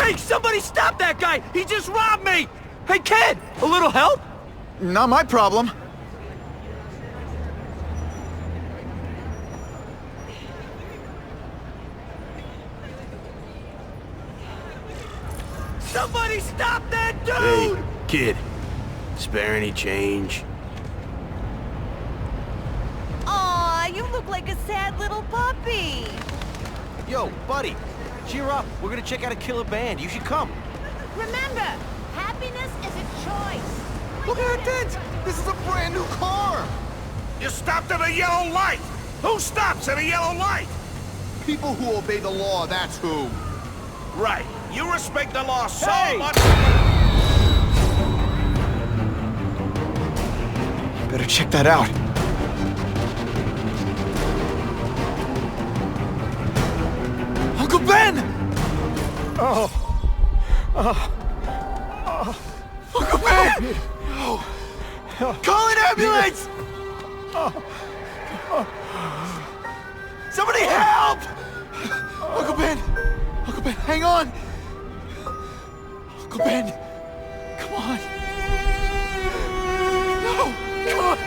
Hey, somebody stop that guy! He just robbed me! Hey, kid! A little help? Not my problem. Somebody stop that dude! Hey, kid. Spare any change? Aw, you look like a sad little puppy. Yo, buddy, cheer up. We're gonna check out a killer band. You should come. Remember, happiness is a choice. Look at that dent! This is a brand new car! You stopped at a yellow light! Who stops at a yellow light? People who obey the law, that's who. Right. You respect the law so Hey! much... Better check that out. Uncle Ben! Uncle Ben! Call an ambulance! Somebody help! Uncle Ben! Uncle Ben, hang on! Uncle Ben! Come on! No! Come on!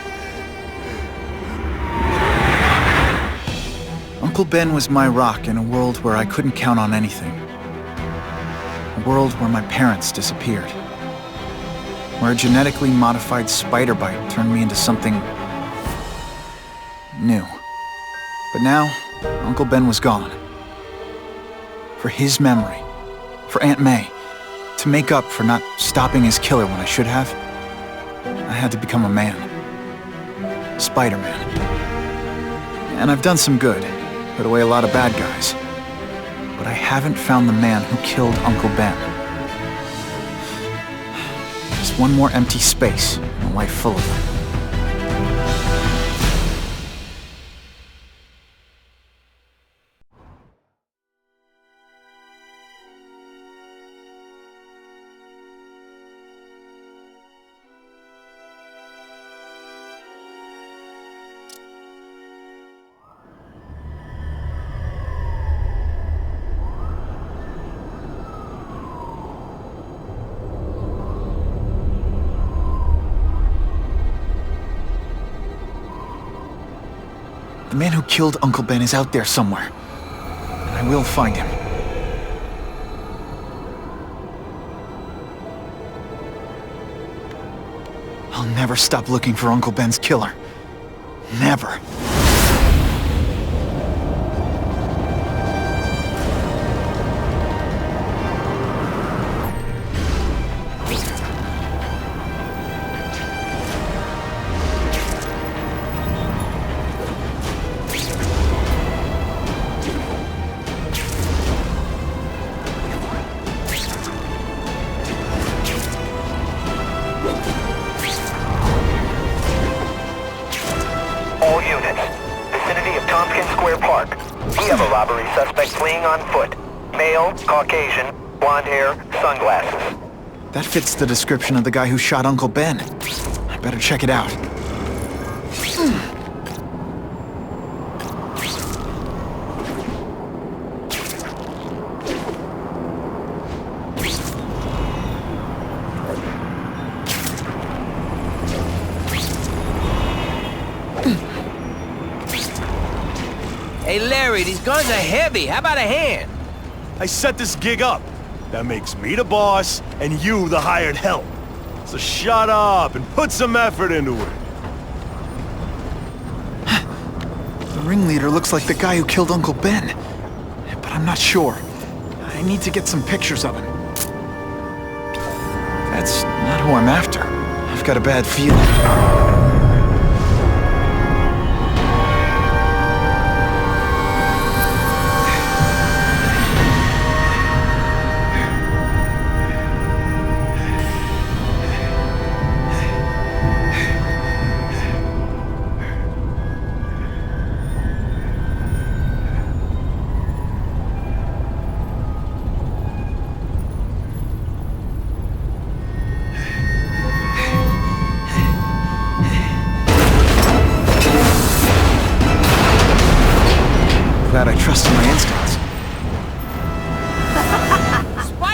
Uncle Ben was my rock in a world where I couldn't count on anything. A world where my parents disappeared. Where a genetically modified spider bite turned me into something new. But now, Uncle Ben was gone. For his memory, for Aunt May, to make up for not stopping his killer when I should have, I had to become a man. Spider-Man. And I've done some good, put away a lot of bad guys. But I haven't found the man who killed Uncle Ben. Just one more empty space in a life full of them. The man who killed Uncle Ben is out there somewhere. And I will find him. I'll never stop looking for Uncle Ben's killer. Never. All units, vicinity of Tompkins Square Park. We have a robbery suspect fleeing on foot. Male, Caucasian, blonde hair, sunglasses. That fits the description of the guy who shot Uncle Ben. I better check it out. Hey, Larry, these guns are heavy. How about a hand? I set this gig up. That makes me the boss and you the hired help. So shut up and put some effort into it. The ringleader looks like the guy who killed Uncle Ben. But I'm not sure. I need to get some pictures of him. That's not who I'm after. I've got a bad feeling.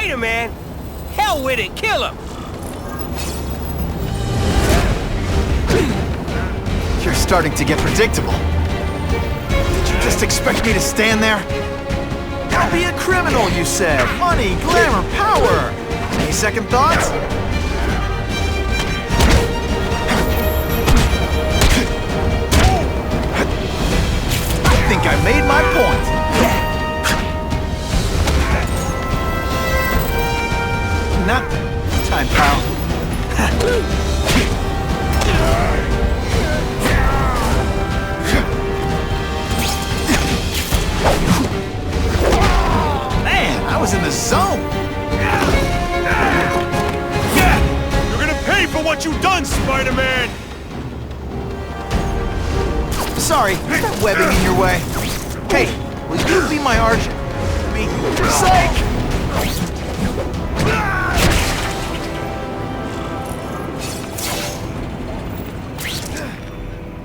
Spider-Man? Hell with it, kill him! You're starting to get predictable. Did you just expect me to stand there? I'll be a criminal, you said. Money, glamour, power. Any second thoughts? I think I made my point. Not this time, pal. I was in the zone! You're gonna pay for what you've done, Spider-Man! Sorry, is that webbing in your way? Hey, will you be my arch... Psych!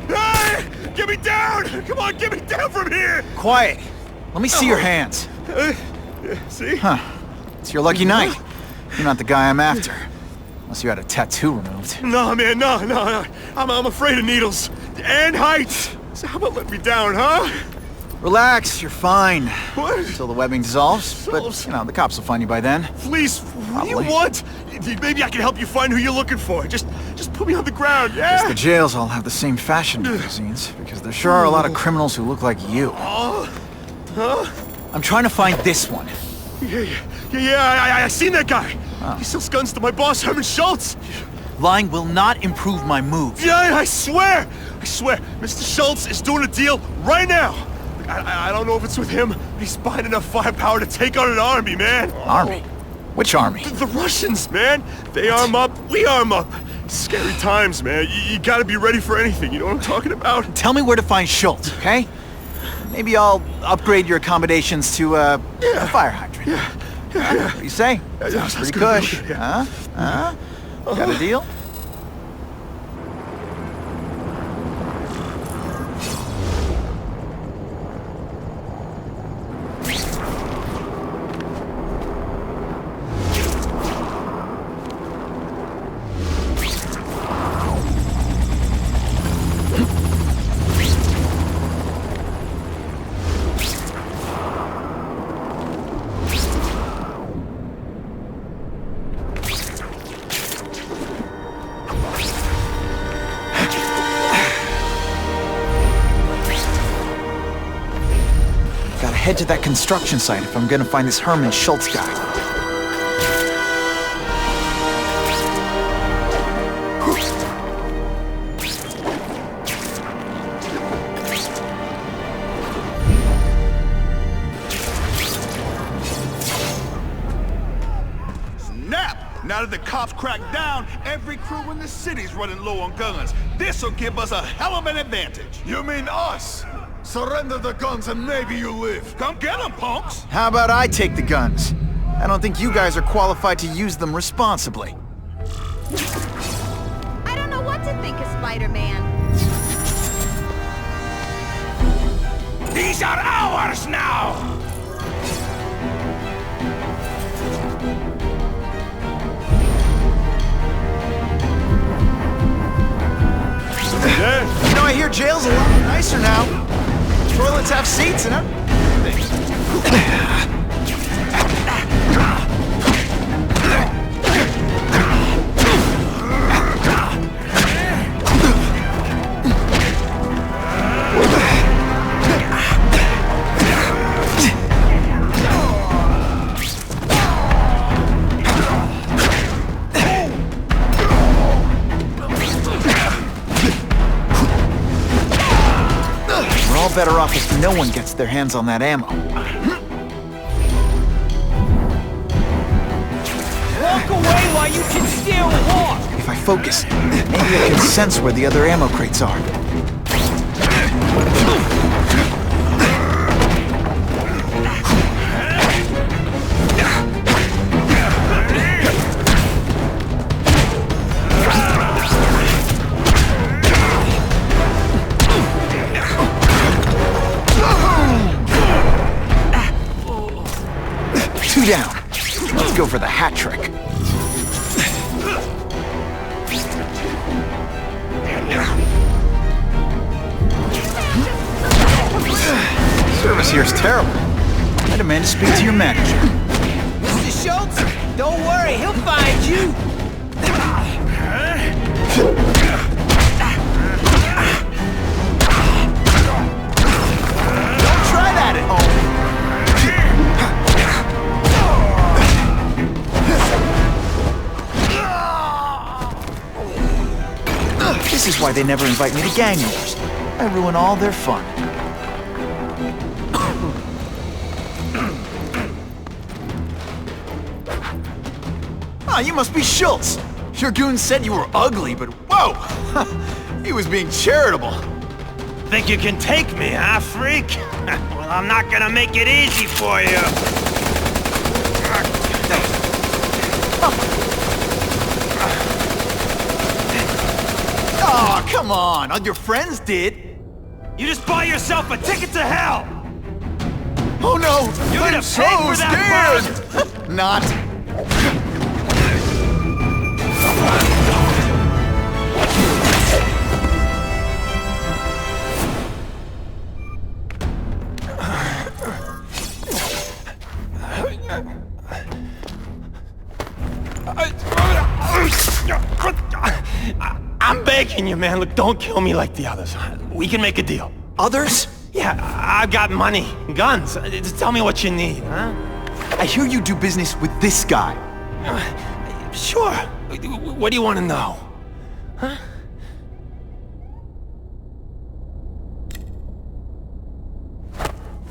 Hey! Get me down! Come on, get me down from here! Quiet. Let me see your hands. See? Huh. It's your lucky night. You're not the guy I'm after. Unless you had a tattoo removed. No, man, no. I'm afraid of needles. And heights. So how about let me down, huh? Relax, you're fine. What? Until the webbing dissolves. But, you know, the cops will find you by then. Please, what do you Probably. want? Maybe I can help you find who you're looking for. Just put me on the ground, yeah? Guess the jails all have the same fashion magazines, because there sure are a lot of criminals who look like you. Huh? I'm trying to find this one. Yeah, I seen that guy. Oh. He sells guns to my boss, Herman Schultz. Lying will not improve my moves. Yeah, I swear. Mr. Schultz is doing a deal right now. I don't know if it's with him, but he's buying enough firepower to take on an army, man. Army? Which army? The Russians, man. They arm up, we arm up. Scary times, man. You gotta be ready for anything, you know what I'm talking about? Tell me where to find Schultz, okay? Maybe I'll upgrade your accommodations to, a fire hydrant. Yeah. What do you say? Sounds pretty good, cush. yeah. Huh? Got a deal? Head to that construction site if I'm gonna find this Herman Schultz guy. Snap! Now that the cops cracked down, every crew in the city's running low on guns. This'll give us a hell of an advantage. You mean us? Surrender the guns and maybe you live. Come get them, punks! How about I take the guns? I don't think you guys are qualified to use them responsibly. I don't know what to think of Spider-Man. These are ours now! Yeah. You know, I hear jail's a lot nicer now. Toilets have seats and everything. Better off if no one gets their hands on that ammo. Walk away while you can still walk! If I focus, maybe I can sense where the other ammo crates are. Two down. Let's go for the hat trick. Service here is terrible. I demand to speak to your manager. Mr. Schultz, don't worry, he'll find you. Don't try that at home. This is why they never invite me to gang wars. I ruin all their fun. Ah, you must be Schultz. Your goon said you were ugly, but whoa! He was being charitable. Think you can take me, huh, freak? Well, I'm not gonna make it easy for you. Oh, come on. All your friends did. You just bought yourself a ticket to hell! Oh no! You're gonna I'm so pay for that scared! Not. I'm begging you, man. Look, don't kill me like the others. We can make a deal. Others? Yeah, I've got money, guns. Just tell me what you need, huh? I hear you do business with this guy. Sure. What do you want to know? Huh?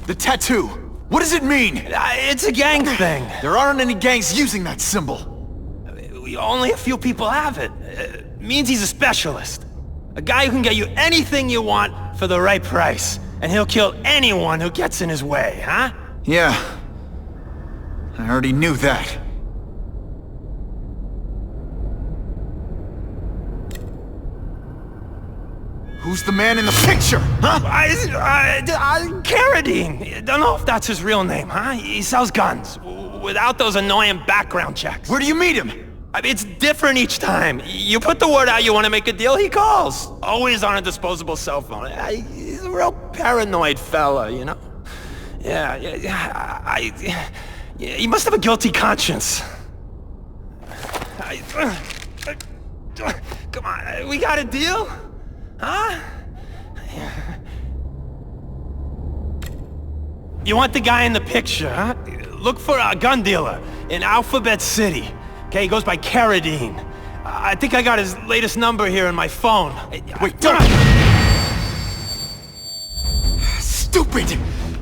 The tattoo. What does it mean? It's a gang thing. There aren't any gangs using that symbol. Only a few people have it. Means he's a specialist. A guy who can get you anything you want for the right price. And he'll kill anyone who gets in his way, huh? Yeah. I already knew that. Who's the man in the picture, huh? Carradine. Don't know if that's his real name, huh? He sells guns. Without those annoying background checks. Where do you meet him? I mean, it's different each time. You put the word out you want to make a deal, he calls. Always on a disposable cell phone. He's a real paranoid fella, you know? Yeah, he must have a guilty conscience. Come on, we got a deal? Huh? You want the guy in the picture, huh? Look for a gun dealer in Alphabet City. Okay, he goes by Carradine. I think I got his latest number here in my phone. Wait, don't! Stupid!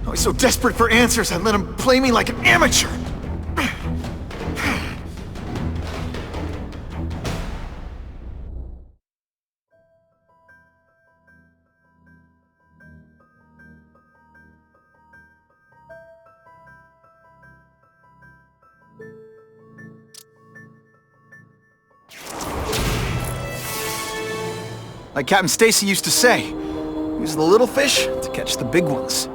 I was so desperate for answers, I let him play me like an amateur! Like Captain Stacy used to say, use the little fish to catch the big ones.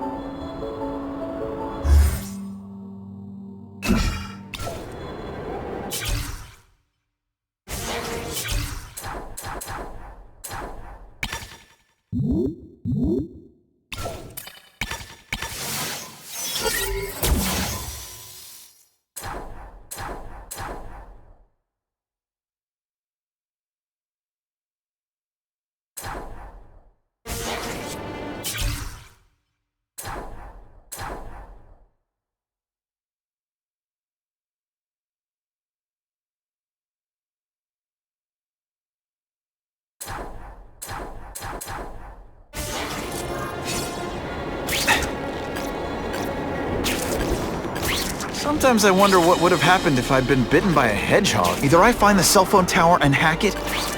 Sometimes I wonder what would have happened if I'd been bitten by a hedgehog. Either I find the cell phone tower and hack it,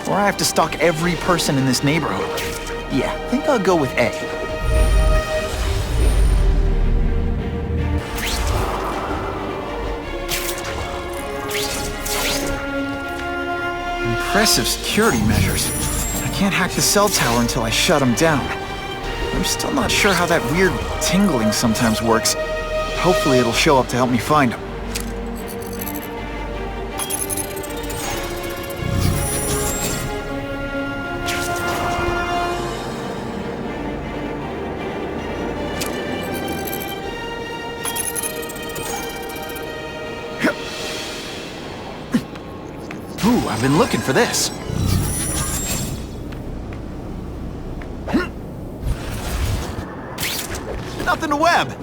or I have to stalk every person in this neighborhood. Yeah, I think I'll go with A. Impressive security measures. I can't hack the cell tower until I shut them down. I'm still not sure how that weird tingling sometimes works. Hopefully it'll show up to help me find him. Ooh, I've been looking for this. Nothing to web.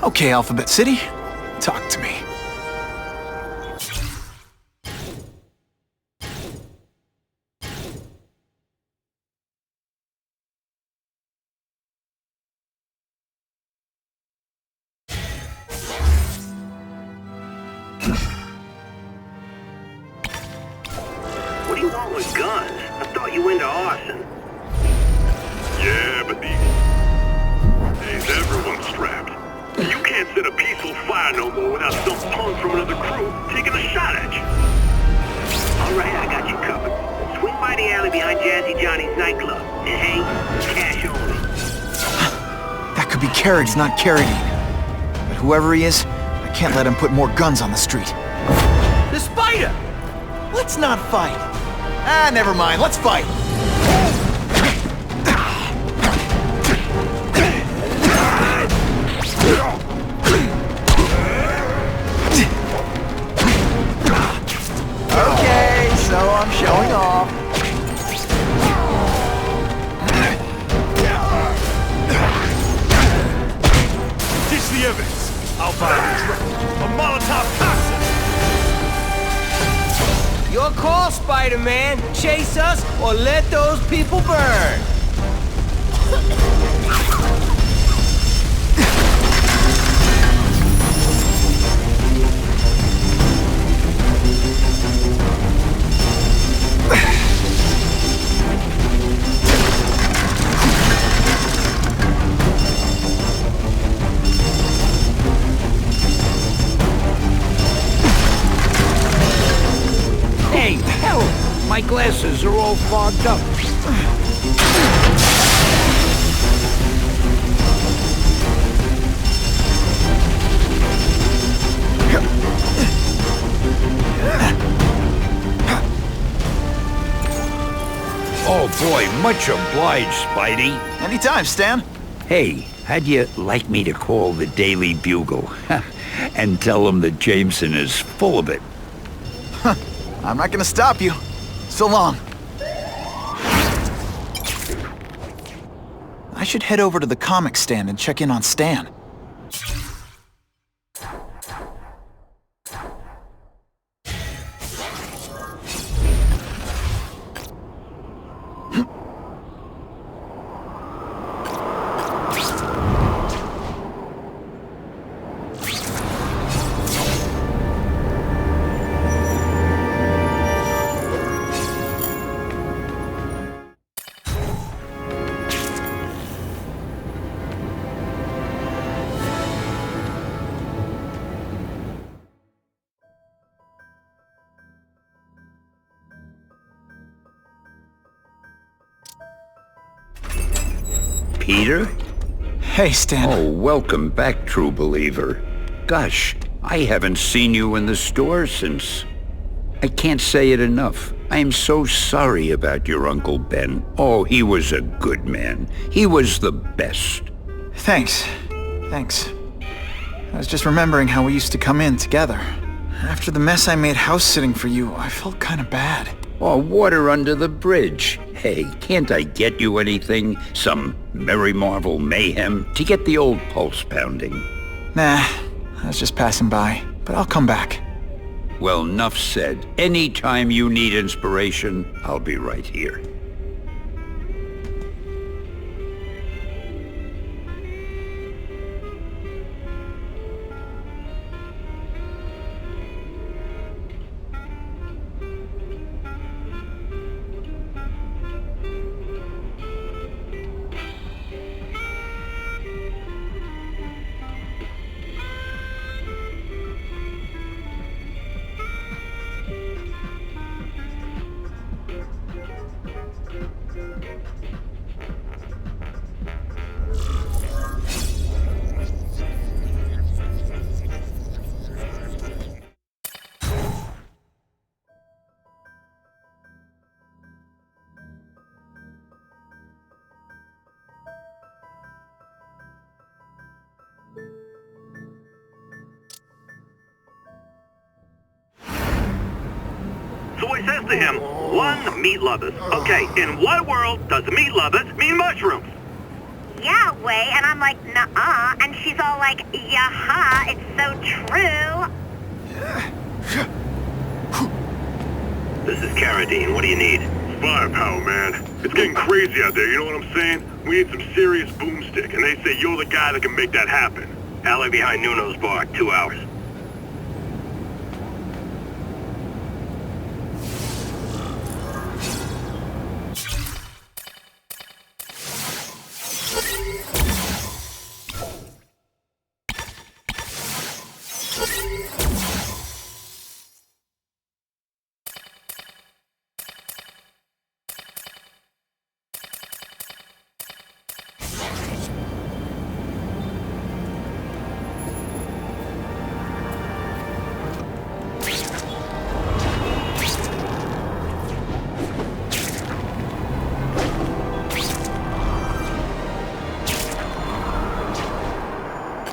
Okay, Alphabet City, talk to me. What do you want with guns? I thought you were into arson. Yeah, but these everyone's strapped. You can't set a peaceful fire no more without some punk from another crew taking a shot at you. All right, I got you covered. Swing by the alley behind Jazzy Johnny's nightclub. And hey, cash only. That could be Carradine, not Carradine. But whoever he is, I can't let him put more guns on the street. The spider! Let's not fight. Ah, never mind, let's fight. Okay, so I'm showing off. Ditch the evidence. I'll buy the truck. A Molotov cocktail. Your call, Spider-Man. Chase us or let those people burn. Hey, hell! My glasses are all fogged up. Oh boy, much obliged, Spidey. Anytime, Stan. Hey, how'd you like me to call the Daily Bugle? And tell them that Jameson is full of it? I'm not gonna stop you. So long. I should head over to the comic stand and check in on Stan. Peter? Hey, Stan. Oh, welcome back, true believer. Gosh, I haven't seen you in the store since... I can't say it enough. I am so sorry about your Uncle Ben. Oh, he was a good man. He was the best. Thanks. Thanks. I was just remembering how we used to come in together. After the mess I made house-sitting for you, I felt kind of bad. Oh, water under the bridge. Hey, can't I get you anything? Some Merry Marvel mayhem to get the old pulse pounding? Nah, I was just passing by, but I'll come back. Well, enough said. Anytime you need inspiration, I'll be right here. to him. One, meat lovers. Okay, in what world does meat lovers mean mushrooms? Yeah, way, and I'm like, nuh-uh, and she's all like, yeah-ha, it's so true. This is Carradine. What do you need? Firepower, man. It's getting crazy out there, you know what I'm saying? We need some serious boomstick, and they say you're the guy that can make that happen. Alley behind Nuno's bar, 2 hours.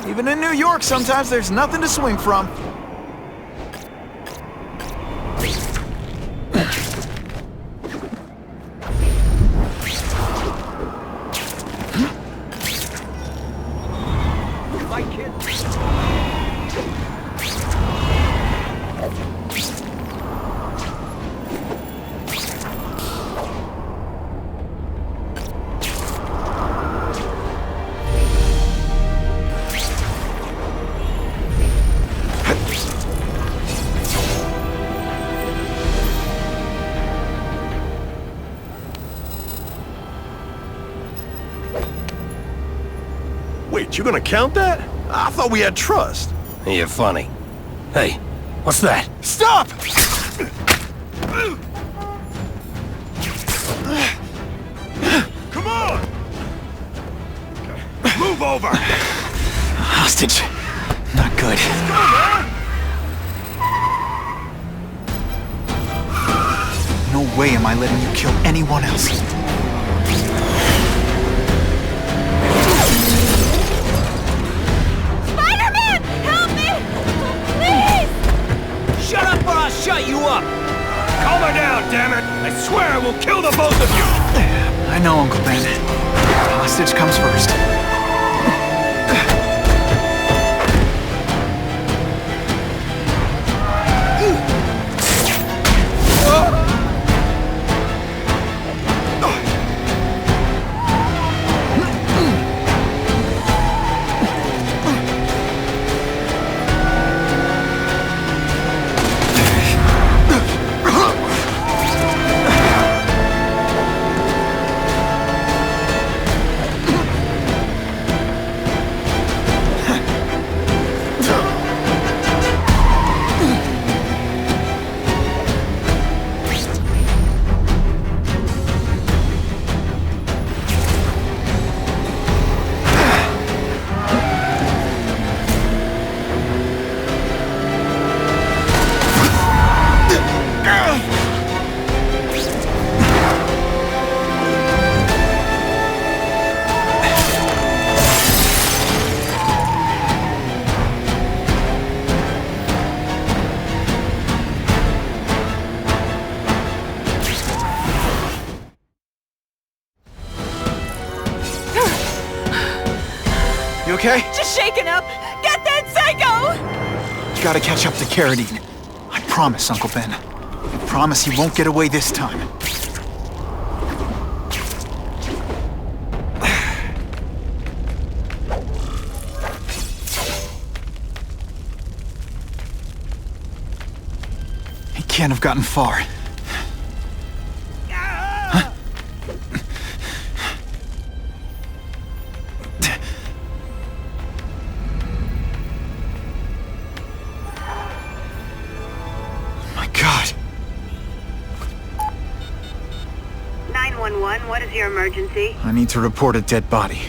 Even in New York, sometimes there's nothing to swing from. Wait, you gonna count that? I thought we had trust. You're funny. Hey, what's that? Stop! Come on! Move over! Hostage. Not good. No way am I letting you kill anyone else. Spider-Man! Help me! Please! Shut up or I'll shut you up! Calm her down, damn it! I swear I will kill the both of you! I know, Uncle Ben. Hostage comes first. You okay? Just shaken up! Get that psycho! Gotta catch up to Carradine. I promise, Uncle Ben. I promise he won't get away this time. He can't have gotten far. God. 911, what is your emergency? I need to report a dead body.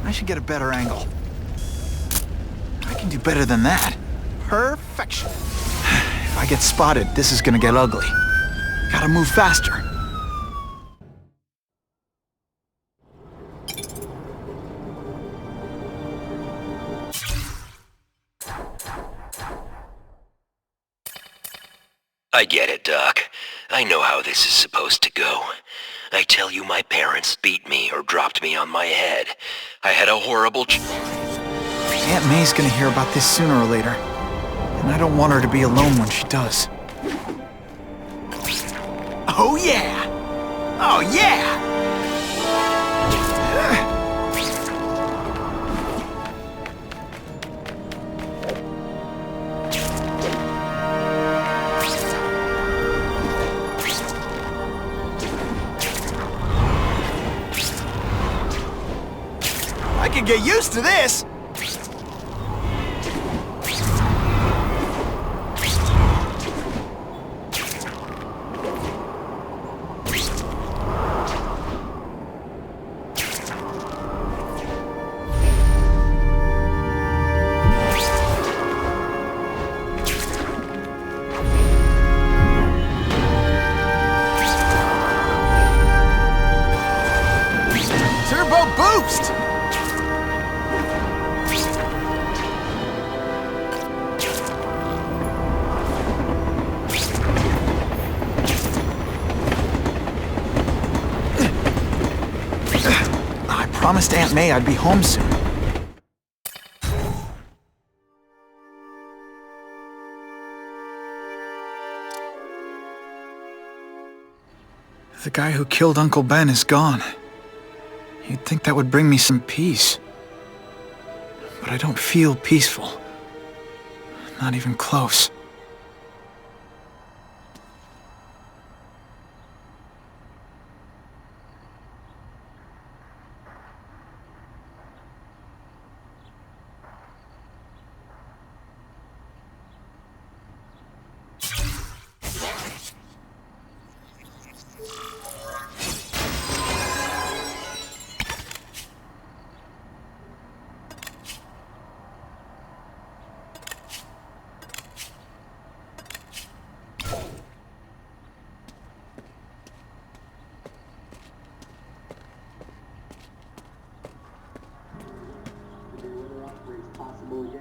I should get a better angle. I can do better than that. Perfection. If I get spotted, this is gonna get ugly. Gotta move faster. I get it, Doc. I know how this is supposed to go. I tell you, my parents beat me or dropped me on my head. I had a horrible Aunt May's gonna hear about this sooner or later. And I don't want her to be alone when she does. Oh yeah! Oh yeah! I can get used to this! Turbo boost! I promised Aunt May I'd be home soon. The guy who killed Uncle Ben is gone. You'd think that would bring me some peace. But I don't feel peaceful. Not even close.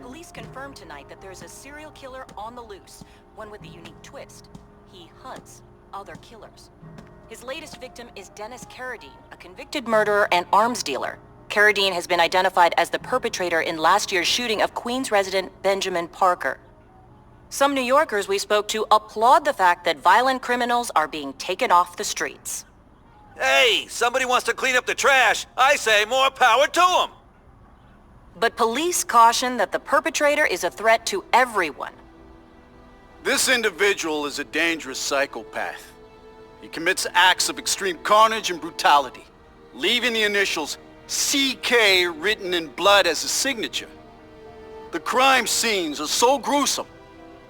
Police confirmed tonight that there's a serial killer on the loose, one with a unique twist. He hunts other killers. His latest victim is Dennis Carradine, a convicted murderer and arms dealer. Carradine has been identified as the perpetrator in last year's shooting of Queens resident Benjamin Parker. Some New Yorkers we spoke to applaud the fact that violent criminals are being taken off the streets. Hey, somebody wants to clean up the trash. I say more power to them. But police caution that the perpetrator is a threat to everyone. This individual is a dangerous psychopath. He commits acts of extreme carnage and brutality, leaving the initials CK written in blood as a signature. The crime scenes are so gruesome,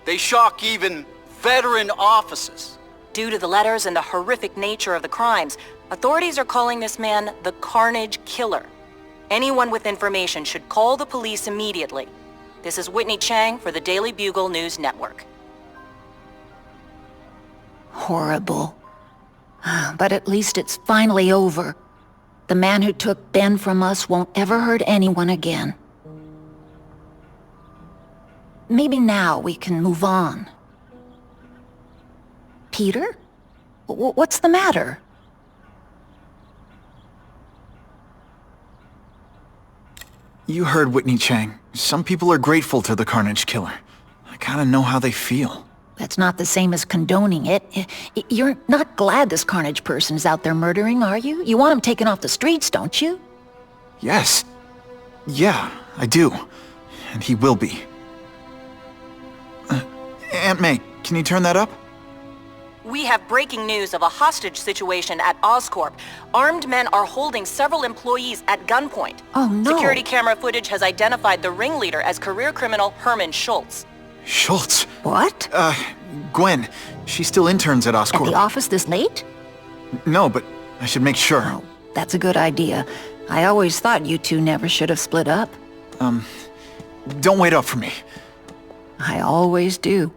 they shock even veteran officers. Due to the letters and the horrific nature of the crimes, authorities are calling this man the Carnage Killer. Anyone with information should call the police immediately. This is Whitney Chang for the Daily Bugle News Network. Horrible. But at least it's finally over. The man who took Ben from us won't ever hurt anyone again. Maybe now we can move on. Peter? What's the matter? You heard Whitney Chang. Some people are grateful to the Carnage Killer. I kinda know how they feel. That's not the same as condoning it. You're not glad this Carnage person's out there murdering, are you? You want him taken off the streets, don't you? Yes. Yeah, I do. And he will be. Aunt May, can you turn that up? We have breaking news of a hostage situation at Oscorp. Armed men are holding several employees at gunpoint. Oh, no. Security camera footage has identified the ringleader as career criminal Herman Schultz. Schultz? What? Gwen. She still interns at Oscorp. At the office this late? No, but I should make sure. Oh, that's a good idea. I always thought you two never should have split up. Don't wait up for me. I always do.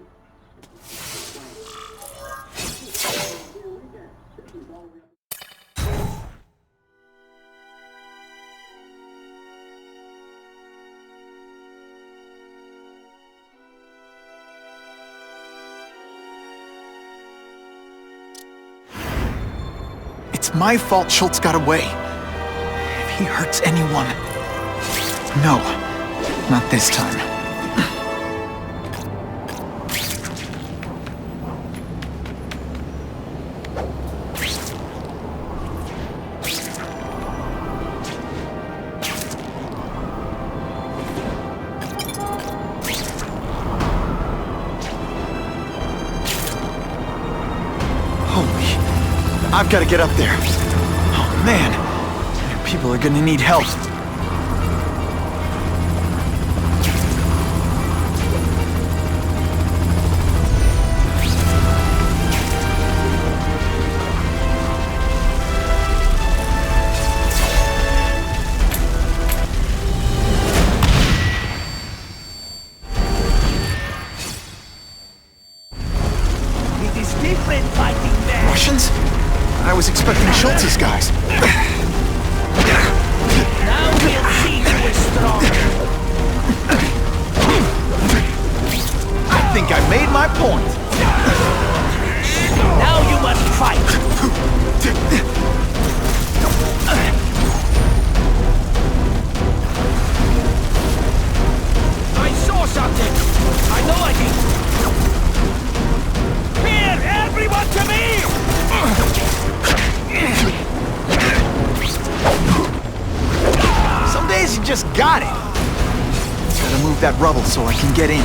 my fault Schultz got away. If he hurts anyone... No, not this time. I've got to get up there. Oh, man. People are gonna need help. It is different fighting men. Russians? I was expecting Schultz's guys. Now we'll see who is stronger. I think I made my point. Now you must fight. I saw something. I know I did. Here, everyone to me! Some days you just got it. Gotta move that rubble so I can get in.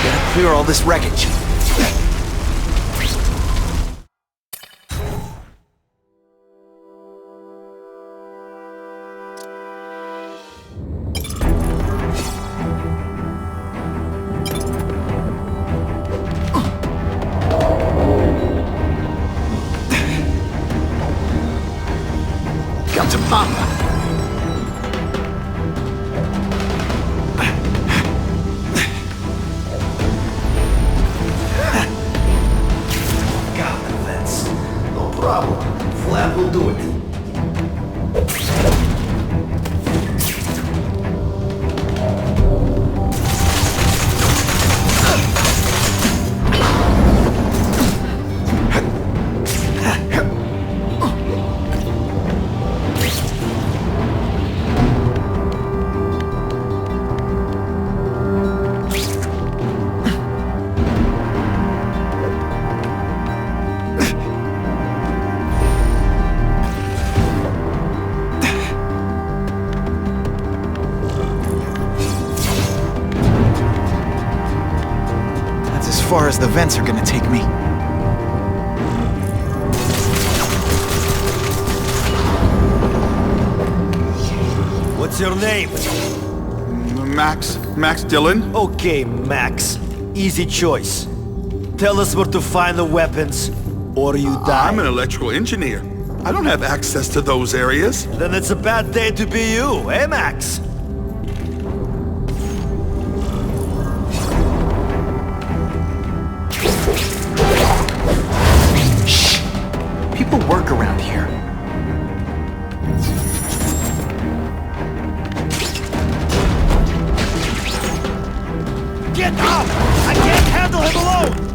Gotta clear all this wreckage. Come to Papa. God, that's no problem. Flap will do it. As far as the vents are gonna take me. What's your name? Max Dillon? Okay, Max. Easy choice. Tell us where to find the weapons, or you die. I'm an electrical engineer. I don't have access to those areas. Then it's a bad day to be you, eh, Max? Shh! People work around here. Get up! I can't handle him alone!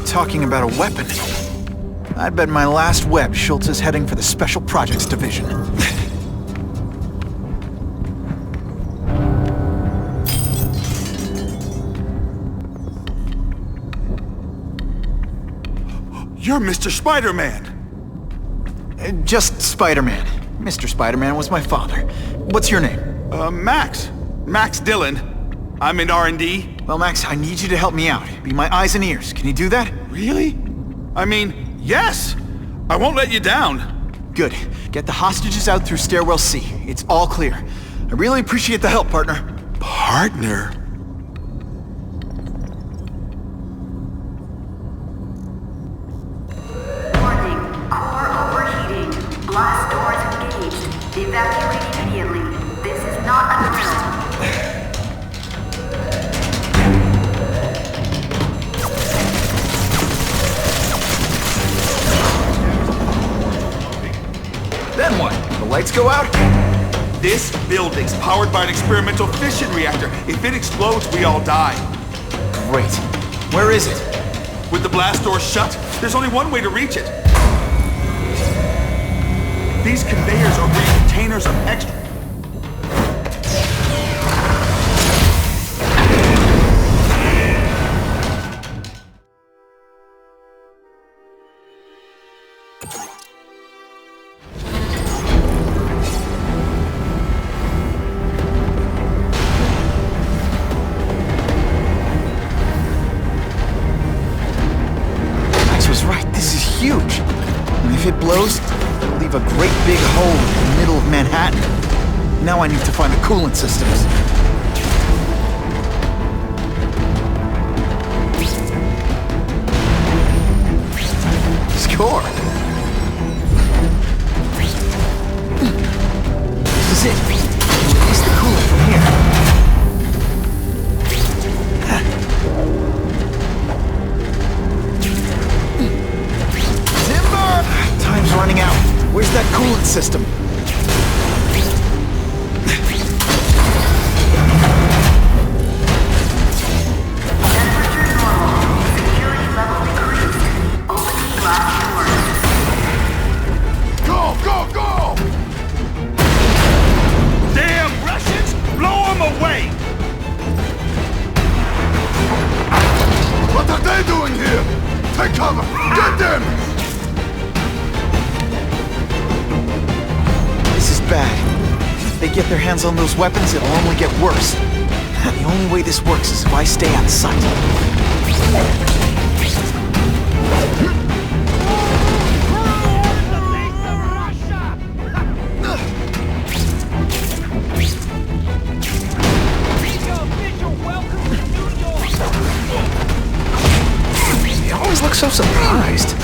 Talking about a weapon. I'd bet my last web Schultz is heading for the Special Projects Division. You're Mr. Spider-Man. Just Spider-Man. Mr. Spider-Man was my father. What's your name? Max Dillon. I'm in R&D. Well, Max, I need you to help me out. Be my eyes and ears. Can you do that? Really? I mean, yes! I won't let you down. Good. Get the hostages out through Stairwell C. It's all clear. I really appreciate the help, partner. Partner? Warning. Core overheating. lights go out? This building's powered by an experimental fission reactor. If it explodes, we all die. Great. Where is it? With the blast door shut, there's only one way to reach it. These conveyors are bringing containers of extra... Huge. And if it blows, it'll leave a great big hole in the middle of Manhattan. Now I need to find the coolant systems. Score! This is it. Release the coolant from here. Time's running out. Where's that coolant system? Go, go, go! Damn Russians! Blow them away! What are they doing here? Take cover! Get them! This is bad. If they get their hands on those weapons, it'll only get worse. The only way this works is if I stay out of sight. They always look so surprised.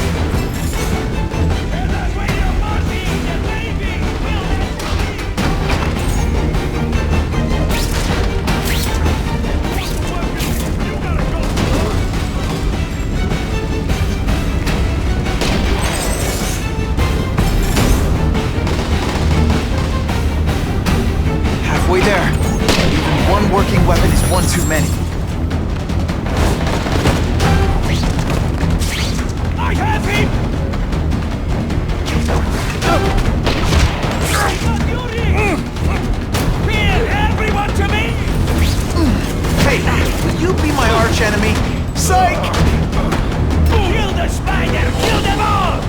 Halfway there. Even one working weapon is one too many. I have him! Here, everyone to me! Hey, will you be my arch enemy? Psych! Kill the spider! Kill them all!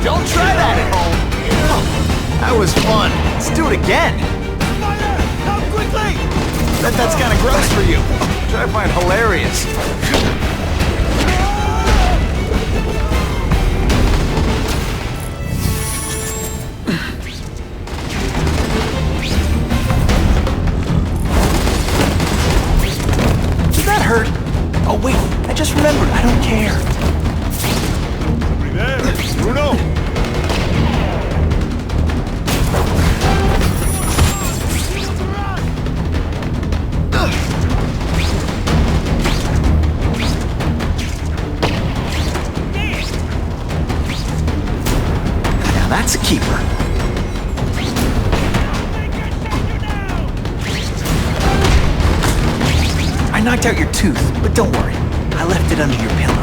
Don't try that at home! That was fun. Let's do it again! Come quickly! That's kind of gross for you. Which I find hilarious. Did that hurt? Oh wait, I just remembered. I don't care. Bruno! Now that's a keeper. I knocked out your tooth, but don't worry. I left it under your pillow.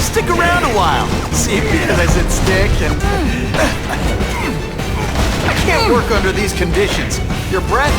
Stick around a while. See, because I said stick and... I can't work under these conditions. Your breath...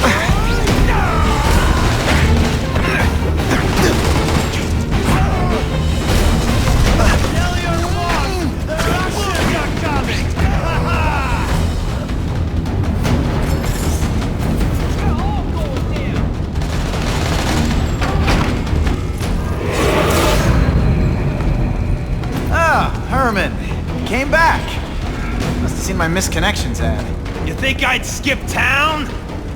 came back. Must have seen my misconnections ad. You think I'd skip town?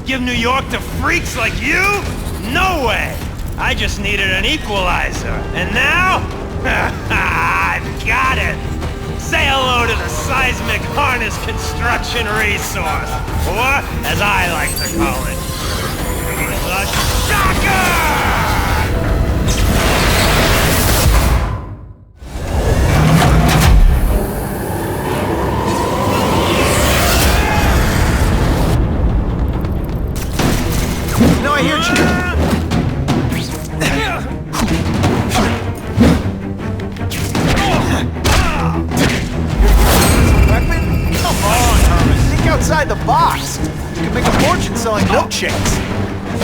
Give New York to freaks like you? No way! I just needed an equalizer. And now? I've got it! Say hello to the seismic harness construction resource. Or, as I like to call it, the shocker! No, I hear you. Weapon? Come on, Herman. Think outside the box. You can make a fortune selling milkshakes.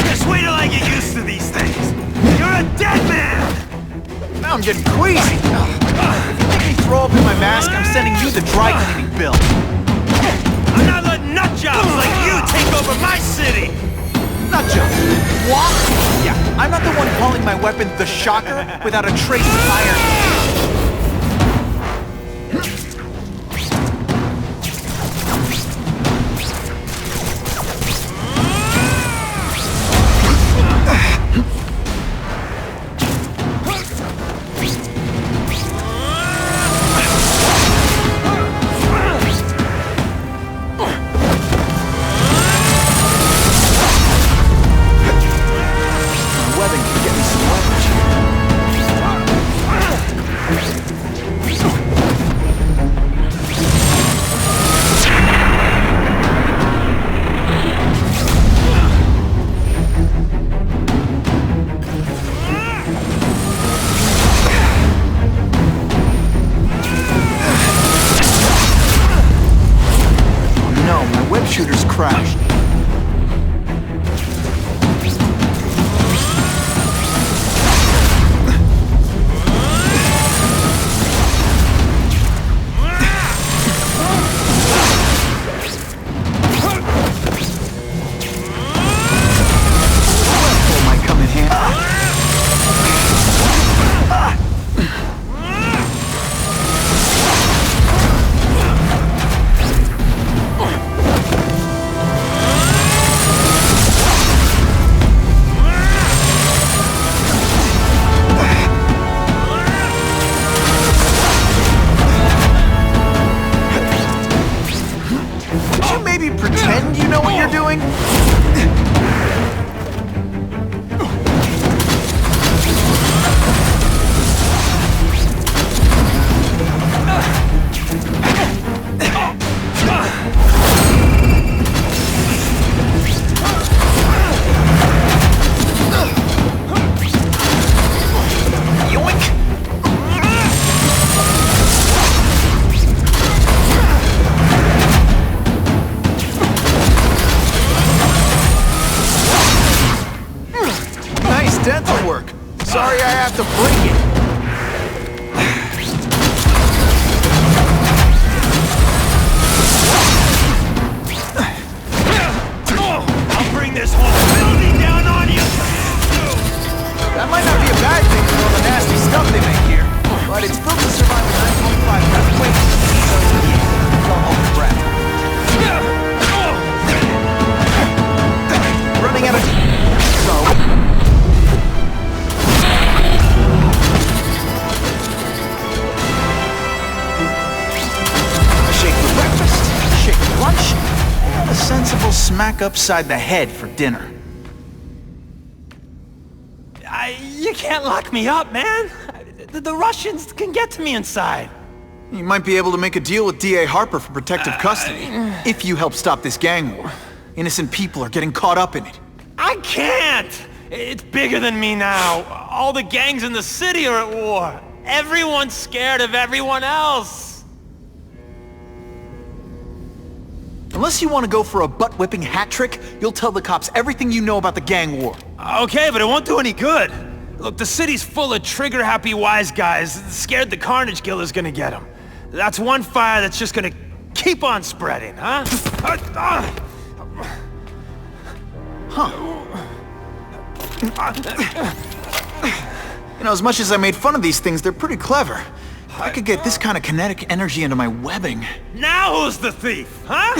Just wait till I get used to these things. You're a dead man! Now I'm getting queasy. If you make me throw up in my mask, I'm sending you the dry cleaning bill. I'm not letting nut jobs like you take over my city! Nut job. What? Yeah, I'm not the one calling my weapon the Shocker without a trace of iron. Shooter's crashed. Might come in handy. Pretend you know what you're doing? Dental work. Sorry I have to break it. I'll bring this whole building down on you! That might not be a bad thing with all the nasty stuff they make here, but it's built to survive a 9.5 earthquake, so yeah, don't hold your breath. Running out of... So... lunch, and a sensible smack upside the head for dinner. You can't lock me up, man. The Russians can get to me inside. You might be able to make a deal with D.A. Harper for protective custody, if you help stop this gang war. Innocent people are getting caught up in it. I can't! It's bigger than me now. All the gangs in the city are at war. Everyone's scared of everyone else. Unless you want to go for a butt-whipping hat trick, you'll tell the cops everything you know about the gang war. Okay, but it won't do any good. Look, the city's full of trigger-happy wise guys scared the Carnage Killer's gonna get them. That's one fire that's just gonna keep on spreading, huh? You know, as much as I made fun of these things, they're pretty clever. I could get this kind of kinetic energy into my webbing. Now who's the thief, huh?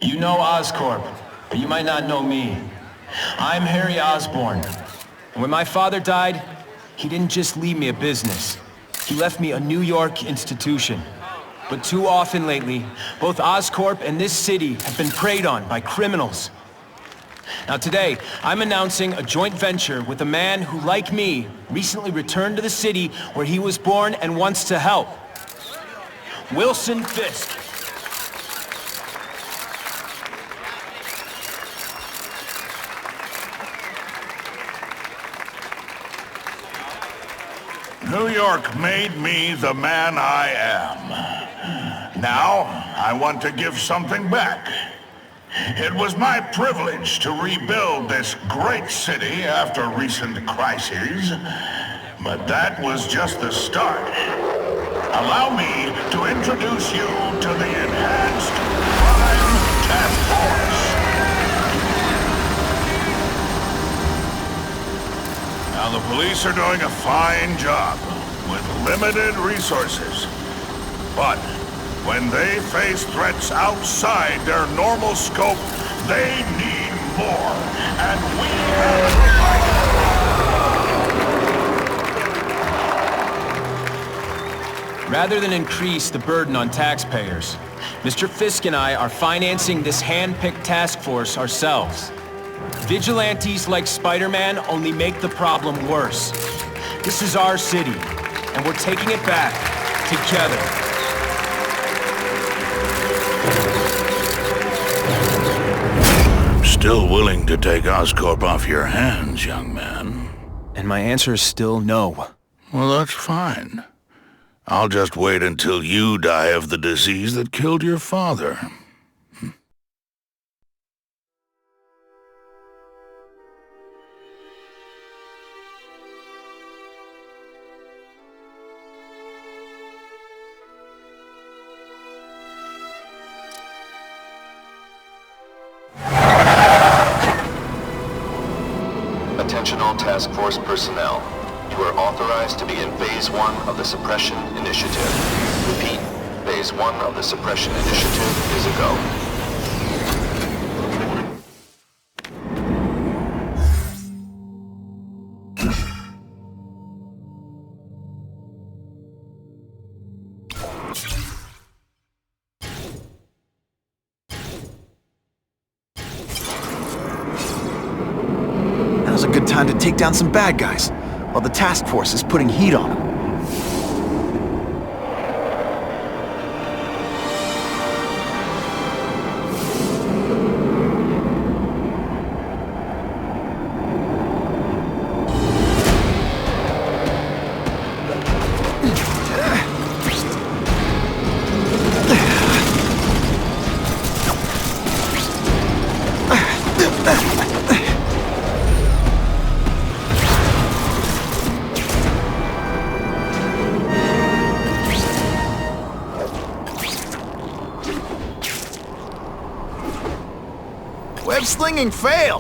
You know Oscorp, but you might not know me. I'm Harry Osborn. And when my father died, he didn't just leave me a business. He left me a New York institution. But too often lately, both Oscorp and this city have been preyed on by criminals. Now today, I'm announcing a joint venture with a man who, like me, recently returned to the city where he was born and wants to help. Wilson Fisk. New York made me the man I am. Now, I want to give something back. It was my privilege to rebuild this great city after recent crises, but that was just the start. Allow me to introduce you to the Enhanced Crime Task Force. Now, the police are doing a fine job with limited resources. But when they face threats outside their normal scope, they need more. And we have Rather than increase the burden on taxpayers, Mr. Fisk and I are financing this hand-picked task force ourselves. Vigilantes like Spider-Man only make the problem worse. This is our city, and we're taking it back, together. I'm still willing to take Oscorp off your hands, young man. And my answer is still no. Well, that's fine. I'll just wait until you die of the disease that killed your father. Attention all task force personnel. You are authorized to begin Phase 1 of the Suppression Initiative. Repeat, Phase 1 of the Suppression Initiative is a go. Now's a good time to take down some bad guys, while the task force is putting heat on them. Web-slinging fail!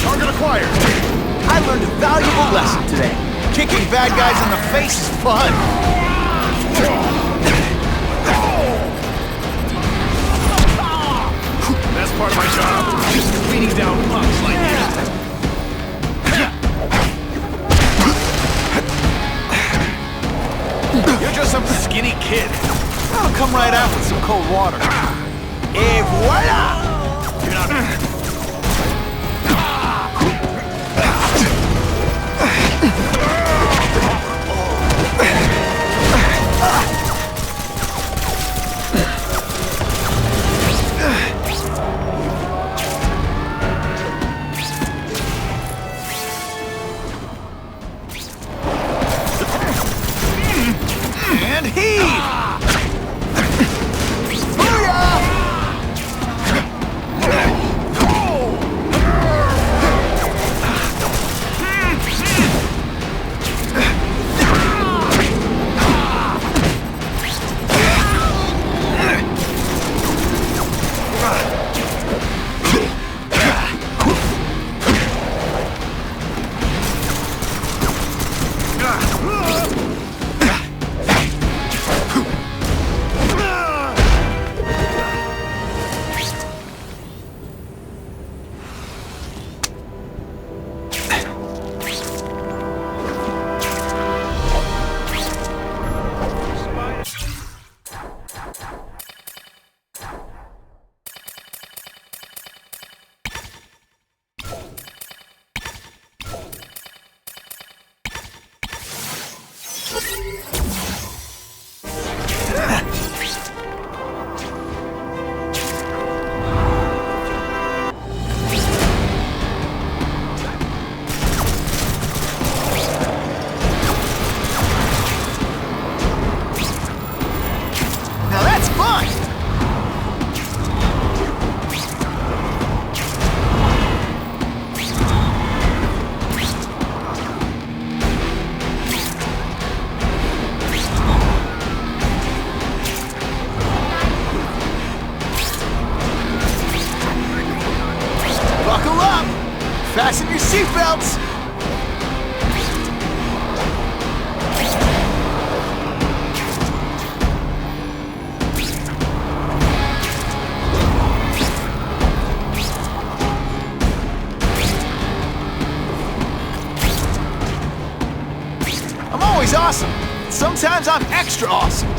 Target acquired! I learned a valuable lesson today. Kicking bad guys in the face is fun! That's part of my job. Just beating down punks like you. some skinny kid. I'll come right out with some cold water. Et voila! You're not... And heave! Now that's fun! Buckle up! Fasten your seatbelts! I'm always awesome. Sometimes I'm extra awesome.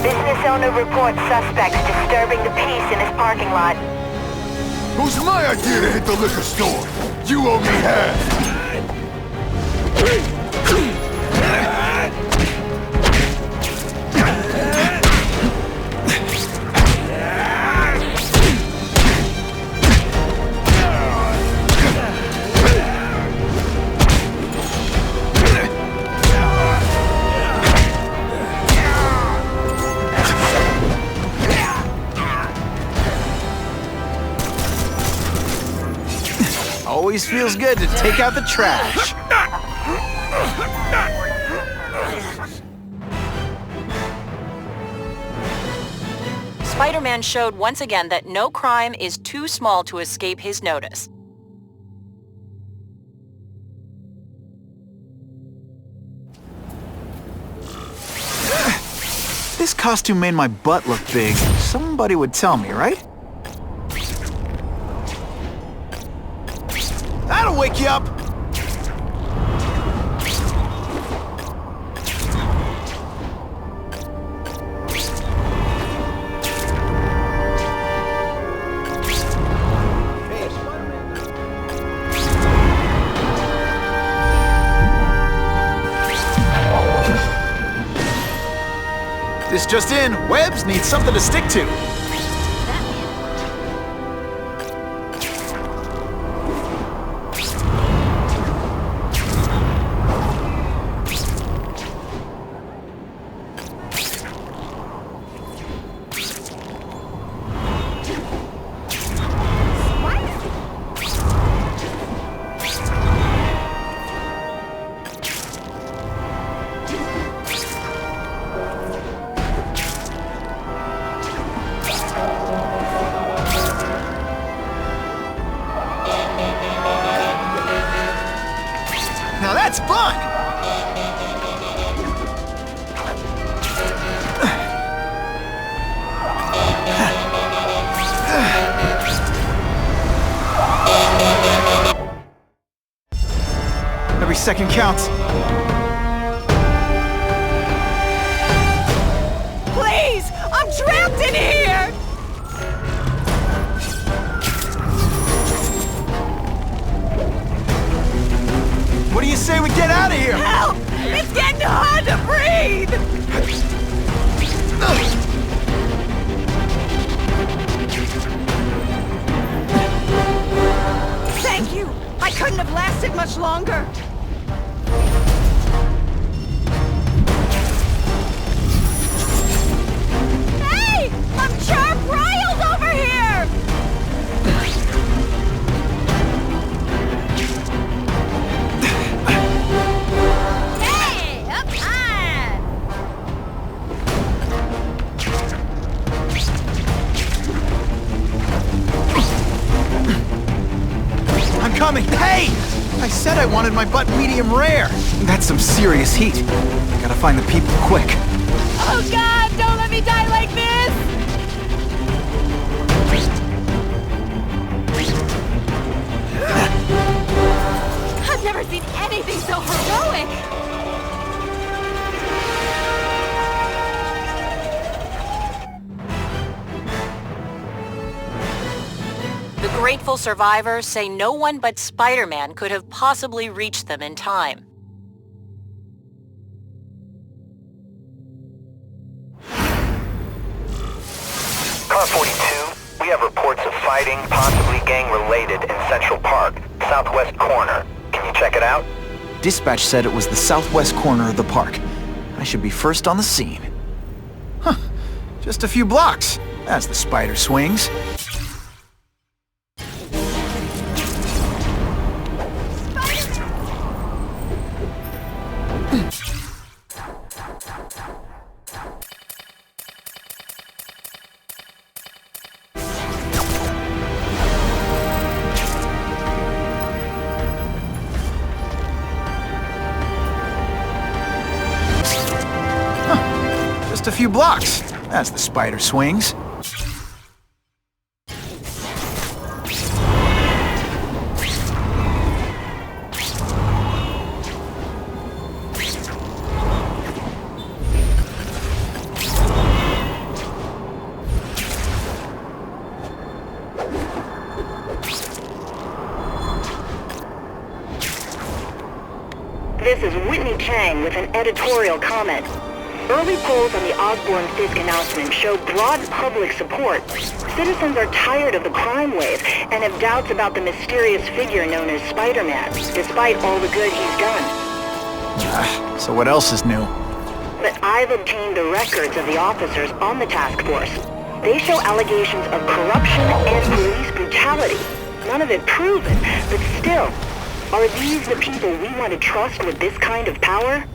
Business owner reports suspects disturbing the peace in his parking lot. It was my idea to hit the liquor store. You owe me half. Always feels good to take out the trash. Spider-Man showed once again that no crime is too small to escape his notice. This costume made my butt look big. Somebody would tell me, right? That'll wake you up! This just in, Webbs needs something to stick to. second counts. Please! I'm trapped in here! What do you say we get out of here? Help! It's getting hard to breathe! Thank you! I couldn't have lasted much longer! Hey! I'm sharp riled over here! Hey, up high! I'm coming! Hey! I said I wanted my butt medium rare! That's some serious heat. Gotta find the people quick. Oh God, don't let me die like this! I've never seen anything so heroic! The grateful survivors say no one but Spider-Man could have possibly reached them in time. Car 42, we have reports of fighting, possibly gang-related, in Central Park, southwest corner. Can you check it out? Dispatch said it was the southwest corner of the park. I should be first on the scene. Huh. Just a few blocks, as the spider swings. Just a few blocks, as the spider swings. This is Whitney Chang with an editorial comment. Early polls on the Osborne-Fisk announcement show broad public support. Citizens are tired of the crime wave and have doubts about the mysterious figure known as Spider-Man, despite all the good he's done. So what else is new? But I've obtained the records of the officers on the task force. They show allegations of corruption and police brutality. None of it proven, but still, are these the people we want to trust with this kind of power?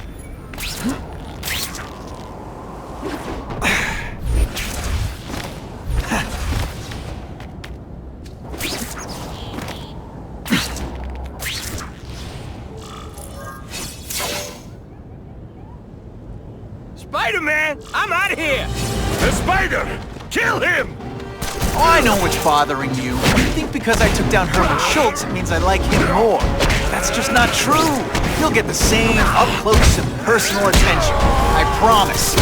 Spider-Man, I'm out of here! The Spider! Kill him! Oh, I know what's bothering you. You think because I took down Herman Schultz, it means I like him more. That's just not true. You'll get the same up-close and personal attention. I promise.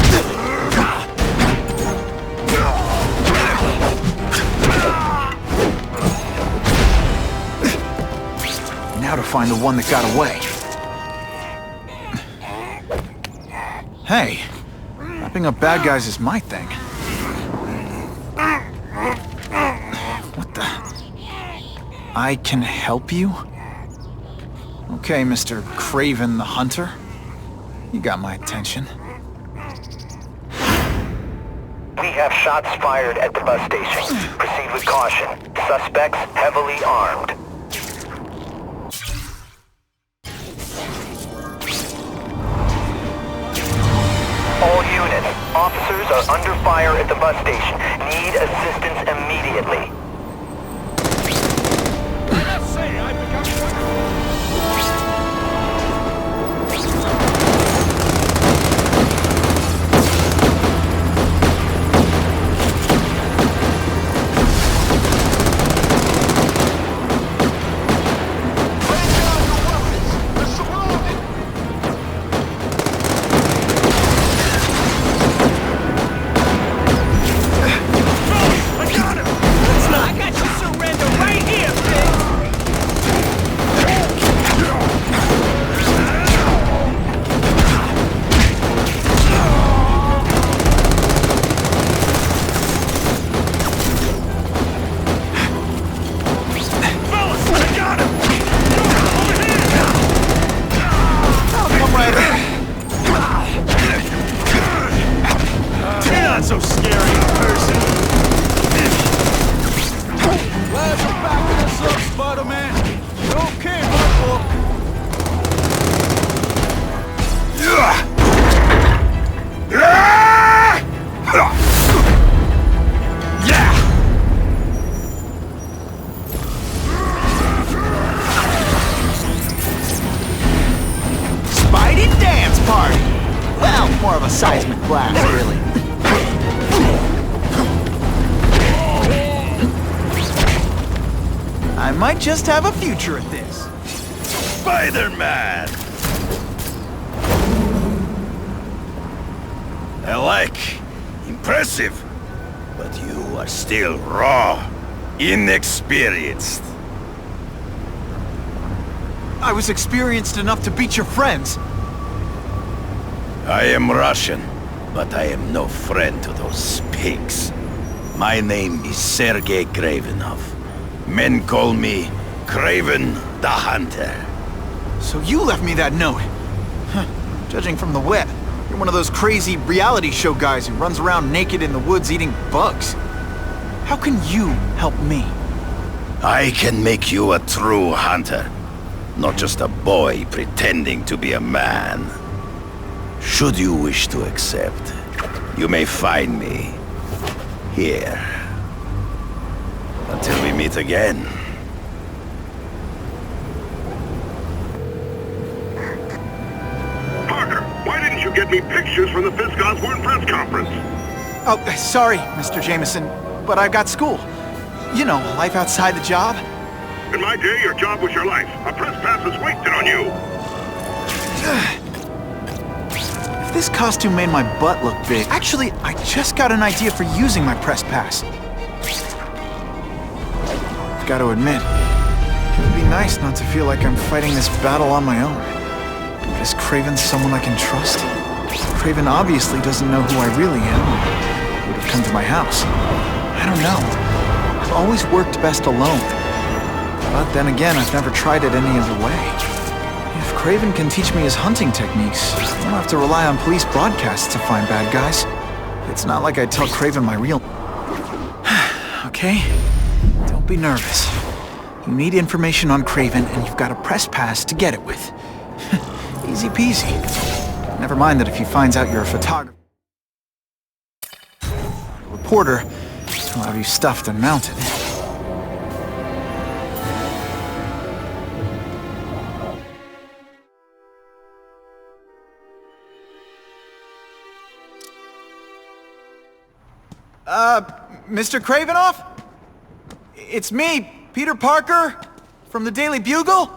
Now to find the one that got away. Hey, wrapping up bad guys is my thing. What the? I can help you? Okay, Mr. Craven the Hunter. You got my attention. We have shots fired at the bus station. Proceed with caution. Suspects heavily armed. All units, officers are under fire at the bus station. Need assistance immediately. not so scary in person. Glad you're backing us up, Spider-Man. Okay, my book. Spidey dance party! Well, more of a seismic blast, really. I might just have a future at this. Spider-Man! I like. Impressive. But you are still raw. Inexperienced. I was experienced enough to beat your friends. I am Russian, but I am no friend to those pigs. My name is Sergei Kravenov. Men call me Kraven the Hunter. So you left me that note. Huh. Judging from the web, you're one of those crazy reality show guys who runs around naked in the woods eating bugs. How can you help me? I can make you a true hunter, not just a boy pretending to be a man. Should you wish to accept, you may find me here. Until we meet again. Parker, why didn't you get me pictures from the Fisk Osborn press conference? Oh, sorry, Mr. Jameson, but I've got school. You know, life outside the job. In my day, your job was your life. A press pass is wasted on you. If this costume made my butt look big... Actually, I just got an idea for using my press pass. I've got to admit, it would be nice not to feel like I'm fighting this battle on my own. But is Kraven someone I can trust? Kraven obviously doesn't know who I really am. He would have come to my house. I don't know. I've always worked best alone. But then again, I've never tried it any other way. If Kraven can teach me his hunting techniques, I don't have to rely on police broadcasts to find bad guys. It's not like I tell Kraven my real... Okay? Don't be nervous. You need information on Kraven, and you've got a press pass to get it with. Easy peasy. Never mind that if he finds out you're a photographer... reporter, he'll have you stuffed and mounted. Mr. Kravenov? It's me, Peter Parker, from the Daily Bugle.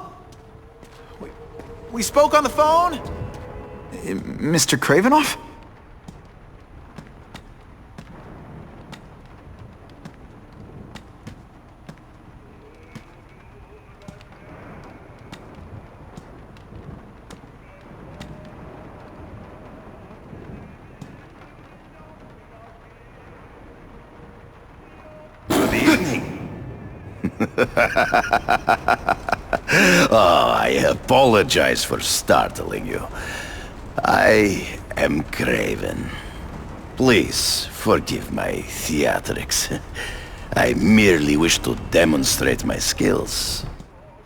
We spoke on the phone? Mr. Kravenov? Oh, I apologize for startling you. I am Kraven. Please forgive my theatrics. I merely wish to demonstrate my skills.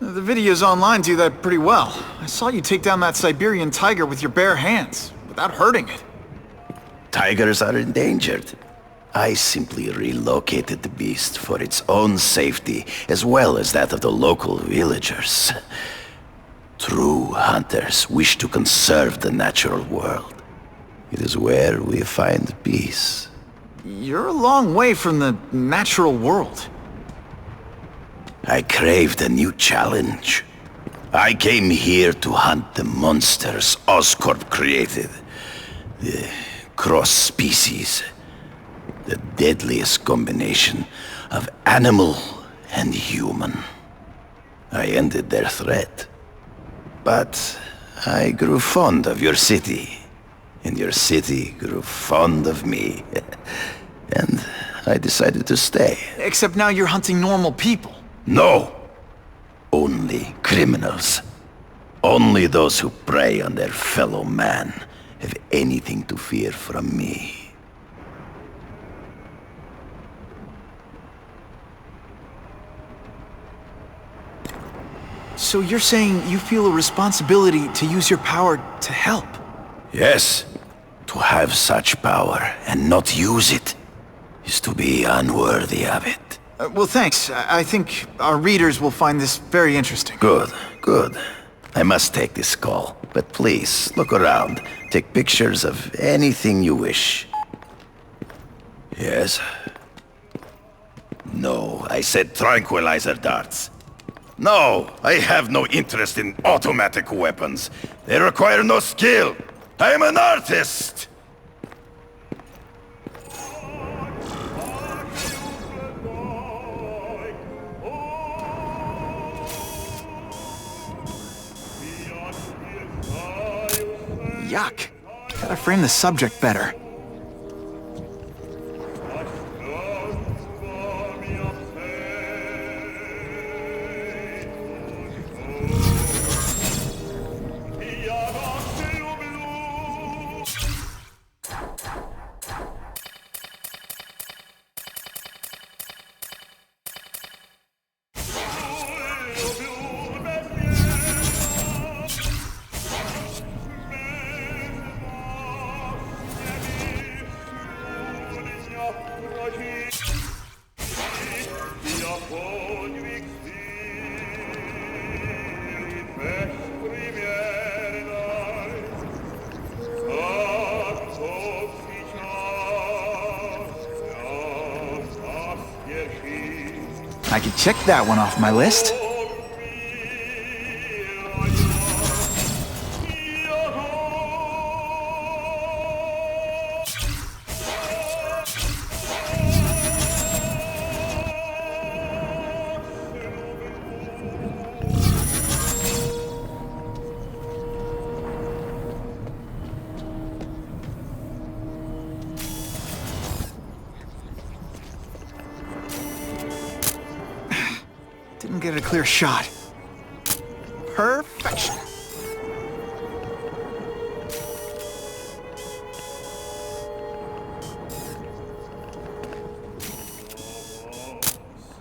The videos online do that pretty well. I saw you take down that Siberian tiger with your bare hands, without hurting it. Tigers are endangered. I simply relocated the beast for its own safety, as well as that of the local villagers. True hunters wish to conserve the natural world. It is where we find peace. You're a long way from the natural world. I craved a new challenge. I came here to hunt the monsters Oscorp created. The cross-species. The deadliest combination of animal and human. I ended their threat. But I grew fond of your city. And your city grew fond of me. And I decided to stay. Except now you're hunting normal people. No! Only criminals. Only those who prey on their fellow man have anything to fear from me. So you're saying you feel a responsibility to use your power to help? Yes. To have such power and not use it is to be unworthy of it. Well, thanks. I think our readers will find this very interesting. Good, good. I must take this call, but please, look around. Take pictures of anything you wish. Yes? No, I said tranquilizer darts. No, I have no interest in automatic weapons. They require no skill. I am an artist! Yuck. Gotta frame the subject better. I can check that one off my list. Didn't get a clear shot. Perfection.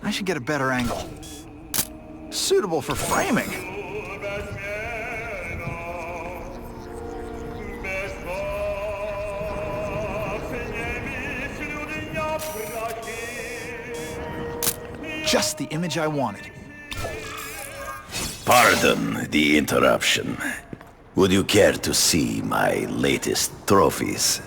I should get a better angle. Suitable for framing. Just the image I wanted. Pardon the interruption. Would you care to see my latest trophies?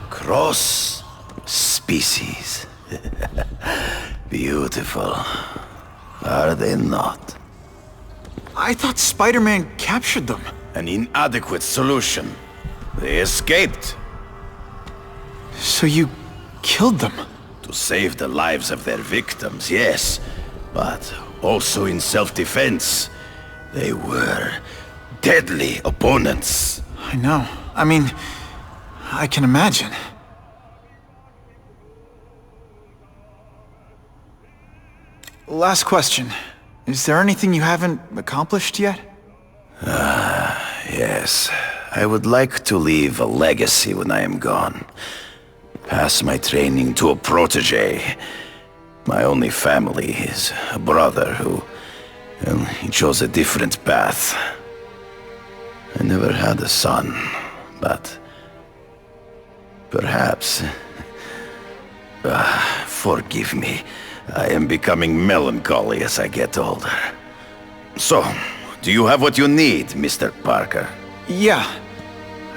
Cross species. Beautiful. Are they not? I thought Spider-Man captured them. An inadequate solution. They escaped. So you killed them? To save the lives of their victims, yes. But also in self-defense. They were deadly opponents. I know. I mean, I can imagine. Last question. Is there anything you haven't accomplished yet? Yes. I would like to leave a legacy when I am gone. Pass my training to a protege. My only family is a brother who... well, he chose a different path. I never had a son, but... perhaps... forgive me. I am becoming melancholy as I get older. So, do you have what you need, Mr. Parker? Yeah,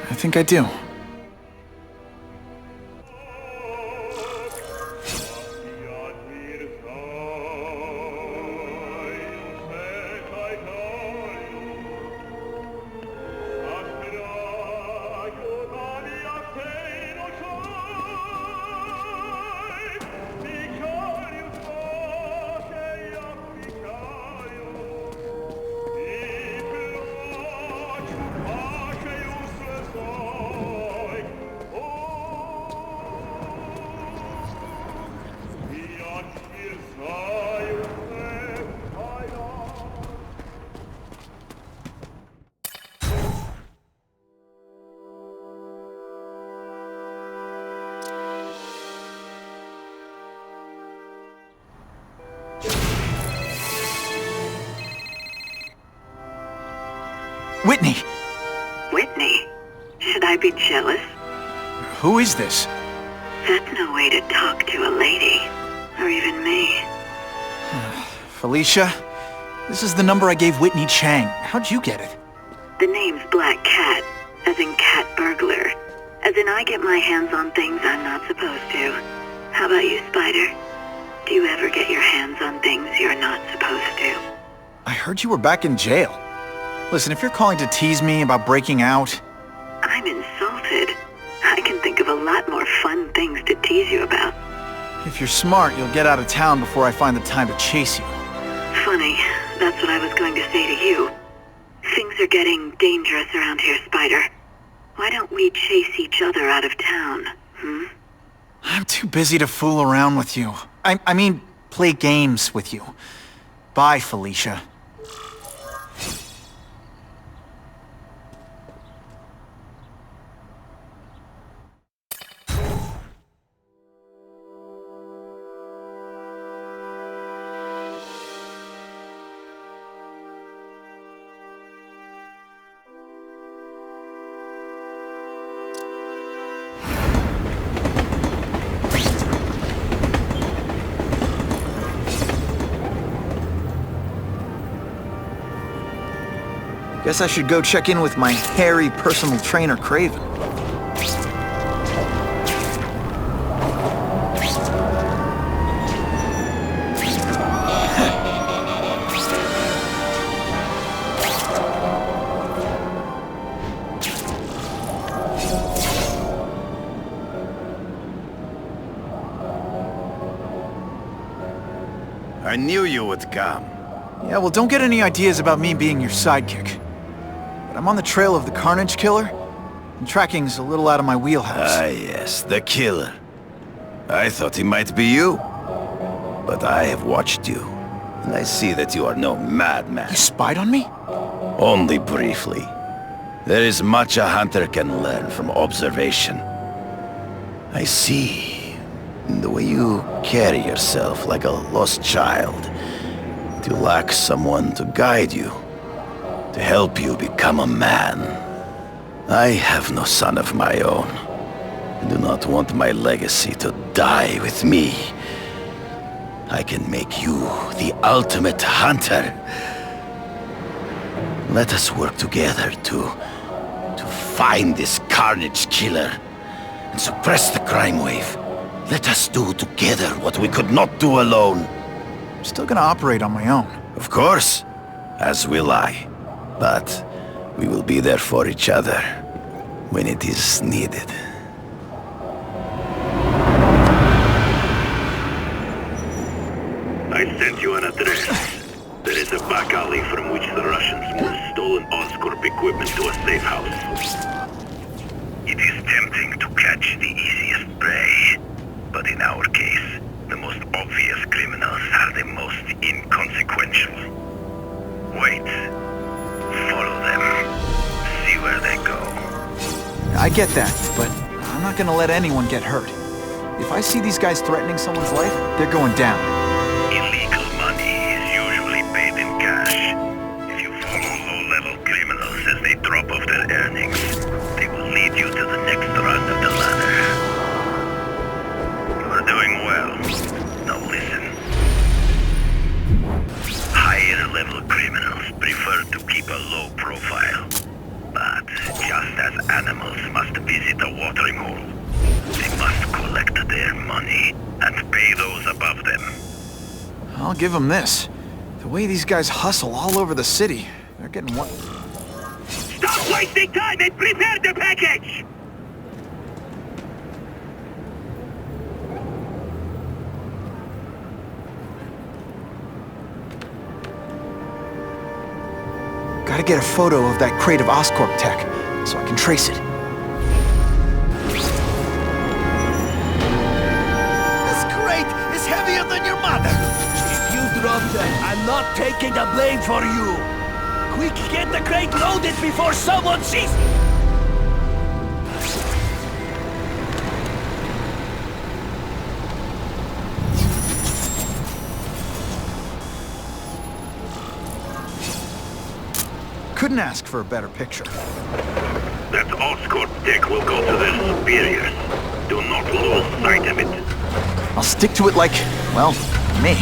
I think I do. Whitney! Whitney? Should I be jealous? Who is this? That's no way to talk to a lady. Or even me. Felicia? This is the number I gave Whitney Chang. How'd you get it? The name's Black Cat, as in cat burglar. As in I get my hands on things I'm not supposed to. How about you, Spider? Do you ever get your hands on things you're not supposed to? I heard you were back in jail. Listen, if you're calling to tease me about breaking out... I'm insulted. I can think of a lot more fun things to tease you about. If you're smart, you'll get out of town before I find the time to chase you. Funny, that's what I was going to say to you. Things are getting dangerous around here, Spider. Why don't we chase each other out of town, I'm too busy to fool around with you. I mean, play games with you. Bye, Felicia. Guess I should go check in with my hairy personal trainer, Craven. I knew you would come. Yeah, well, don't get any ideas about me being your sidekick. But I'm on the trail of the Carnage Killer, and tracking's a little out of my wheelhouse. Ah, yes, the killer. I thought he might be you. But I have watched you, and I see that you are no madman. You spied on me? Only briefly. There is much a hunter can learn from observation. I see in the way you carry yourself like a lost child. That you lack someone to guide you, to help you become a man. I have no son of my own. I do not want my legacy to die with me. I can make you the ultimate hunter. Let us work together to find this Carnage Killer and suppress the crime wave. Let us do together what we could not do alone. I'm still gonna operate on my own. Of course, as will I. But we will be there for each other when it is needed. I sent you an address. There is a back alley from which the Russians moved stolen Oscorp equipment to a safe house. It is tempting to catch the easiest prey, but in our case, the most obvious criminals are the most inconsequential. Wait. Follow them. See where they go. I get that, but I'm not gonna let anyone get hurt. If I see these guys threatening someone's life, they're going down. Illegal money is usually paid in cash. If you follow low-level criminals as they drop off their earnings, they will lead you to the next rung of the ladder. You are doing well. Now listen. Higher-level criminals prefer to keep a low profile. But just as animals must visit a watering hole, they must collect their money and pay those above them. I'll give them this. The way these guys hustle all over the city, they're getting one... Stop wasting time and prepare the package! Gotta get a photo of that crate of Oscorp tech, so I can trace it. This crate is heavier than your mother. If you drop that, I'm not taking the blame for you. Quick, get the crate loaded before someone sees... couldn't ask for a better picture. That Oscorp deck will go to their superiors. Do not lose sight of it. I'll stick to it like, well, me.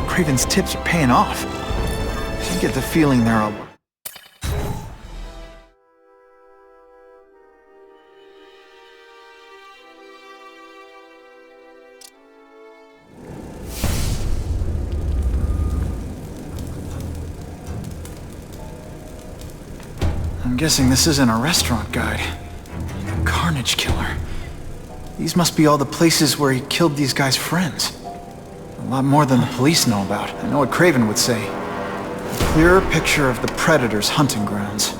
Craven's tips are paying off. I get the feeling they're a... I'm guessing this isn't a restaurant guide. Carnage Killer. These must be all the places where he killed these guys' friends. A lot more than the police know about. I know what Craven would say. A clearer picture of the Predator's hunting grounds.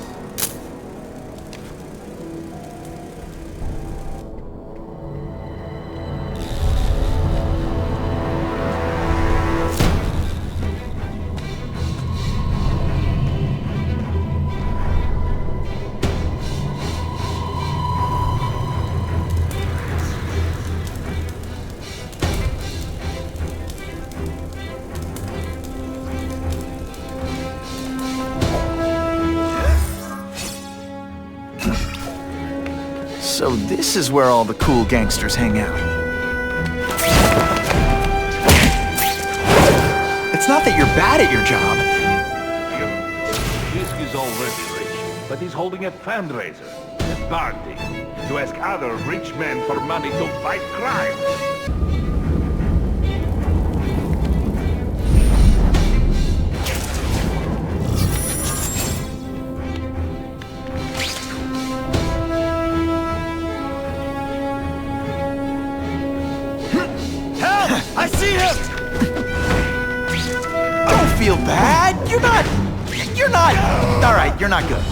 So this is where all the cool gangsters hang out. It's not that you're bad at your job. Fisk is already rich, but he's holding a fundraiser, a party, to ask other rich men for money to fight crime. I see him! Don't feel bad. You're not... Alright, you're not good.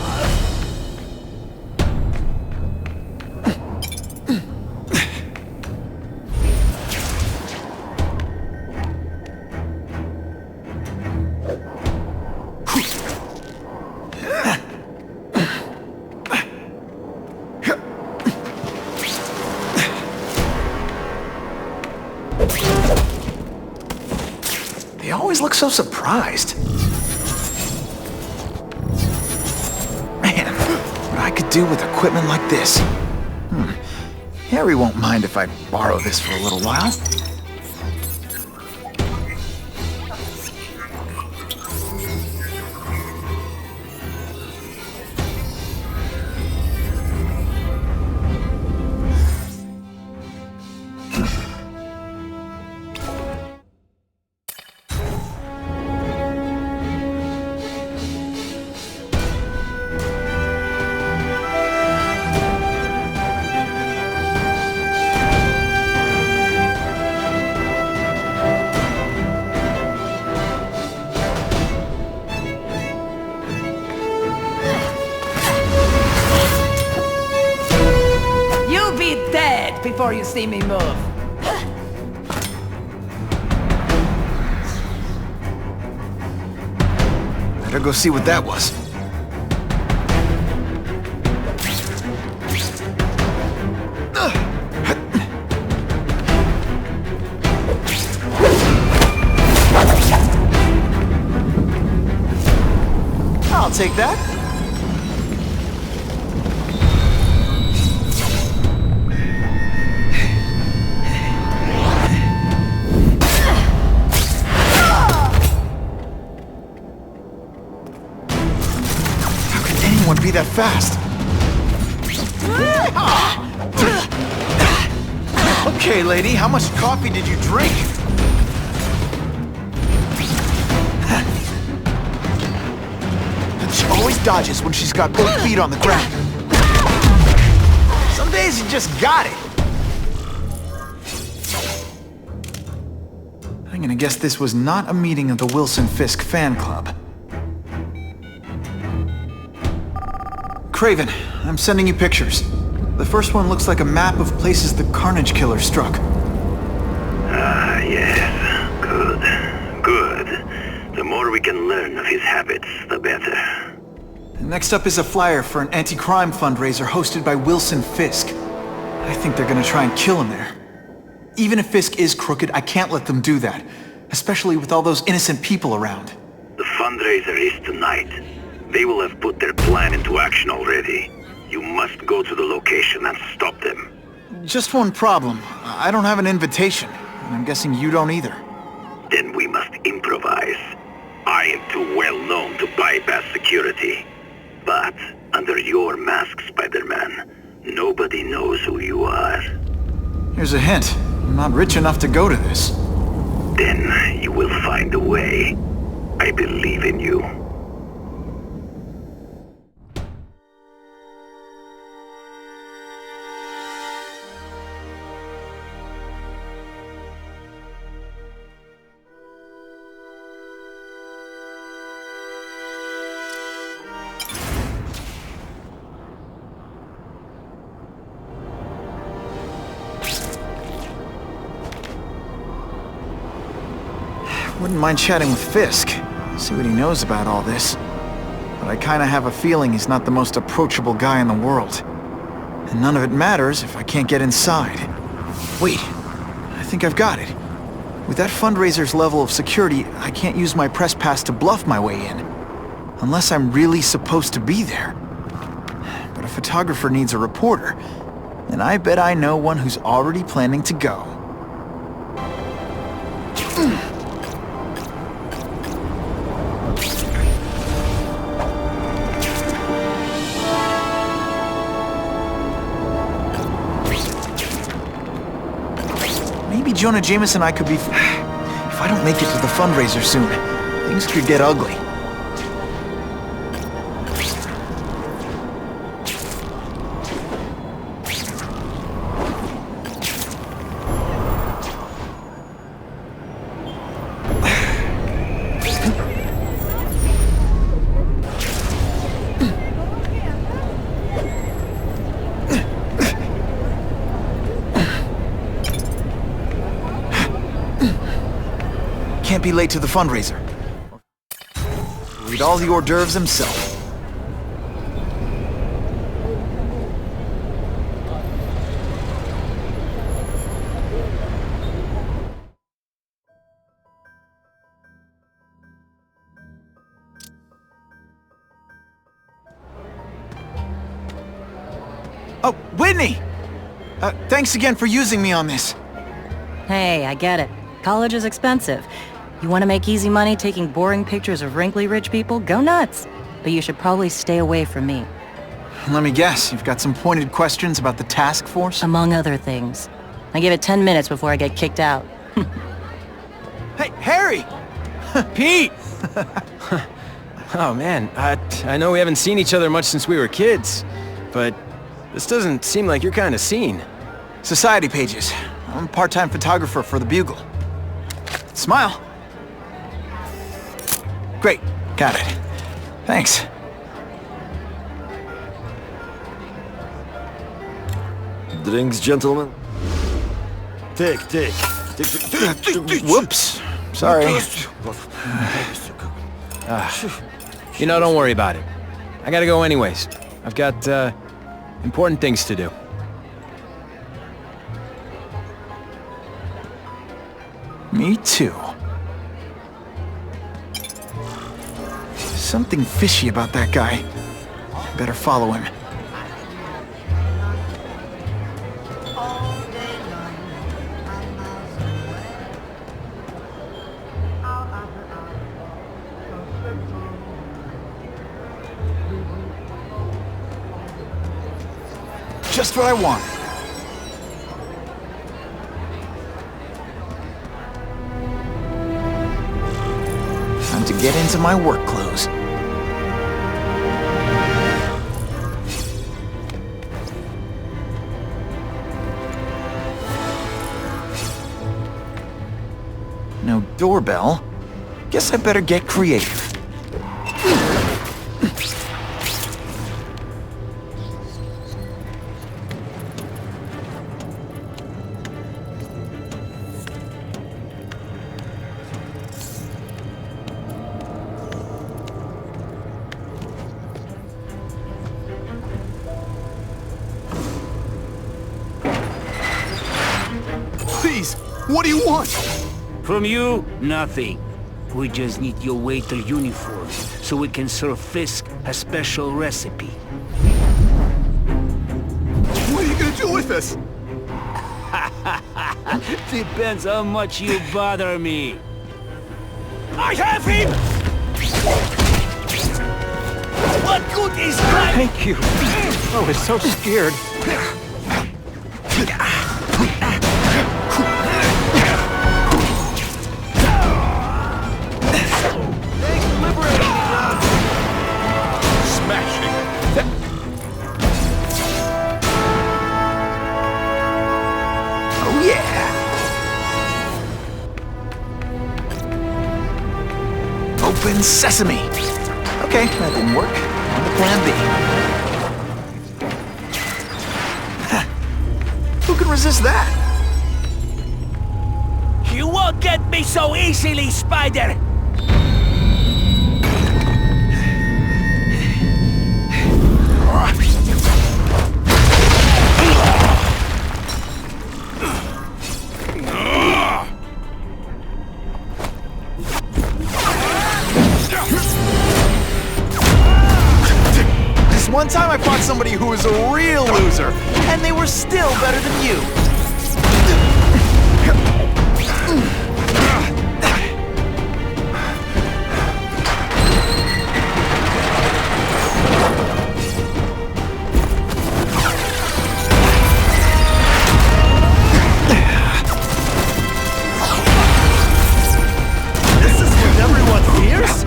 They always look so surprised. Man, what I could do with equipment like this. Harry won't mind if I borrow this for a little while. Before you see me move. Better go see what that was. I'll take that. Be that fast. Okay, lady, how much coffee did you drink? She always dodges when she's got both feet on the ground. Some days you just got it. I'm gonna guess this was not a meeting of the Wilson Fisk fan club. Craven, I'm sending you pictures. The first one looks like a map of places the Carnage Killer struck. Ah, yes. Good. Good. The more we can learn of his habits, the better. Next up is a flyer for an anti-crime fundraiser hosted by Wilson Fisk. I think they're gonna try and kill him there. Even if Fisk is crooked, I can't let them do that. Especially with all those innocent people around. The fundraiser is tonight. They will have put their plan into action already. You must go to the location and stop them. Just one problem. I don't have an invitation, and I'm guessing you don't either. Then we must improvise. I am too well known to bypass security. But under your mask, Spider-Man, nobody knows who you are. Here's a hint. I'm not rich enough to go to this. Then you will find a way. I believe in you. Wouldn't mind chatting with Fisk, see what he knows about all this. But I kinda have a feeling he's not the most approachable guy in the world. And none of it matters if I can't get inside. Wait, I think I've got it. With that fundraiser's level of security, I can't use my press pass to bluff my way in. Unless I'm really supposed to be there. But a photographer needs a reporter, and I bet I know one who's already planning to go. Maybe Jonah Jameson and I could be... If I don't make it to the fundraiser soon, things could get ugly. Can't be late to the fundraiser. Read all the hors d'oeuvres himself. Oh, Whitney! Thanks again for using me on this. Hey, I get it. College is expensive. You want to make easy money taking boring pictures of wrinkly rich people? Go nuts. But you should probably stay away from me. Let me guess, you've got some pointed questions about the task force? Among other things. I give it 10 minutes before I get kicked out. Hey, Harry! Pete! Oh man, I know we haven't seen each other much since we were kids, but this doesn't seem like your kind of scene. Society pages. I'm a part-time photographer for the Bugle. Smile. Great, got it. Thanks. Drinks, gentlemen? Take. Whoops. Sorry. You know, don't worry about it. I gotta go anyways. I've got, important things to do. Me too. Something fishy about that guy. Better follow him. Just what I want. Time to get into my work clothes. no doorbell. Guess I better get creative. Please, what do you want? From you, nothing. We just need your waiter uniform, so we can serve Fisk a special recipe. What are you gonna do with us? Depends how much you bother me. I have him! What good is life? Thank you. I was so scared. Open sesame! Okay, that didn't work. On to plan B. Who can resist that? You won't get me so easily, Spider! One time I fought somebody who was a real loser, and they were still better than you. This is what everyone fears?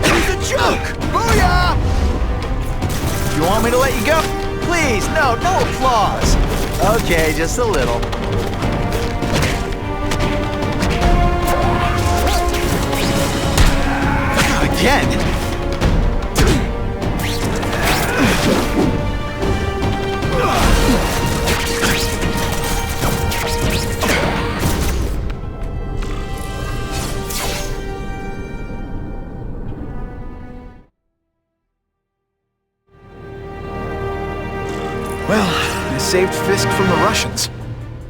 He's a joke! Booyah! You want me to let you go? Please, no applause. Okay, just a little. Again? Well, I saved Fisk from the Russians.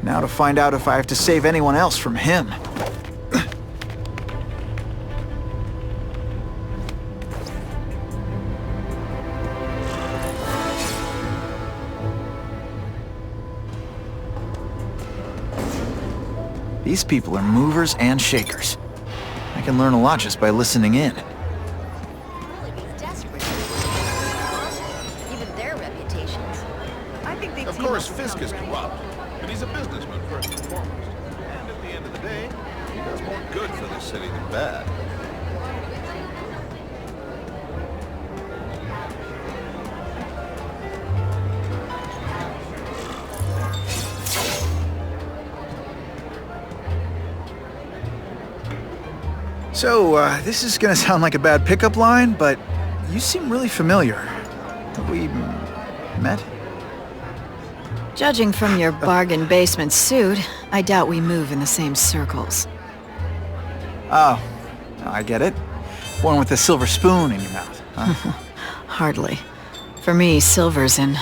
Now to find out if I have to save anyone else from him. These people are movers and shakers. I can learn a lot just by listening in. Of course, Fisk is corrupt, but he's a businessman first and foremost. And at the end of the day, he does more good for this city than bad. So, this is gonna sound like a bad pickup line, but you seem really familiar. Have we met? Judging from your bargain basement suit, I doubt we move in the same circles. Oh, I get it. One with a silver spoon in your mouth, huh? Hardly. For me, silver's an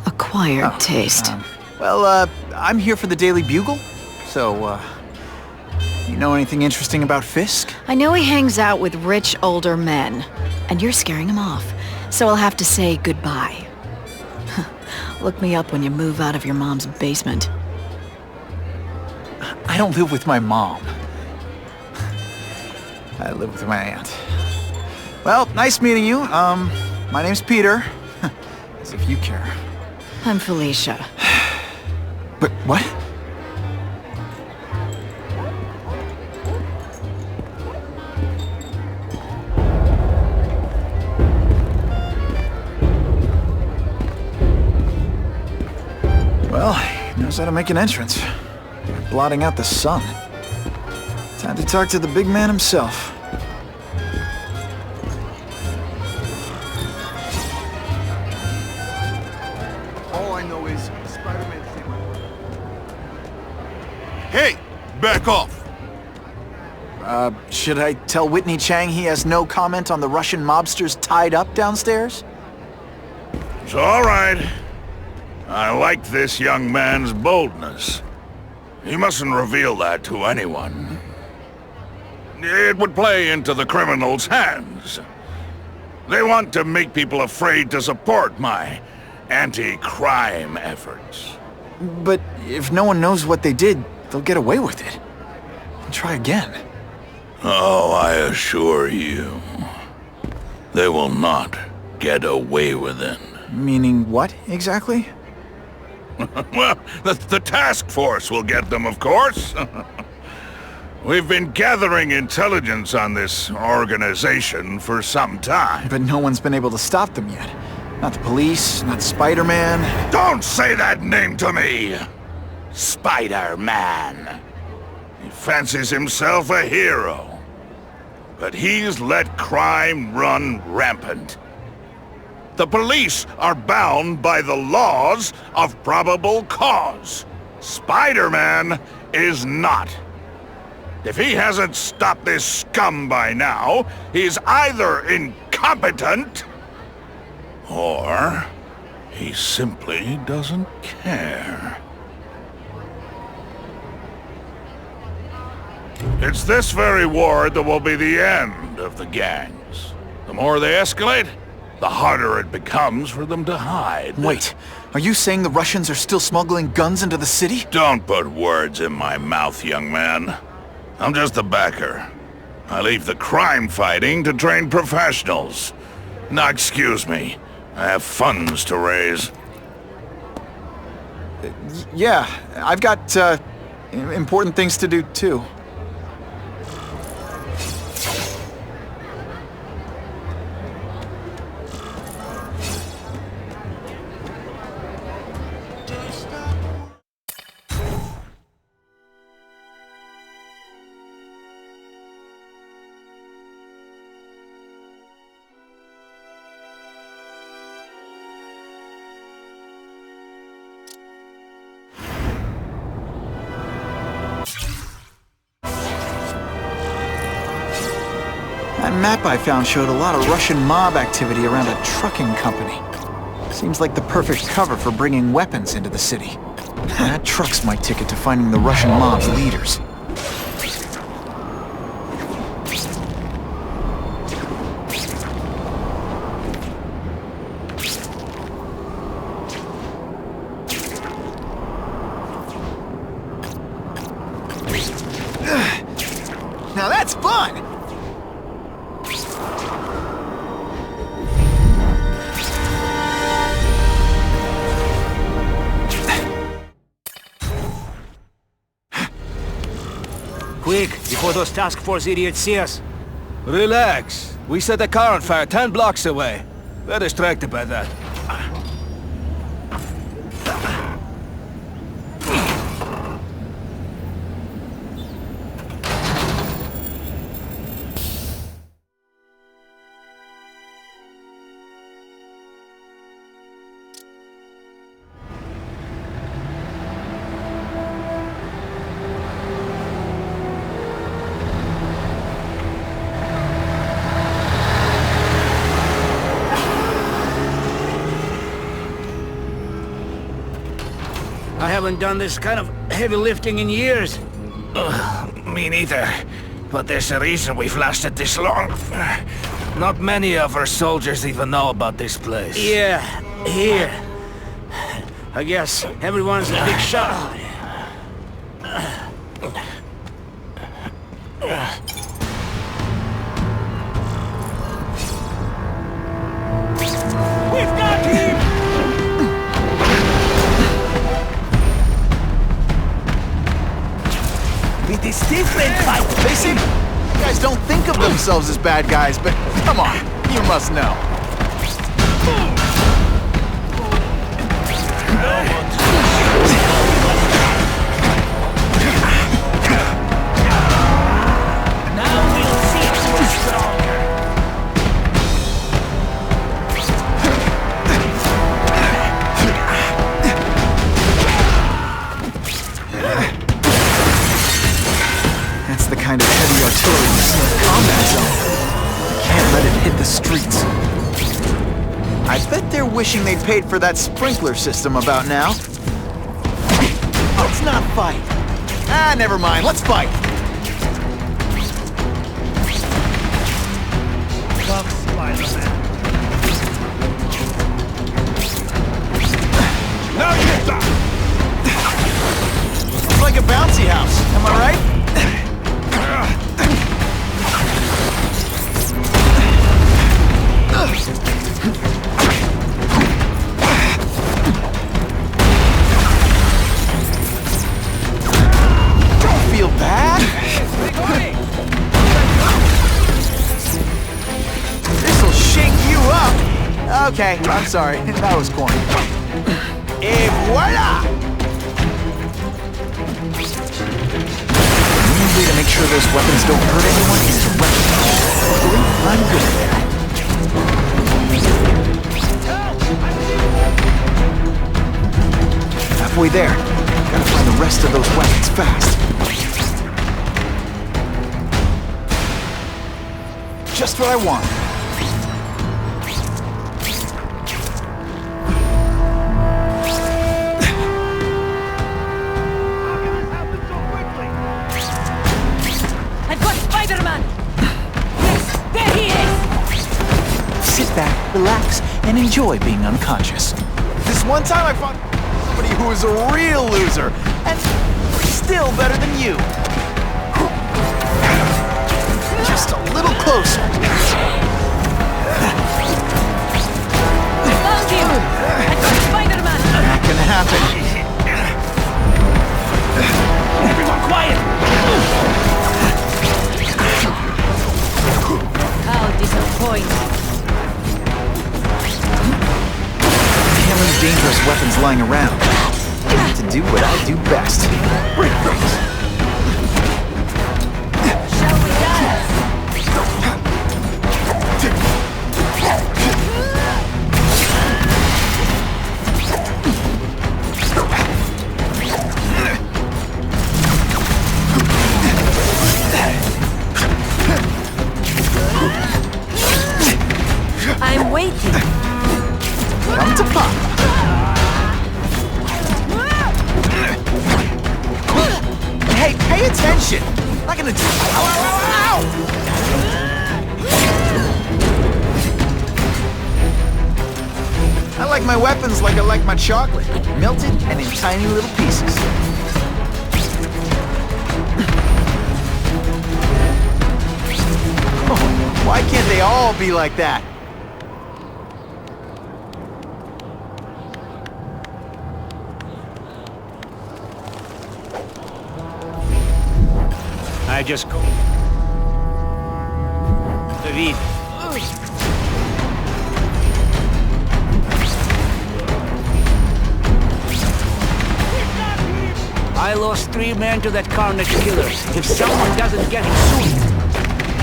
acquired taste. Well, I'm here for the Daily Bugle, so, you know anything interesting about Fisk? I know he hangs out with rich older men, and you're scaring him off, so I'll have to say goodbye. Look me up when you move out of your mom's basement. I don't live with my mom. I live with my aunt. Well, nice meeting you. My name's Peter. As if you care. I'm Felicia. But what? Well, he knows how to make an entrance. Blotting out the sun. Time to talk to the big man himself. All I know is Spider-Man saved my life. Hey! Back off! Should I tell Whitney Chang he has no comment on the Russian mobsters tied up downstairs? It's all right. I like this young man's boldness. He mustn't reveal that to anyone. It would play into the criminals' hands. They want to make people afraid to support my anti-crime efforts. But if no one knows what they did, they'll get away with it. And try again. Oh, I assure you, they will not get away with it. Meaning what, exactly? Well, the task force will get them, of course. We've been gathering intelligence on this organization for some time. But no one's been able to stop them yet. Not the police, not Spider-Man. Don't say that name to me! Spider-Man. He fancies himself a hero. But he's let crime run rampant. The police are bound by the laws of probable cause. Spider-Man is not. If he hasn't stopped this scum by now, he's either incompetent, or he simply doesn't care. It's this very ward that will be the end of the gangs. The more they escalate, the harder it becomes for them to hide. Wait, are you saying the Russians are still smuggling guns into the city? Don't put words in my mouth, young man. I'm just a backer. I leave the crime fighting to trained professionals. Now, excuse me. I have funds to raise. Yeah, I've got, important things to do, too. That map I found showed a lot of Russian mob activity around a trucking company. Seems like the perfect cover for bringing weapons into the city. That truck's my ticket to finding the Russian mob's leaders. Now that's fun! Quick, before those task force idiots see us. Relax. We set a car on fire 10 blocks away. They're distracted by that. I haven't done this kind of heavy lifting in years. Me neither. But there's a reason we've lasted this long. Not many of our soldiers even know about this place. Yeah, here. I guess everyone's a big shot. We've got him! With this different fight, they seem... You guys don't think of themselves as bad guys, but come on, you must know. That's the kind of heavy artillery you see in the combat zone. You can't let it hit the streets. I bet they're wishing they'd paid for that sprinkler system about now. Let's not fight. Ah, never mind. Let's fight. Come, Spider-Man. Now you die! It's like a bouncy house, am I right? Don't feel bad. This'll shake you up. Okay, I'm sorry. That was corny. Et voila! The only way to make sure those weapons don't hurt anyone is to recognize them. Luckily, I'm good at that. Halfway there. Gotta find the rest of those weapons fast. Just what I want. Sit back, relax, and enjoy being unconscious. This one time I fought somebody who was a real loser, and still better than you. Just a little closer. Found him! I got Spider-Man! Not gonna happen. Everyone quiet! How disappointing. Handling dangerous weapons lying around. To do what I do best. Break things. Shall we dance? I'm waiting. Come to pop. Hey, pay attention! I'm not gonna do. Ow, ow, ow, ow! I like my weapons like I like my chocolate, melted and in tiny little pieces. Oh, why can't they all be like that? I just go. David. I lost 3 men to that Carnage killer. If someone doesn't get him soon...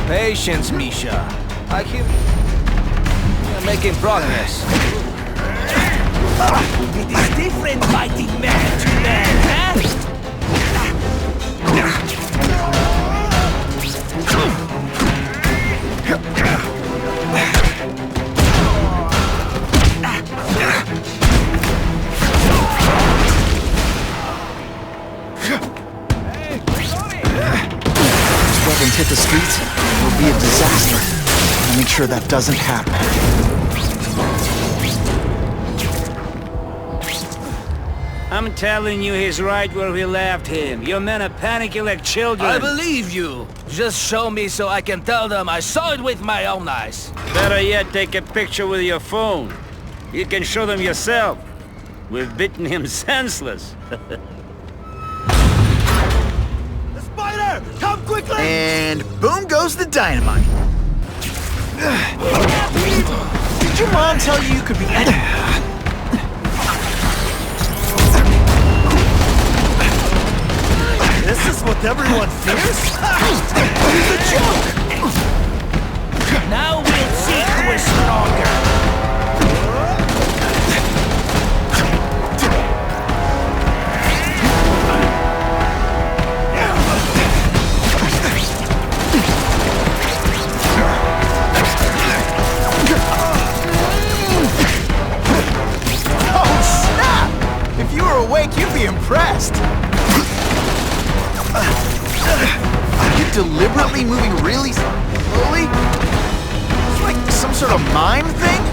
Patience, Misha. I hear... We're making progress. It is different fighting man to man, huh? Weapons hit the streets, it'll be a disaster. I'll make sure that doesn't happen. I'm telling you, he's right where we left him. Your men are panicking like children. I believe you. Just show me so I can tell them I saw it with my own eyes. Better yet, take a picture with your phone. You can show them yourself. We've beaten him senseless. Come quickly! And boom goes the dynamite. Did your mom tell you you could be... This is what everyone fears? It's a joke! Now we'll see who is stronger. deliberately moving really slowly? It's like some sort of mime thing?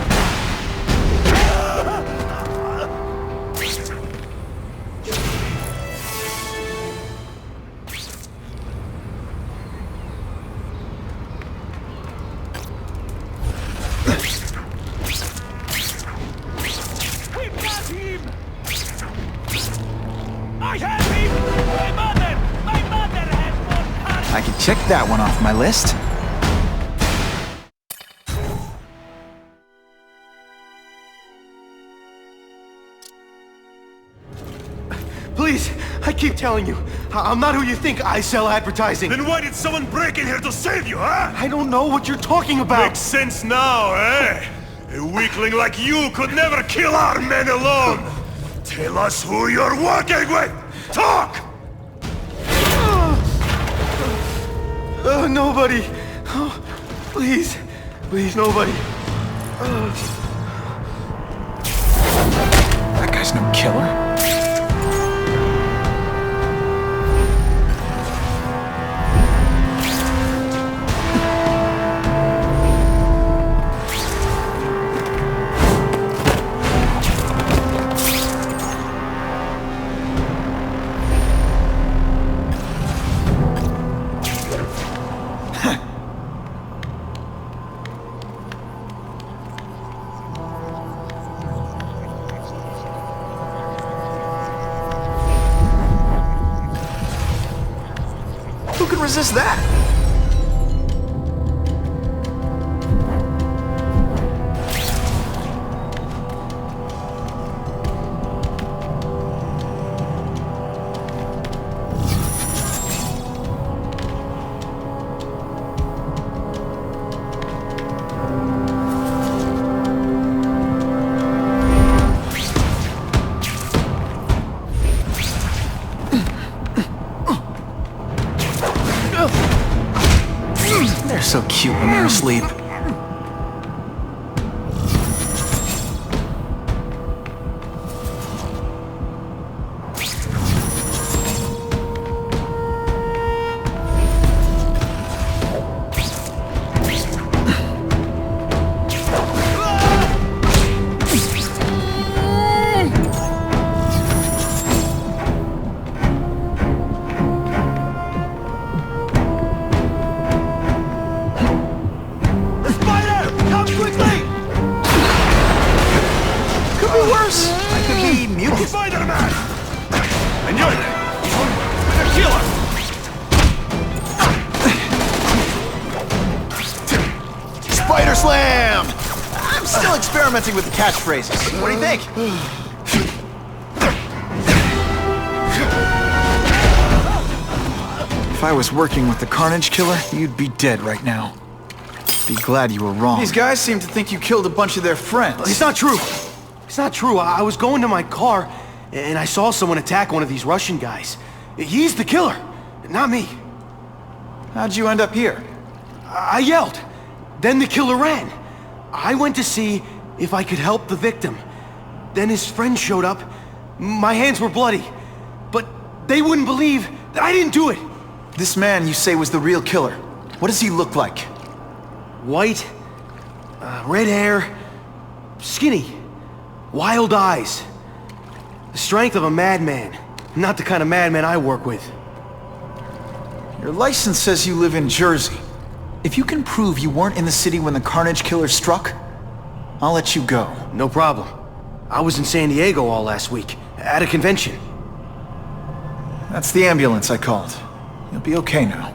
I can check that one off my list. Please, I keep telling you, I'm not who you think. I sell advertising. Then why did someone break in here to save you, huh? I don't know what you're talking about. Makes sense now, eh? A weakling like you could never kill our men alone. Tell us who you're working with. Talk! Nobody. Oh, please. Please, nobody. That guy's no killer. Who can resist that? They're so cute when they're asleep. Worse. I could be mucus. Spider-Man! And you're the killer! Spider Slam! I'm still experimenting with the catchphrases. What do you think? If I was working with the Carnage Killer, you'd be dead right now. Be glad you were wrong. These guys seem to think you killed a bunch of their friends. It's not true. It's not true. I was going to my car, and I saw someone attack one of these Russian guys. He's the killer, not me. How'd you end up here? I yelled. Then the killer ran. I went to see if I could help the victim. Then his friend showed up. My hands were bloody. But they wouldn't believe that I didn't do it. This man you say was the real killer. What does he look like? White, red hair, skinny. Wild eyes. The strength of a madman. Not the kind of madman I work with. Your license says you live in Jersey. If you can prove you weren't in the city when the Carnage Killer struck, I'll let you go. No problem. I was in San Diego all last week, at a convention. That's the ambulance I called. You'll be okay now.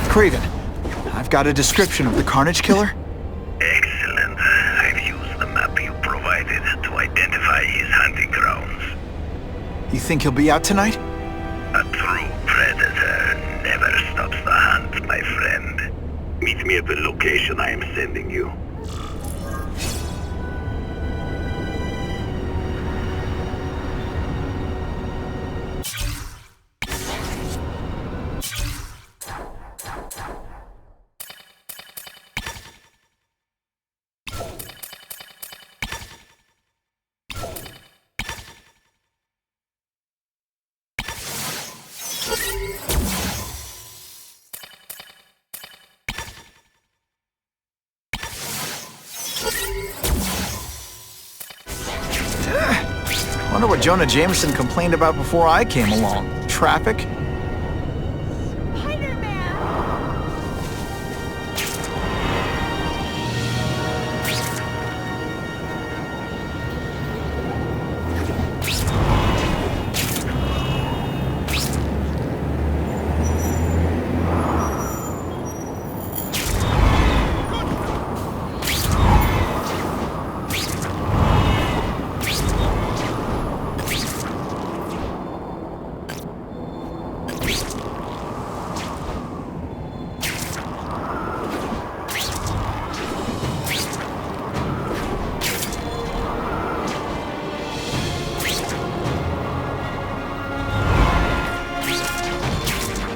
Craven, I've got a description of the Carnage Killer. Excellent. I've used the map you provided to identify his hunting grounds. You think he'll be out tonight? A true predator never stops the hunt, my friend. Meet me at the location I am sending you. Wonder what Jonah Jameson complained about before I came along. Traffic?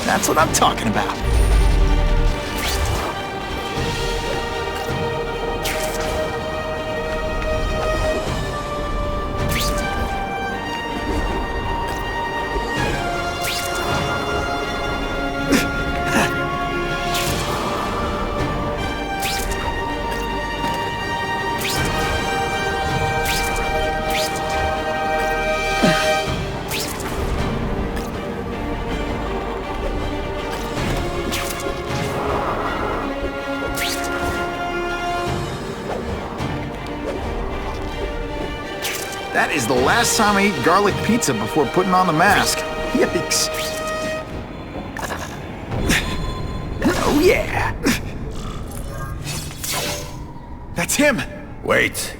That's what I'm talking about. That is the last time I eat garlic pizza before putting on the mask. Yikes. Oh yeah. That's him. Wait.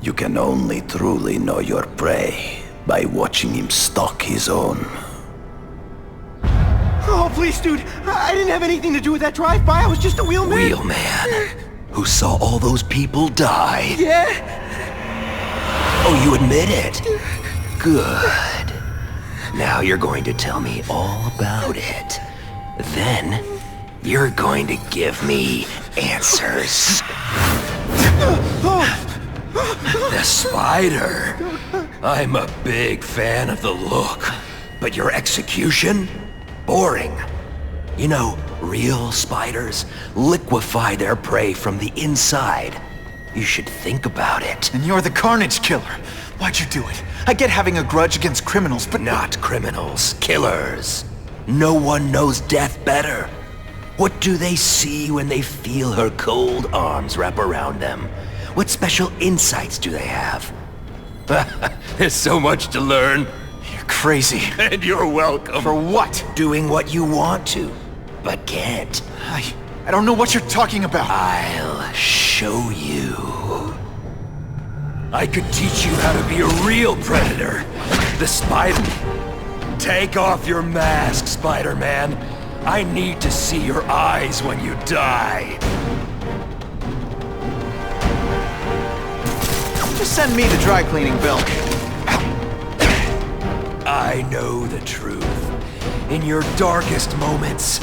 You can only truly know your prey by watching him stalk his own. Oh, please, dude. I didn't have anything to do with that drive-by. I was just a wheelman. Wheelman? Who saw all those people die? Yeah? Oh, you admit it? Good. Now you're going to tell me all about it. Then, you're going to give me answers. The spider. I'm a big fan of the look. But your execution? Boring. You know, real spiders liquefy their prey from the inside. You should think about it. And you're the Carnage Killer. Why'd you do it? I get having a grudge against criminals, but... Not criminals, killers. No one knows death better. What do they see when they feel her cold arms wrap around them? What special insights do they have? There's so much to learn. You're crazy. And you're welcome. For what? Doing what you want to, but can't. I don't know what you're talking about. I'll show you. I could teach you how to be a real predator. The spider... Take off your mask, Spider-Man. I need to see your eyes when you die. Just send me the dry cleaning bill. I know the truth. In your darkest moments,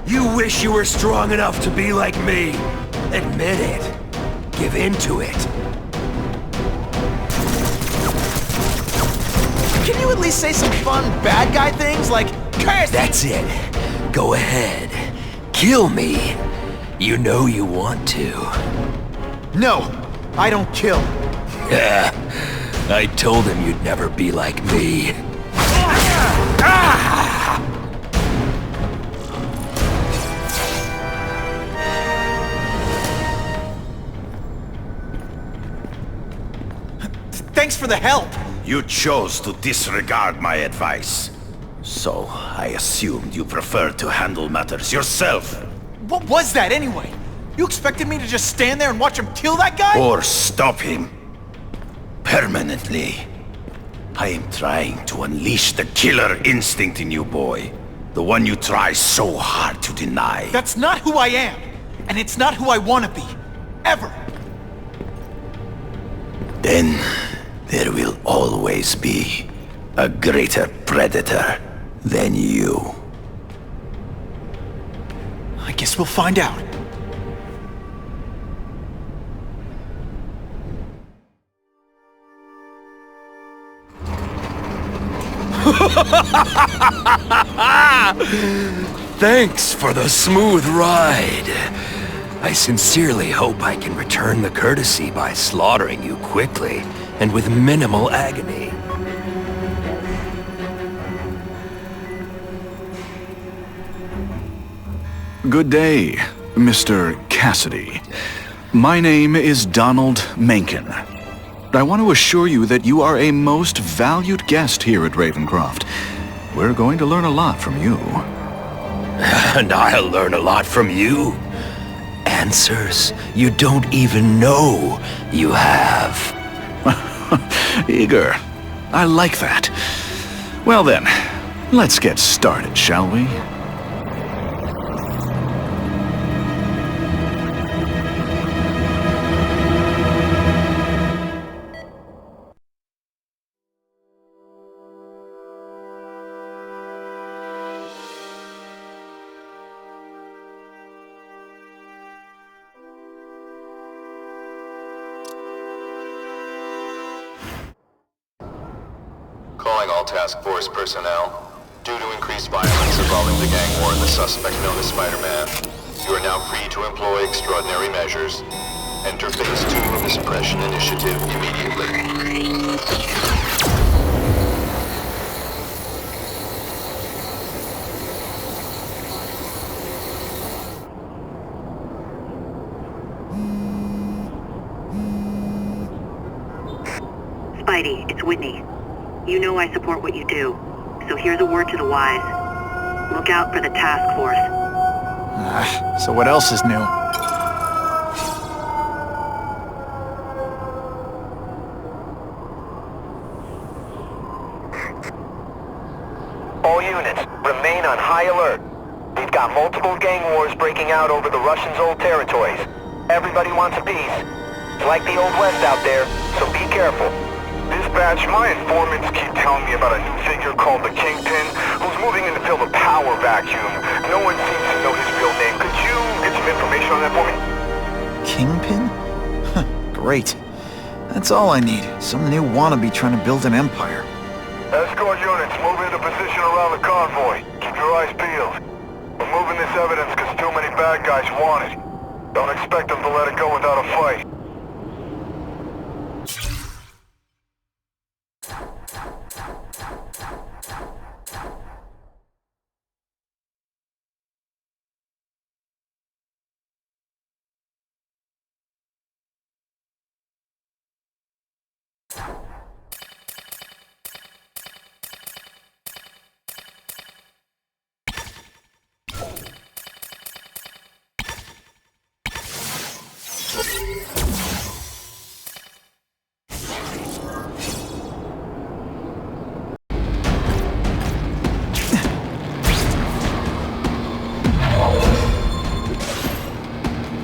you wish you were strong enough to be like me. Admit it. Give in to it. Can you at least say some fun bad guy things like curse? That's it. Go ahead. Kill me. You know you want to. No, I don't kill. Yeah, I told him you'd never be like me. Thanks for the help. You chose to disregard my advice. So, I assumed you preferred to handle matters yourself. What was that anyway? You expected me to just stand there and watch him kill that guy? Or stop him. Permanently. I am trying to unleash the killer instinct in you, boy. The one you try so hard to deny. That's not who I am. And it's not who I want to be. Ever. Then, there will always be a greater predator than you. I guess we'll find out. Thanks for the smooth ride. I sincerely hope I can return the courtesy by slaughtering you quickly and with minimal agony. Good day, Mr. Cassidy. My name is Donald Mencken. I want to assure you that you are a most valued guest here at Ravencroft. We're going to learn a lot from you. And I'll learn a lot from you. Answers you don't even know you have. Eager. I like that. Well then, let's get started, shall we? Calling all task force personnel. Due to increased violence involving the gang war and the suspect known as Spider-Man, you are now free to employ extraordinary measures. Enter Phase 2 of the Suppression Initiative immediately. Spidey, it's Whitney. You know I support what you do, so here's a word to the wise. Look out for the task force. So what else is new? All units, remain on high alert. We've got multiple gang wars breaking out over the Russians' old territories. Everybody wants a piece. It's like the Old West out there, so be careful. Dispatch, my informants keep telling me about a new figure called the Kingpin, who's moving in to fill the power vacuum. No one seems to know his real name. Could you get some information on that for me? Kingpin? Great. That's all I need. Some new wannabe trying to build an empire. Escort units, move into position around the convoy. Keep your eyes peeled. We're moving this evidence because too many bad guys want it. Don't expect them to let it go without a fight.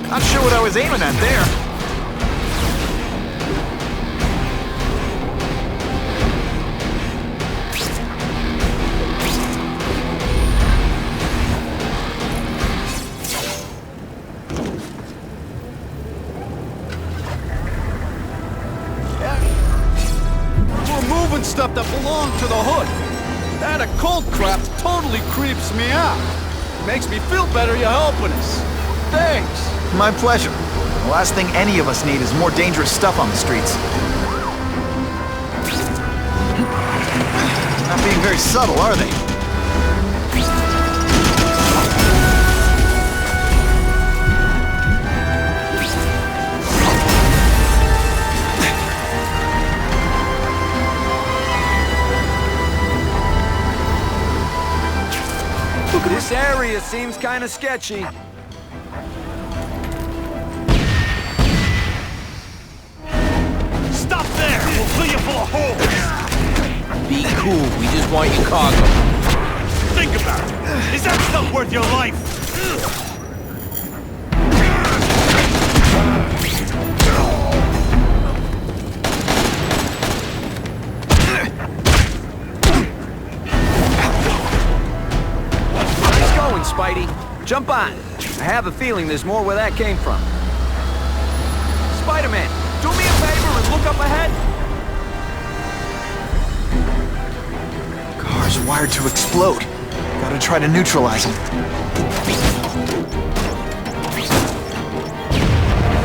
Not sure what I was aiming at there. We're moving stuff that belonged to the hood. That occult crap totally creeps me out. Makes me feel better you're helping us. Thanks. My pleasure. The last thing any of us need is more dangerous stuff on the streets. Not being very subtle, are they? This area seems kind of sketchy. Stop there! We'll fill you full of holes! Be cool, we just want your cargo. Think about it! Is that stuff worth your life? Nice going, Spidey. Jump on. I have a feeling there's more where that came from. Spider-Man, do me a favor and look up ahead. Car's wired to explode. Gotta try to neutralize them.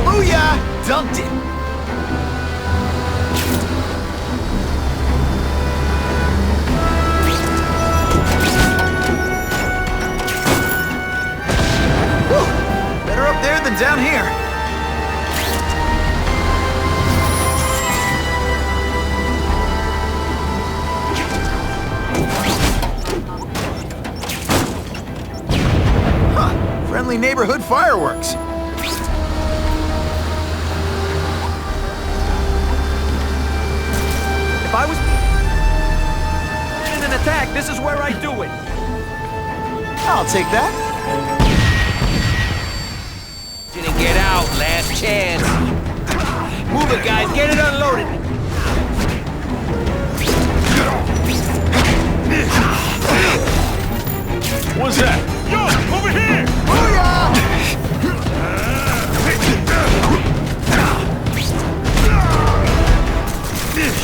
Booyah! Dunked it! family neighborhood fireworks. If I was in an attack, this is where I do it. I'll take that. Didn't get out, last chance. Move it, guys, get it unloaded. What's that? Yo, over here!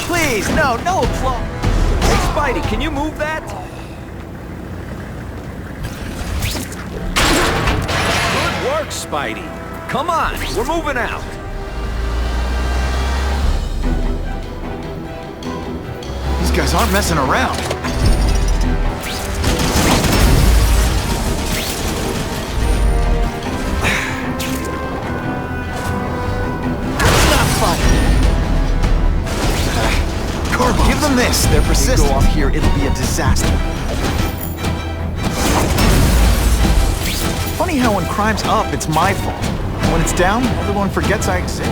Please, no applause. Hey, Spidey, can you move that? Good work, Spidey. Come on, we're moving out. These guys aren't messing around. Give them this. They're persistent. If we go off here, it'll be a disaster. Funny how when crime's up, it's my fault. When it's down, everyone forgets I exist.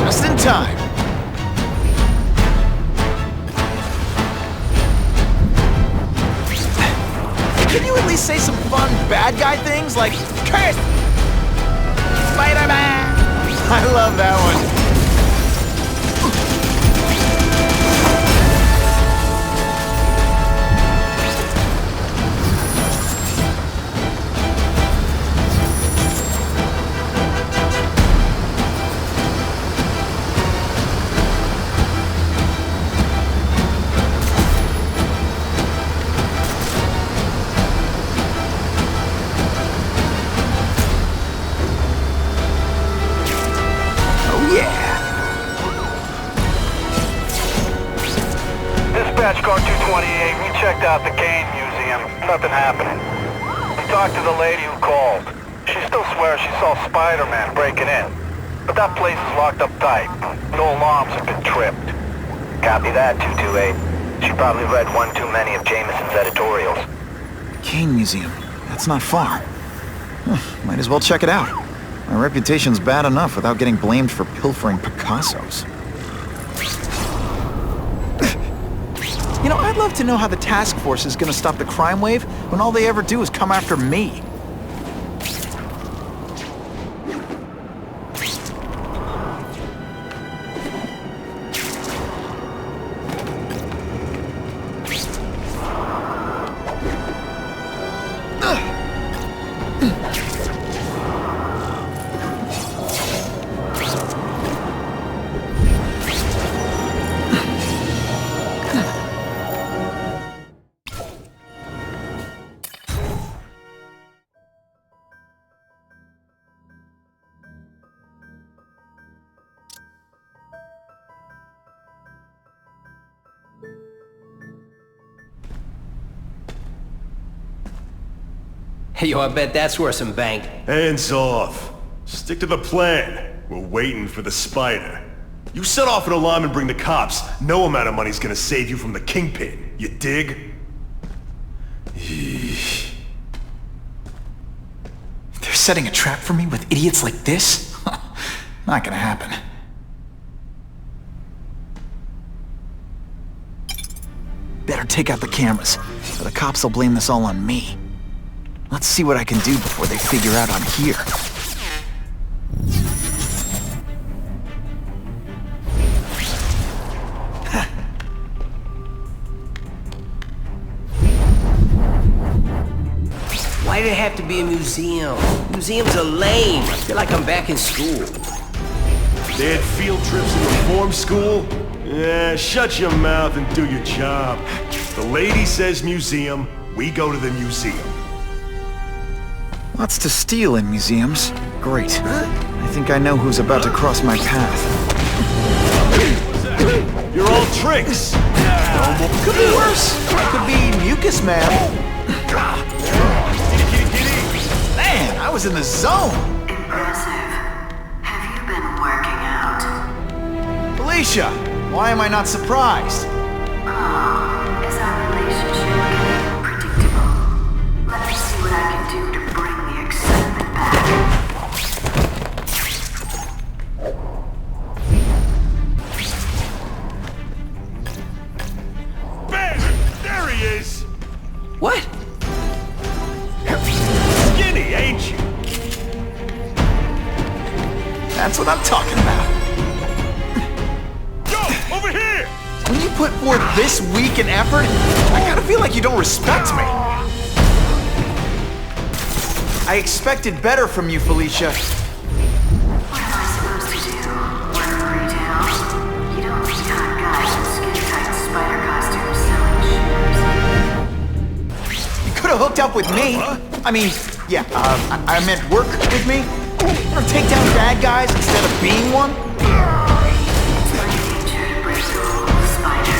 Just in time. Can you at least say some fun bad guy things like curse? Spider-Man! I love that one. Dispatch car 228, we checked out the game museum. Nothing happening. We talked to the lady who called. She still swears she saw Spider-Man breaking in. But that place is locked up tight. No alarms have been tripped. Copy that, 228. She probably read one too many of Jameson's editorials. Kane Museum. That's not far. Might as well check it out. My reputation's bad enough without getting blamed for pilfering Picassos. You know, I'd love to know how the task force is gonna stop the crime wave when all they ever do is come after me. Hey, yo, I bet that's worth some bank. Hands off. Stick to the plan. We're waiting for the spider. You set off an alarm and bring the cops. No amount of money's gonna save you from the kingpin. You dig? They're setting a trap for me with idiots like this? Not gonna happen. Better take out the cameras, or the cops will blame this all on me. Let's see what I can do before they figure out I'm here. Why did it have to be a museum? Museums are lame. I feel like I'm back in school. They had field trips in reform school? Yeah, shut your mouth and do your job. The lady says museum, we go to the museum. Lots to steal in museums. Great. I think I know who's about to cross my path. You're all tricks! Could be worse. Could be Mucus Man. I was in the zone. Impressive. Have you been working out? Felicia, why am I not surprised? Is our relationship getting predictable? Let me see what I can do to bring the excitement back. Bam! There he is! What? Skinny, ain't you? That's what I'm talking about. Yo, over here! When you put forth this week and effort, I kinda feel like you don't respect me. I expected better from you, Felicia. What am I supposed to do? Work retail? You don't see hot guys in skin-tight spider costumes selling shoes. You could have hooked up with me. I mean, yeah, I meant work with me. Or take down bad guys instead of being one. It's my nature to break the rules, Spider.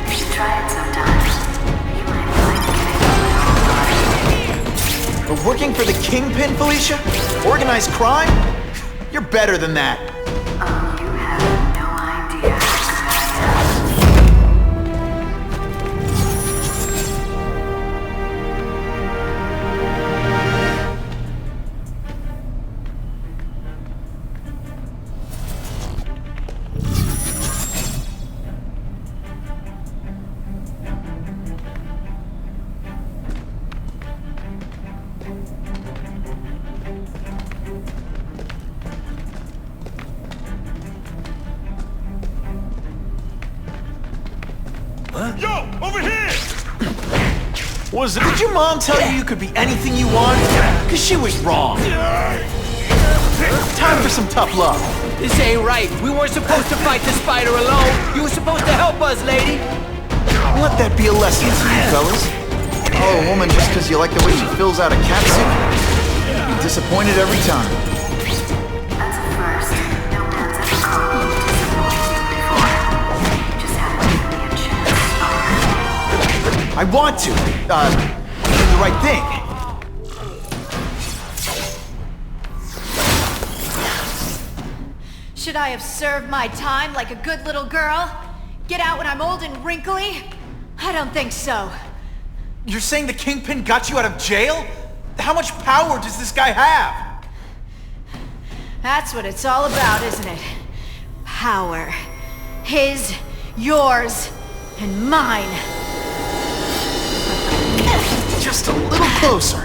You should try it sometime. You might like getting But working for the Kingpin, Felicia? Organized crime? You're better than that. you have no idea how good I Yo, over here! Was it? Did your mom tell you could be anything you want? Cause she was wrong. Time for some tough love. This ain't right. We weren't supposed to fight the spider alone. You were supposed to help us, lady. Let that be a lesson to you, fellas. Follow a woman just because you like the way she fills out a catsuit? You'll be disappointed every time. That's a first. No man's ever called me disappointed before. You just haven't given me a chance, Spider. I want to. Do the right thing. Should I have served my time like a good little girl? Get out when I'm old and wrinkly? I don't think so. You're saying the Kingpin got you out of jail? How much power does this guy have? That's what it's all about, isn't it? Power. His, yours, and mine. Just a little closer.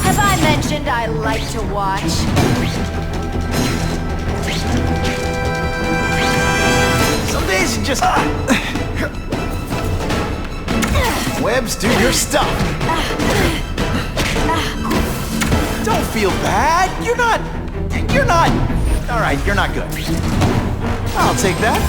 Have I mentioned I like to watch? Some days you just... Webs, do your stuff. Don't feel bad. You're not... All right, you're not good. I'll take that.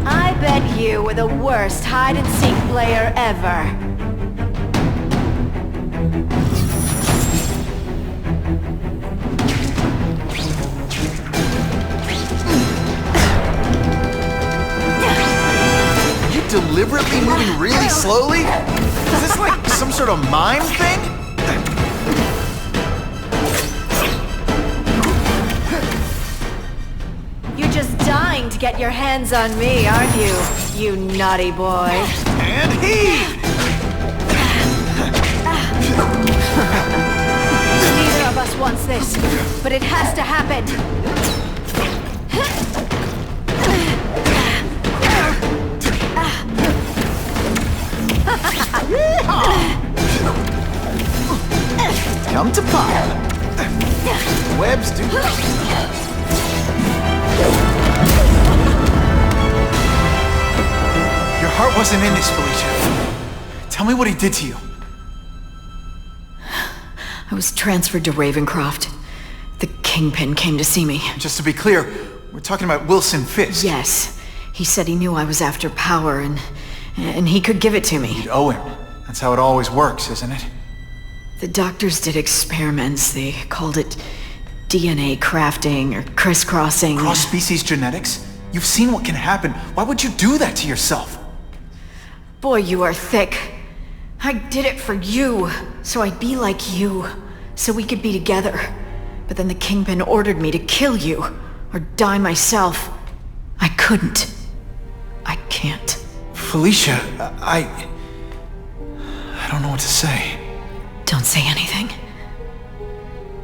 I bet you were the worst hide-and-seek player ever. Deliberately moving really slowly? Is this like some sort of mime thing? You're just dying to get your hands on me, aren't you? You naughty boy. And heave! Neither of us wants this, but it has to happen. Come to pop. Webs do. Your heart wasn't in this, Felicia. Tell me what he did to you. I was transferred to Ravencroft. The Kingpin came to see me. Just to be clear, we're talking about Wilson Fisk. Yes. He said he knew I was after power and he could give it to me. You'd owe him. That's how it always works, isn't it? The doctors did experiments. They called it DNA crafting or crisscrossing. Cross-species genetics? You've seen what can happen. Why would you do that to yourself? Boy, you are thick. I did it for you, so I'd be like you, so we could be together. But then the Kingpin ordered me to kill you, or die myself. I couldn't. I can't. Felicia, I don't know what to say. Don't say anything.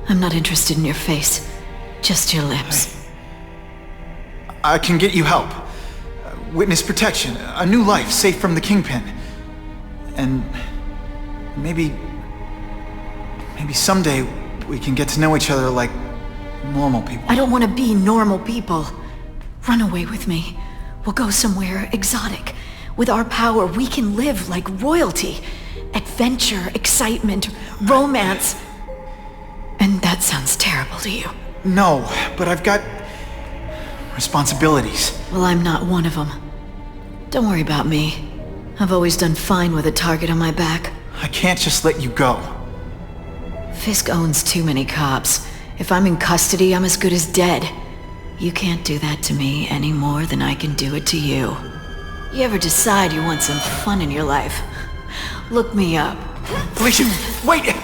I'm not interested in your face, just your lips. I can get you help. Witness protection, a new life safe from the Kingpin. And maybe someday we can get to know each other like normal people. I don't want to be normal people. Run away with me. We'll go somewhere exotic. With our power, we can live like royalty. Adventure, excitement, romance. And that sounds terrible to you. No, but I've got responsibilities. Well, I'm not one of them. Don't worry about me. I've always done fine with a target on my back. I can't just let you go. Fisk owns too many cops. If I'm in custody, I'm as good as dead. You can't do that to me any more than I can do it to you. You ever decide you want some fun in your life? Look me up. Felicia, wait!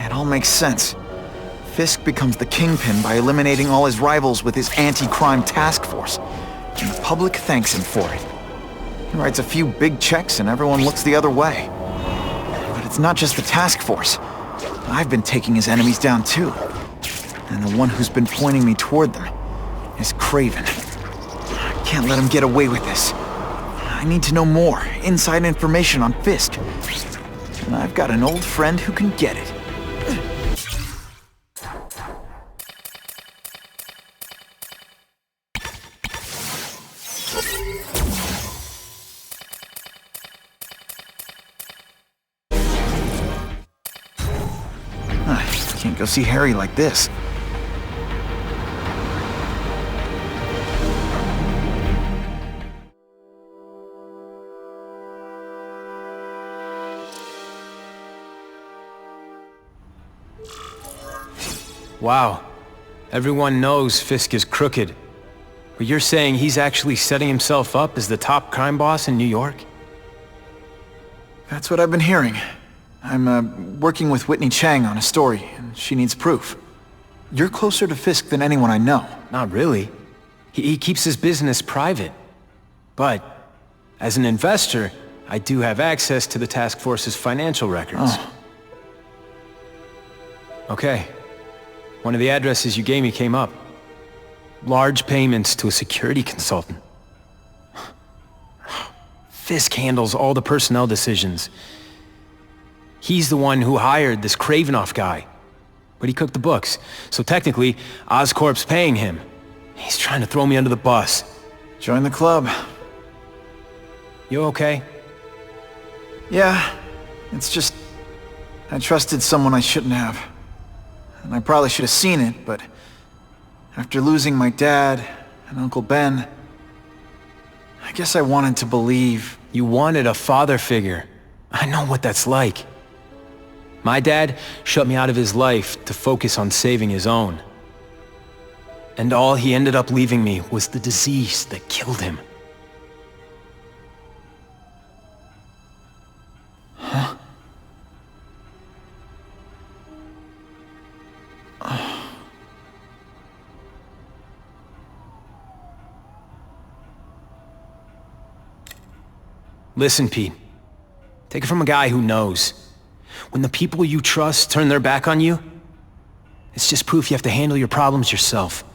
It all makes sense. Fisk becomes the Kingpin by eliminating all his rivals with his anti-crime task force. And the public thanks him for it. He writes a few big checks and everyone looks the other way. But it's not just the task force. I've been taking his enemies down too. And the one who's been pointing me toward them is Kraven. I can't let him get away with this. I need to know more, inside information on Fisk. And I've got an old friend who can get it. Can't go see Harry like this. Wow. Everyone knows Fisk is crooked. But you're saying he's actually setting himself up as the top crime boss in New York? That's what I've been hearing. I'm working with Whitney Chang on a story, and she needs proof. You're closer to Fisk than anyone I know. Not really. He keeps his business private. But, as an investor, I do have access to the task force's financial records. Oh. Okay. One of the addresses you gave me came up. Large payments to a security consultant. Fisk handles all the personnel decisions. He's the one who hired this Kravinoff guy. But he cooked the books, so technically, Oscorp's paying him. He's trying to throw me under the bus. Join the club. You okay? Yeah, it's just... I trusted someone I shouldn't have. And I probably should have seen it, but... after losing my dad and Uncle Ben... I guess I wanted to believe... You wanted a father figure. I know what that's like. My dad shut me out of his life to focus on saving his own. And all he ended up leaving me was the disease that killed him. Huh? Listen, Pete. Take it from a guy who knows. When the people you trust turn their back on you, it's just proof you have to handle your problems yourself.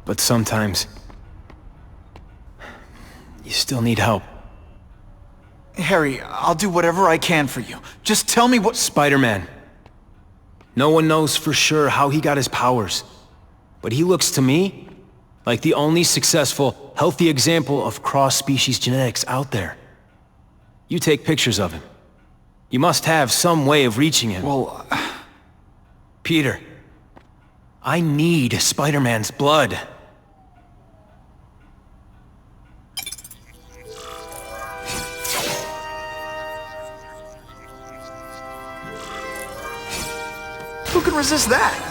But sometimes, You still need help. Harry, I'll do whatever I can for you. Just tell me what— Spider-Man. No one knows for sure how he got his powers. But he looks to me like the only successful, healthy example of cross-species genetics out there. You take pictures of him. You must have some way of reaching him. Well, Peter, I need Spider-Man's blood. who can resist that?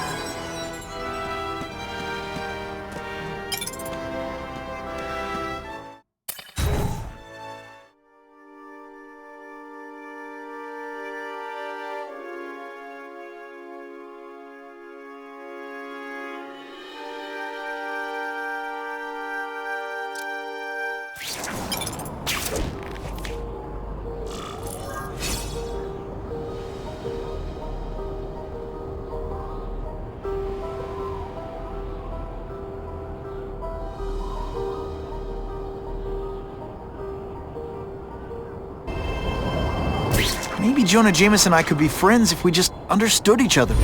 Maybe Jonah Jameson and I could be friends if we just understood each other.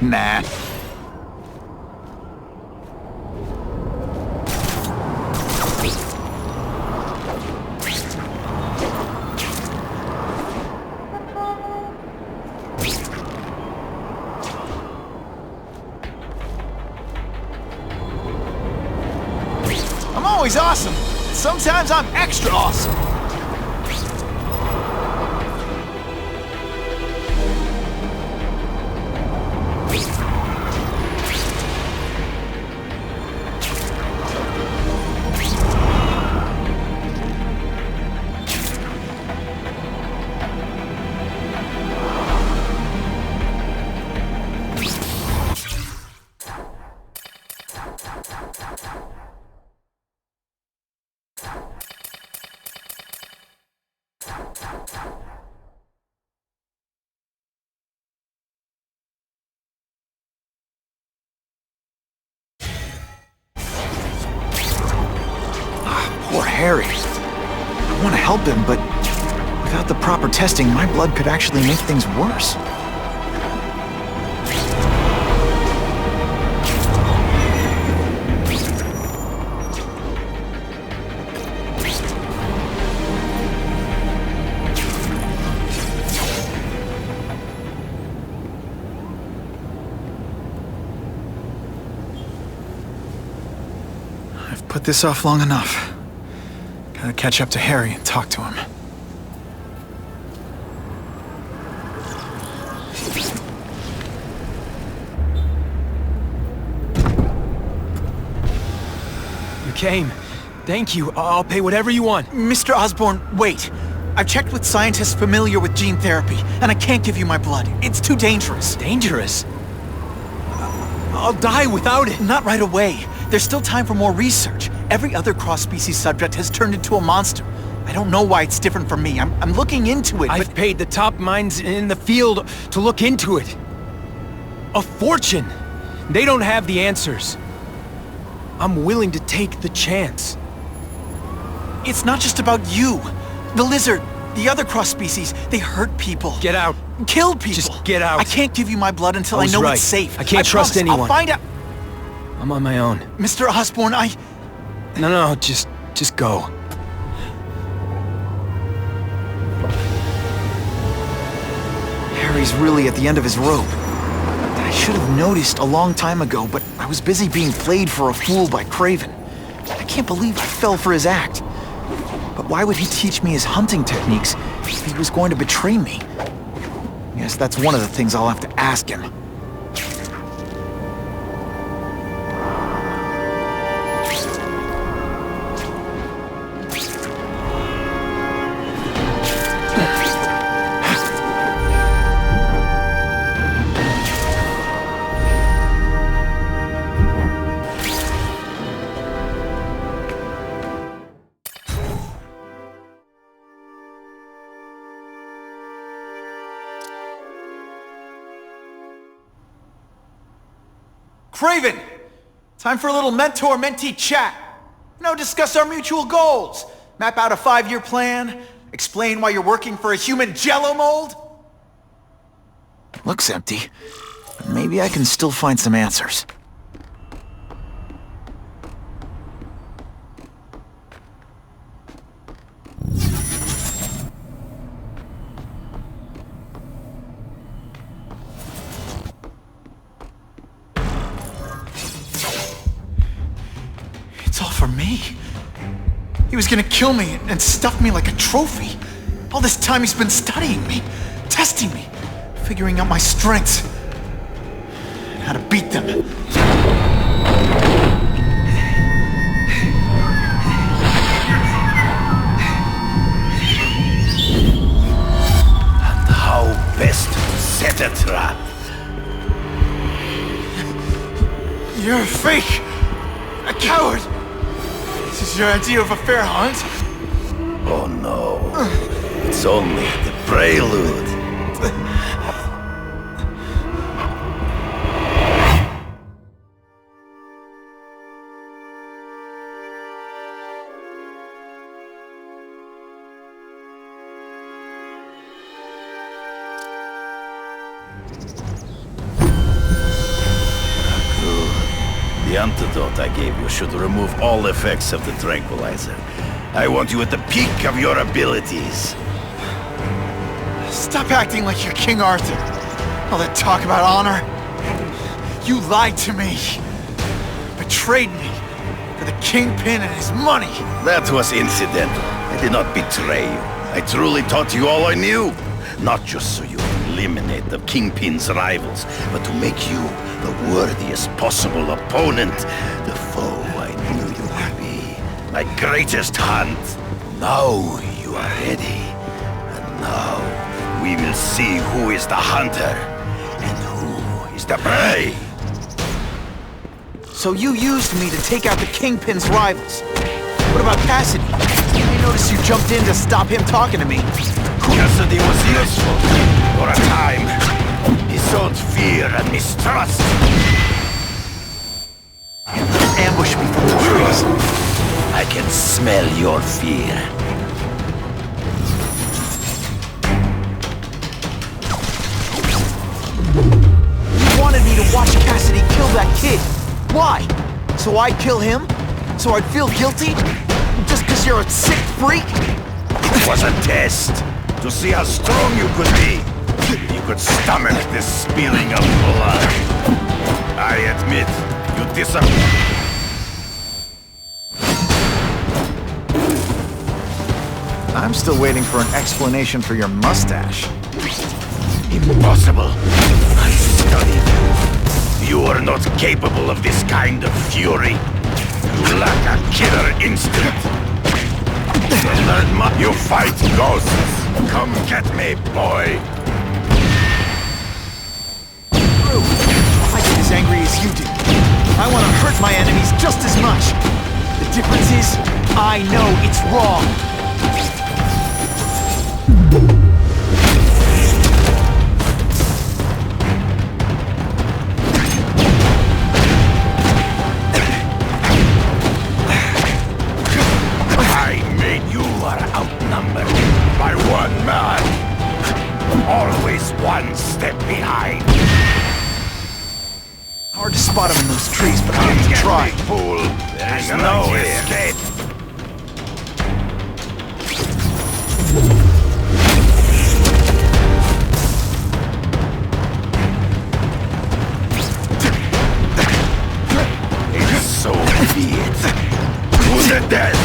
Nah. I'm always awesome. Sometimes I'm extra awesome. Poor Harry. I want to help him, but without the proper testing, my blood could actually make things worse. I've put this off long enough. Gotta catch up to Harry and talk to him. You came. Thank you. I'll pay whatever you want. Mr. Osborn, wait. I've checked with scientists familiar with gene therapy, and I can't give you my blood. It's too dangerous. Dangerous? I'll die without it. Not right away. There's still time for more research. Every other cross-species subject has turned into a monster. I don't know why it's different from me. I'm looking into it, I've paid the top minds in the field to look into it. A fortune. They don't have the answers. I'm willing to take the chance. It's not just about you. The lizard, the other cross-species, they hurt people. Get out. Kill people. Just get out. I can't give you my blood until I know it's safe. I can't trust promise. anyone. I'll find out. I'm on my own. Mr. Osborn, No, just go. Harry's really at the end of his rope. I should have noticed a long time ago, but I was busy being played for a fool by Craven. I can't believe I fell for his act. But why would he teach me his hunting techniques if he was going to betray me? Yes, that's one of the things I'll have to ask him. Craven! Time for a little mentor-mentee chat. Discuss our mutual goals. Map out a 5-year plan. Explain why you're working for a human jello mold. Looks empty. But maybe I can still find some answers. It's all for me. He was gonna kill me and stuff me like a trophy. All this time he's been studying me, testing me, figuring out my strengths, and how to beat them. And how best to set a trap. You're a fake! A coward! This is your idea of a fair hunt? Oh no. It's only the prelude. The antidote I gave you should remove all effects of the tranquilizer. I want you at the peak of your abilities. Stop acting like you're King Arthur. All that talk about honor. You lied to me. Betrayed me. For the Kingpin and his money. That was incidental. I did not betray you. I truly taught you all I knew. Not just so you eliminate the Kingpin's rivals, but to make you the worthiest possible opponent. The foe I knew you would be. My greatest hunt. Now you are ready. And now we will see who is the hunter and who is the prey. So you used me to take out the Kingpin's rivals. What about Cassidy? I noticed you jumped in to stop him talking to me. Cassidy was useful for a time. He sowed fear and mistrust. Ambush me from the trees. I can smell your fear. You wanted me to watch Cassidy kill that kid. Why? So I'd kill him? So I'd feel guilty? Just because you're a sick freak? It was a test to see how strong you could be. You could stomach this spilling of blood. I admit, you disappoint. I'm still waiting for an explanation for your mustache. Impossible. I studied you. You are not capable of this kind of fury. You lack a killer instinct. You fight ghosts. Come get me, boy. I get as angry as you do. I want to hurt my enemies just as much. The difference is, I know it's wrong. I made you are outnumbered by one man. Always one step behind. Hard to spot him in those trees, but I have to try. Fool, there is no escape. So be it. To the death!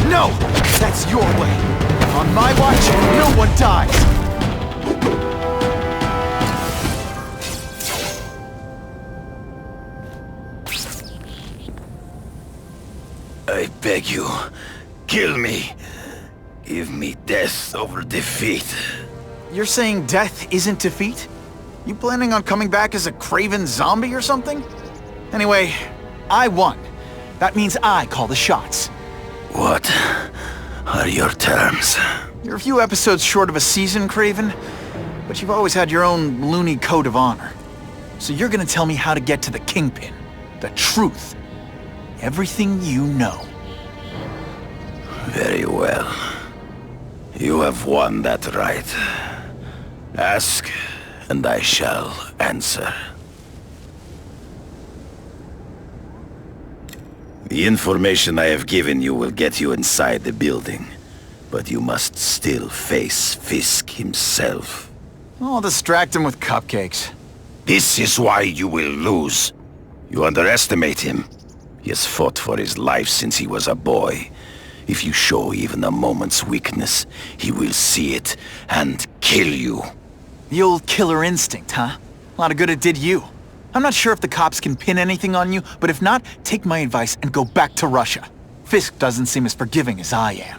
No! That's your way. On my watch, no one dies. I beg you, kill me. Give me death over defeat. You're saying death isn't defeat? You planning on coming back as a craven zombie or something? Anyway, I won. That means I call the shots. What are your terms? You're a few episodes short of a season, Craven, but you've always had your own loony code of honor. So you're gonna tell me how to get to the Kingpin. The truth. Everything you know. Very well. You have won that right. Ask, and I shall answer. The information I have given you will get you inside the building, but you must still face Fisk himself. I'll distract him with cupcakes. This is why you will lose. You underestimate him. He has fought for his life since he was a boy. If you show even a moment's weakness, he will see it and kill you. The old killer instinct, huh? A lot of good it did you. I'm not sure if the cops can pin anything on you, but if not, take my advice and go back to Russia. Fisk doesn't seem as forgiving as I am.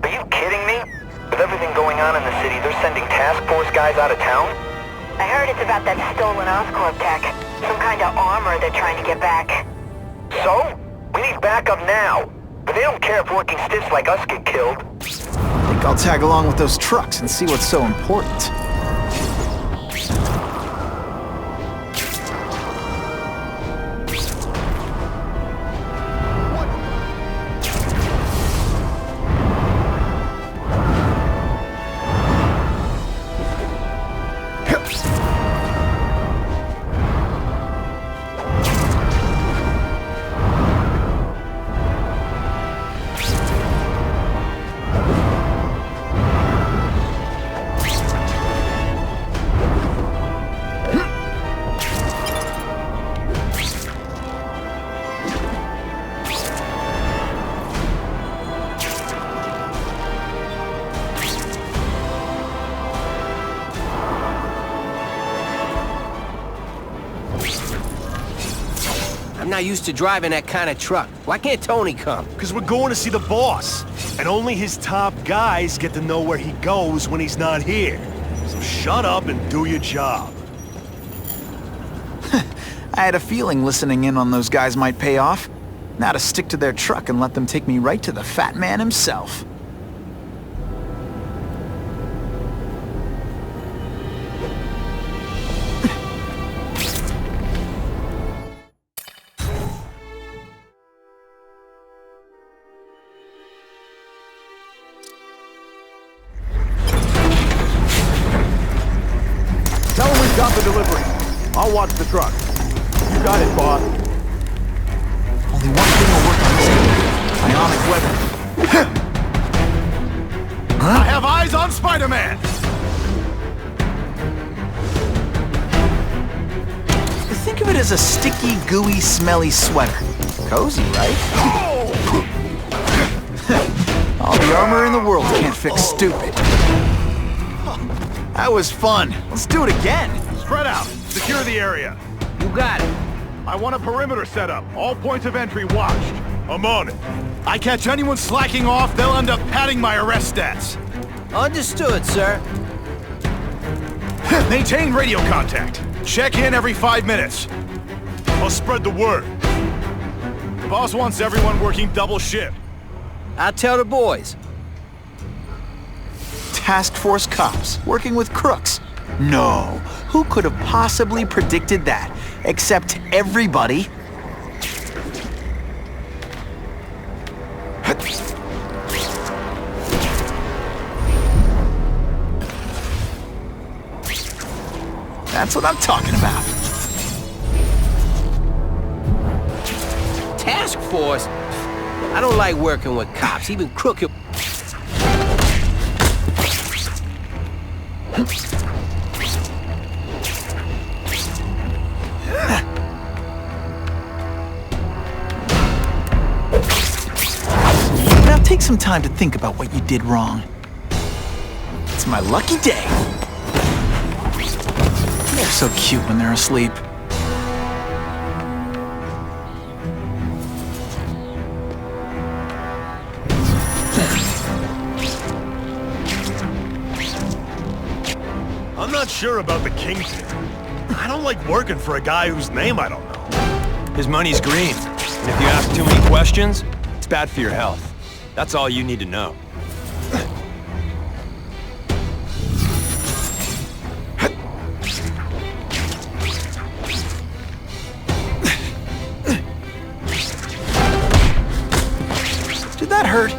Are you kidding me? With everything going on in the city, they're sending task force guys out of town? I heard it's about that stolen Oscorp tech. Some kind of armor they're trying to get back. So? We need backup now. But they don't care if working stiffs like us get killed. I think I'll tag along with those trucks and see what's so important. I'm not used to driving that kind of truck. Why can't Tony come? Because we're going to see the boss. And only his top guys get to know where he goes when he's not here. So shut up and do your job. I had a feeling listening in on those guys might pay off. Now to stick to their truck and let them take me right to the fat man himself. Tell him we've got the delivery. I'll watch the truck. You got it, boss. Only one thing will work on this guy. Ionic weapon. I have eyes on Spider-Man! Think of it as a sticky, gooey, smelly sweater. Cozy, right? All the armor in the world can't fix stupid. That was fun. Let's do it again. Spread out. Secure the area. You got it. I want a perimeter set up. All points of entry watched. I'm on it. I catch anyone slacking off, they'll end up padding my arrest stats. Understood, sir. Maintain radio contact. Check in every 5 minutes. I'll spread the word. The boss wants everyone working double shift. I'll tell the boys. Task Force cops working with crooks. No, who could have possibly predicted that? Except everybody. That's what I'm talking about. Task Force? I don't like working with cops, even crooked. Now take some time to think about what you did wrong. It's my lucky day. They're so cute when they're asleep. I'm not sure about the Kingpin. I don't like working for a guy whose name I don't know. His money's green, and if you ask too many questions, it's bad for your health. That's all you need to know. Did that hurt?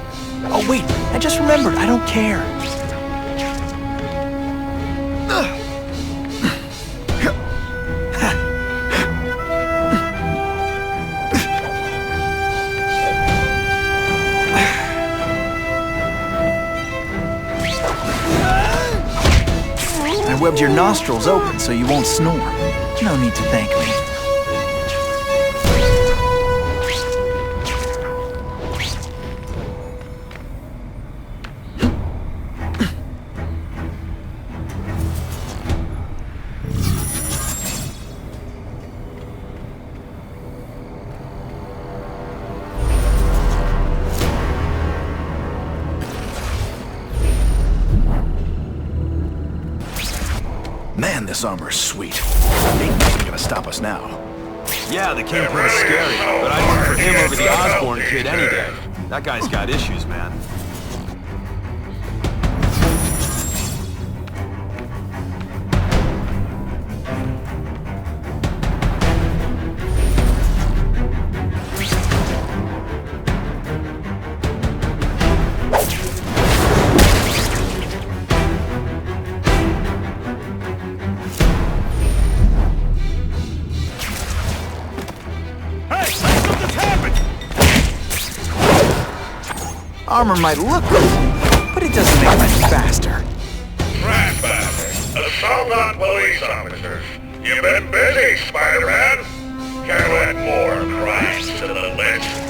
Oh wait, I just remembered, I don't care. I webbed your nostrils open so you won't snore. No need to thank me. Man, this armor's sweet. Ain't nothing gonna stop us now. Yeah, the Kingpin is scary, but I'd root for him over the Osborn kid any day. That guy's got issues, man. Armor might look good, but it doesn't make me faster. Trespasser, assault on police officers. You've been busy, Spider-Man. Can't add more crimes to the list.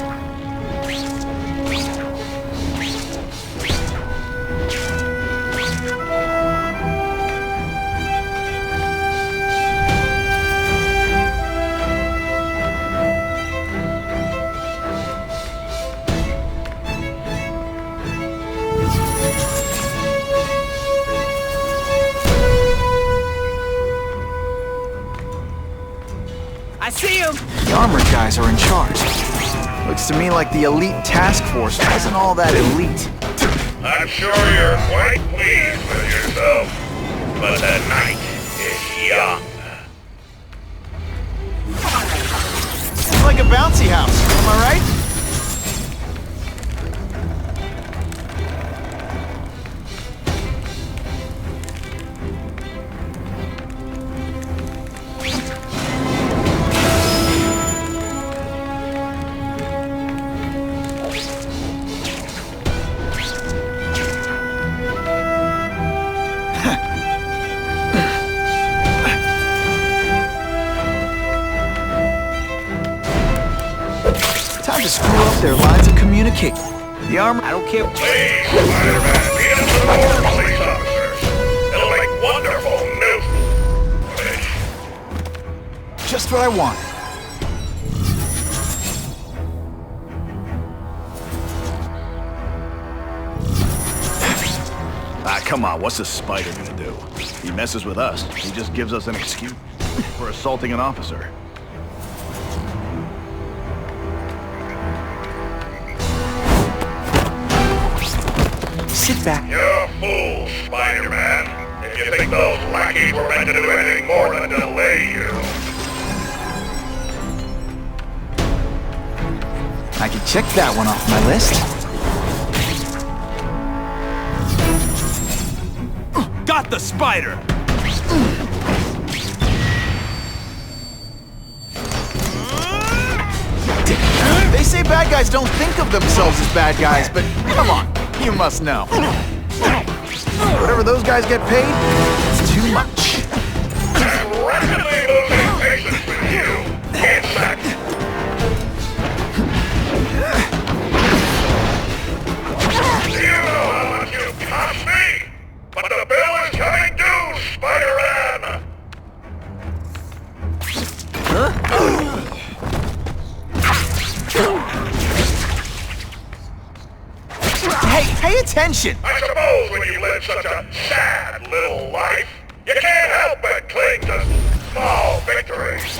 I see him! The armored guys are in charge. Looks to me like the elite task force wasn't all that elite. I'm sure you're quite pleased with yourself, but the night is young. It's like a bouncy house, am I right? Time to screw up their lines of communication. The armor... I don't care... Please, Spider-Man, be in the more police officers. It'll make wonderful news. Just what I want. Ah, come on, what's the Spider gonna do? He messes with us. He just gives us an excuse for assaulting an officer. Sit back. You're a fool, Spider-Man. If you think those lackeys were meant to do anything more than delay you. I can check that one off my list. Got the spider! They say bad guys don't think of themselves as bad guys, but come on, you must know. Whatever those guys get paid, it's too much. Rapidly losing patience with you. Insect. Hey, pay attention! I suppose when you live such a sad little life, you can't help but cling to small victories.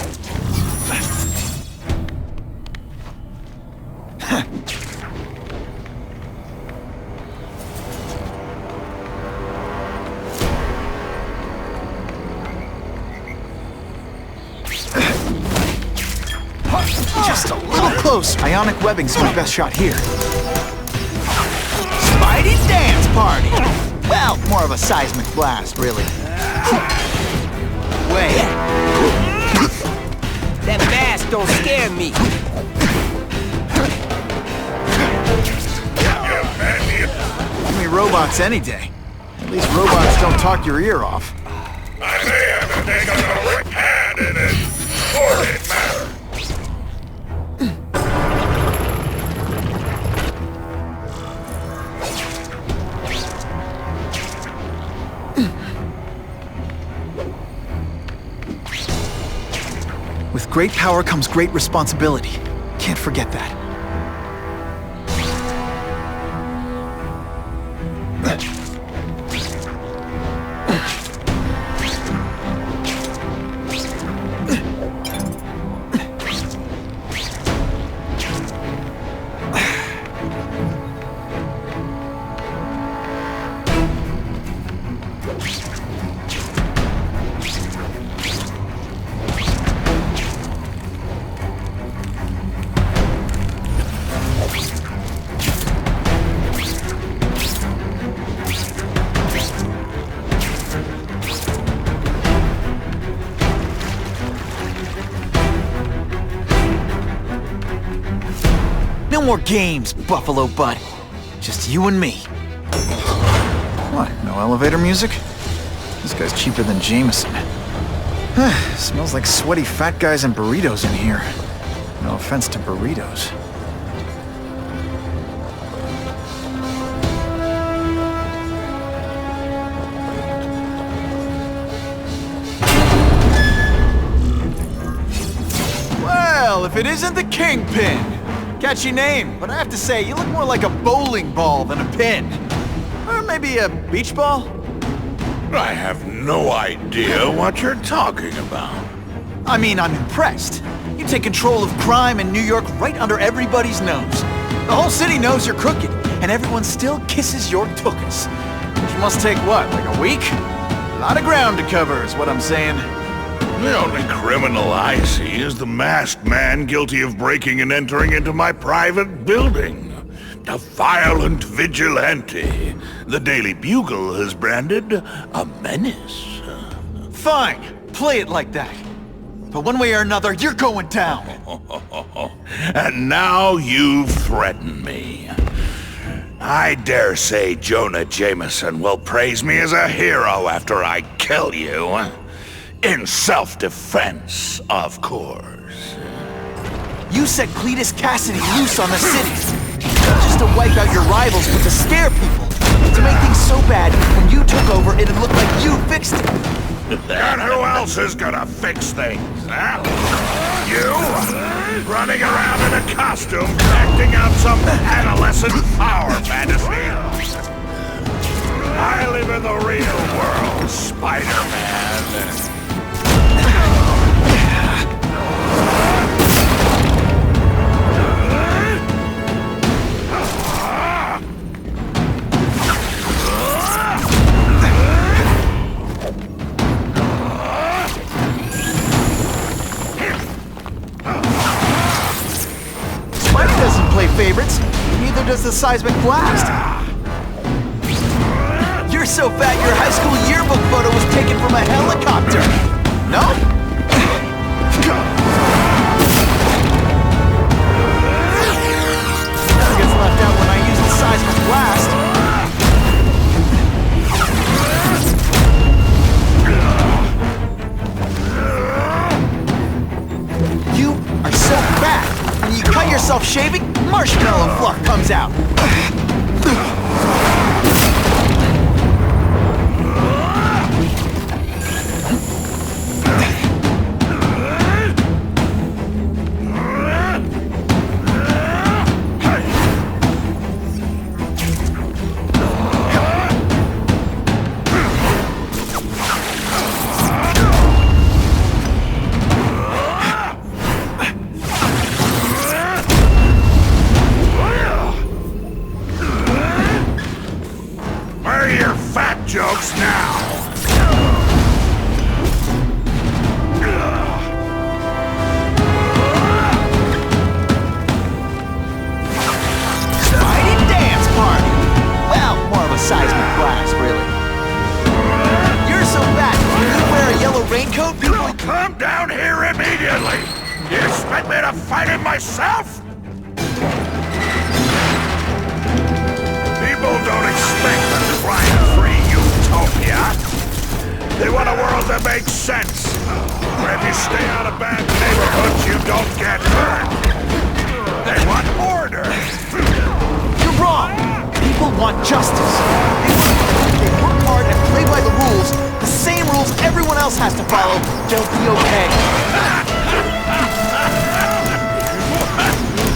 Just a little close. Ionic webbing's my best shot here. Spidey dance party! Well, more of a seismic blast, really. Wait. That mask don't scare me. Give me robots any day. At least robots don't talk your ear off. I may have to take a direct hand in this sordid matter. With great power comes great responsibility. Can't forget that. No more games, Buffalo Butt. Just you and me. What, no elevator music? This guy's cheaper than Jameson. Smells like sweaty fat guys and burritos in here. No offense to burritos. Well, if it isn't the Kingpin! Catchy name, but I have to say, you look more like a bowling ball than a pin. Or maybe a beach ball? I have no idea what you're talking about. I mean, I'm impressed. You take control of crime in New York right under everybody's nose. The whole city knows you're crooked, and everyone still kisses your tuchus. Which must take what, like a week? A lot of ground to cover is what I'm saying. The only criminal I see is the masked man guilty of breaking and entering into my private building. A violent vigilante. The Daily Bugle has branded a menace. Fine, play it like that. But one way or another, you're going down. And now you've threatened me. I dare say Jonah Jameson will praise me as a hero after I kill you. In self-defense, of course. You set Cletus Cassidy loose on the city. Not just to wipe out your rivals, but to scare people. To make things so bad, when you took over, it'd look like you fixed it. And who else is gonna fix things, huh? You? Running around in a costume, acting out some adolescent power fantasy. I live in the real world, Spider-Man. Spidey doesn't play favorites. Neither does the seismic blast. You're so fat your high school yearbook photo was taken from a helicopter. No? Never gets left out when I use the seismic blast. You are so fat. When you cut yourself shaving, marshmallow fluff comes out. Come down here immediately! You expect me to fight him myself? People don't expect a crime-free utopia. They want a world that makes sense. Where if you stay out of bad neighborhoods, you don't get hurt. They want order. You're wrong! People want justice. They work hard and play by the rules, the same rules everyone else has to follow, they'll be okay.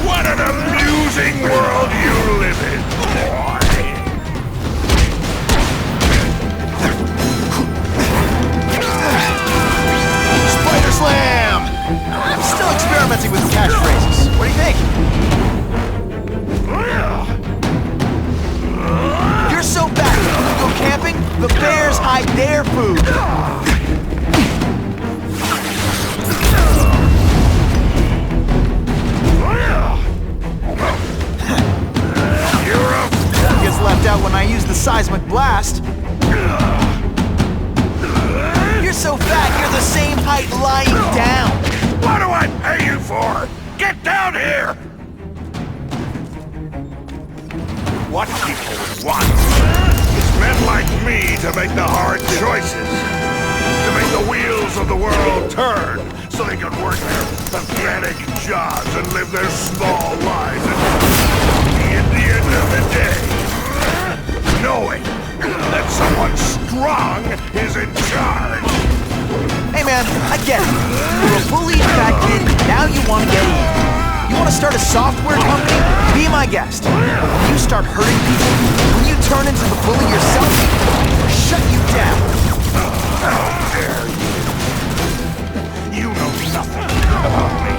What an amusing world you live in, boy! Spider Slam! I'm still experimenting with catchphrases. What do you think? You're so bad when we go camping, the bears hide their food. Gets left out when I use the seismic blast. You're so fat, you're the same height lying down. What do I pay you for? Get down here! What people want is men like me to make the hard choices. To make the wheels of the world turn so they can work their pathetic jobs and live their small lives. And at the end of the day, knowing that someone strong is in charge. Hey man, I get it. You're a bullied fat kid, now you want to get even. You want to start a software company? Be my guest. But when you start hurting people, when you turn into the bully yourself, I'll shut you down. How dare you? You know nothing about me.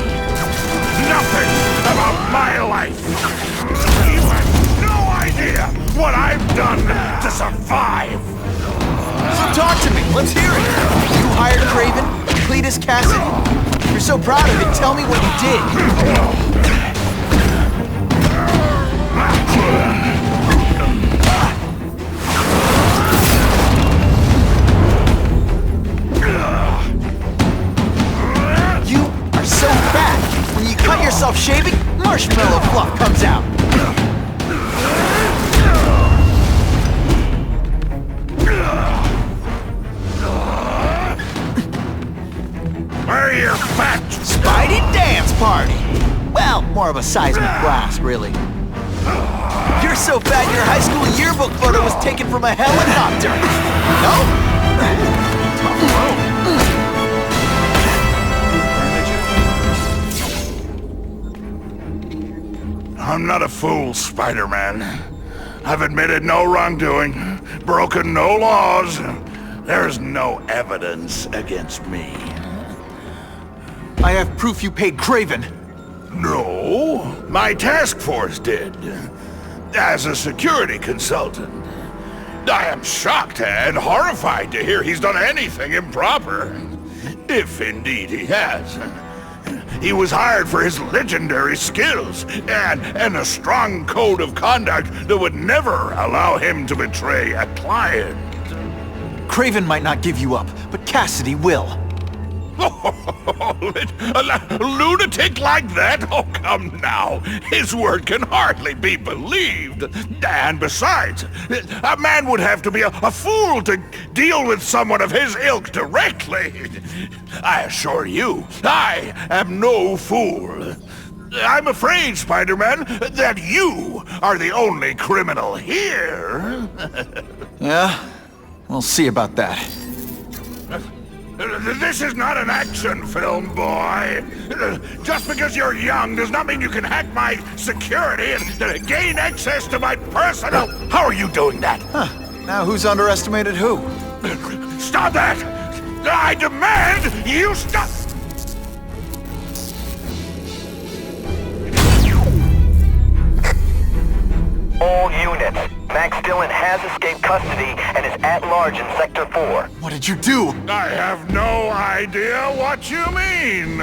Nothing about my life. You have no idea what I've done to survive. So talk to me, let's hear it. You hired Craven, Cletus Cassidy. You're so proud of it, tell me what you did. You are so fat. When you cut yourself shaving, marshmallow fluff comes out. Where are your fat Spidey dance party! Well, more of a seismic blast, really. You're so fat your high school yearbook photo was taken from a helicopter! No? I'm not a fool, Spider-Man. I've admitted no wrongdoing, broken no laws. There's no evidence against me. I have proof you paid Craven. No, my task force did. As a security consultant. I am shocked and horrified to hear he's done anything improper. If indeed he has. He was hired for his legendary skills and a strong code of conduct that would never allow him to betray a client. Craven might not give you up, but Cassidy will. A lunatic like that? Oh, come now. His word can hardly be believed. And besides, a man would have to be a fool to deal with someone of his ilk directly. I assure you, I am no fool. I'm afraid, Spider-Man, that you are the only criminal here. Yeah? We'll see about that. This is not an action film, boy. Just because you're young does not mean you can hack my security and gain access to my personal... How are you doing that? Huh. Now who's underestimated who? Stop that! I demand you stop... All units. Max Dillon has escaped custody and is at large in Sector 4. What did you do? I have no idea what you mean.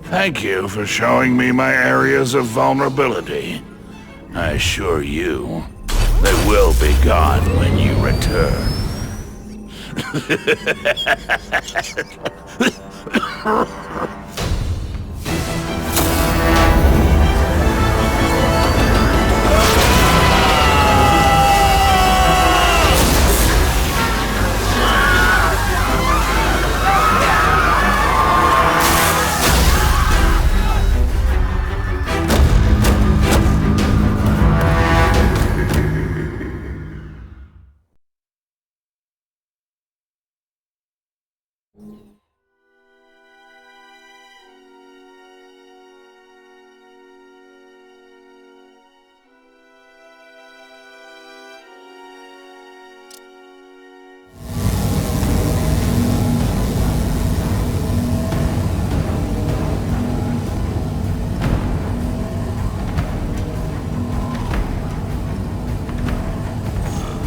Thank you for showing me my areas of vulnerability. I assure you, they will be gone when you return.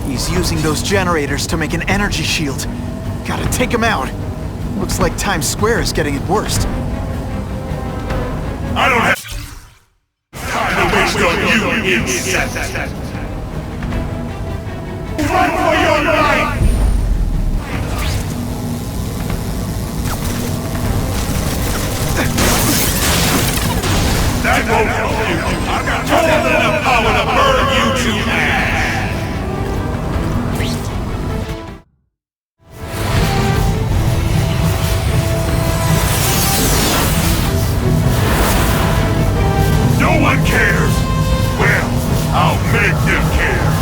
He's using those generators to make an energy shield. Gotta take him out. Looks like Times Square is getting it worst. I don't have time to waste on you, insect. Run for your life! That won't help you. I've got more than enough power to burn you to ash. No one cares. Well, I'll make them care.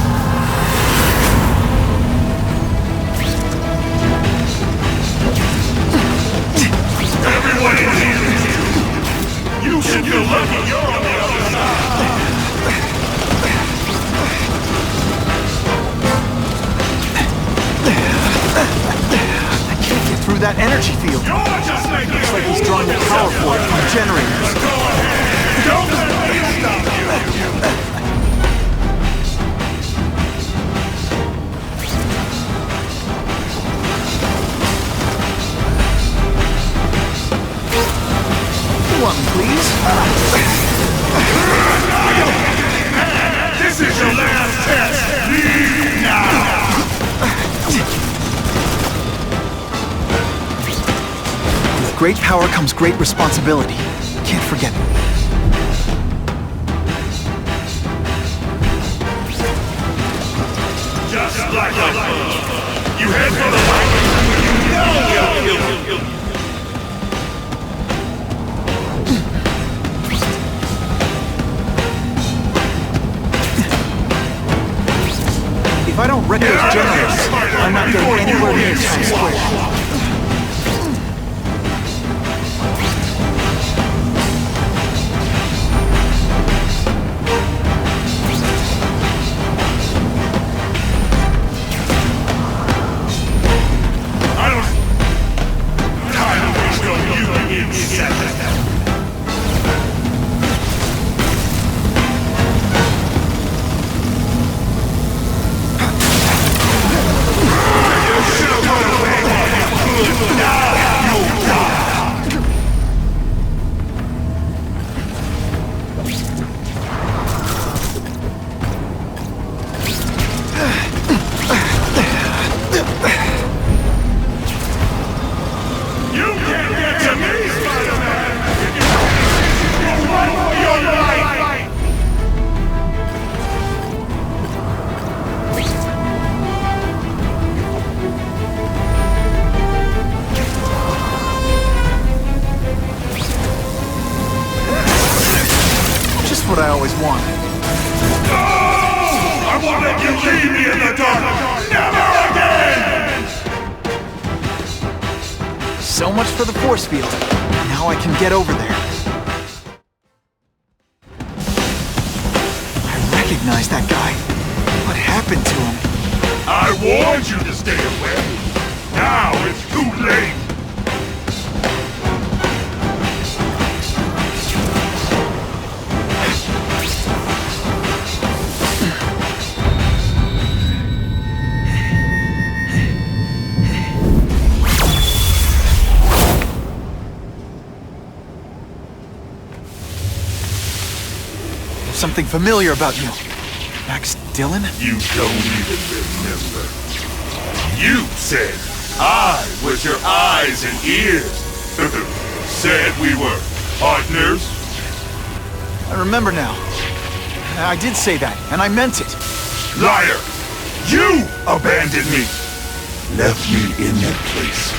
Everyone is here. You should feel lucky you're on the other side. I can't get through that energy field. Looks like he's drawing the power for it from the generators. Don't let me stop you! One, please. This is your last test! Leave now! With great power comes great responsibility. Can't forget it. Just like a bug. You head for the light when you know you'll kill. If I don't wreck those generators, I'm not getting anywhere near Times Square. What I always wanted. No! I won't let you leave me in the dark! Never again! So much for the force field. Now I can get over there. I recognize that guy. What happened to him? I warned you to stay away. Now it's too late. Something familiar about you. Max Dillon? You don't even remember. You said I was your eyes and ears. Said we were partners. I remember now. I did say that, and I meant it. Liar! You abandoned me! Left me in that place.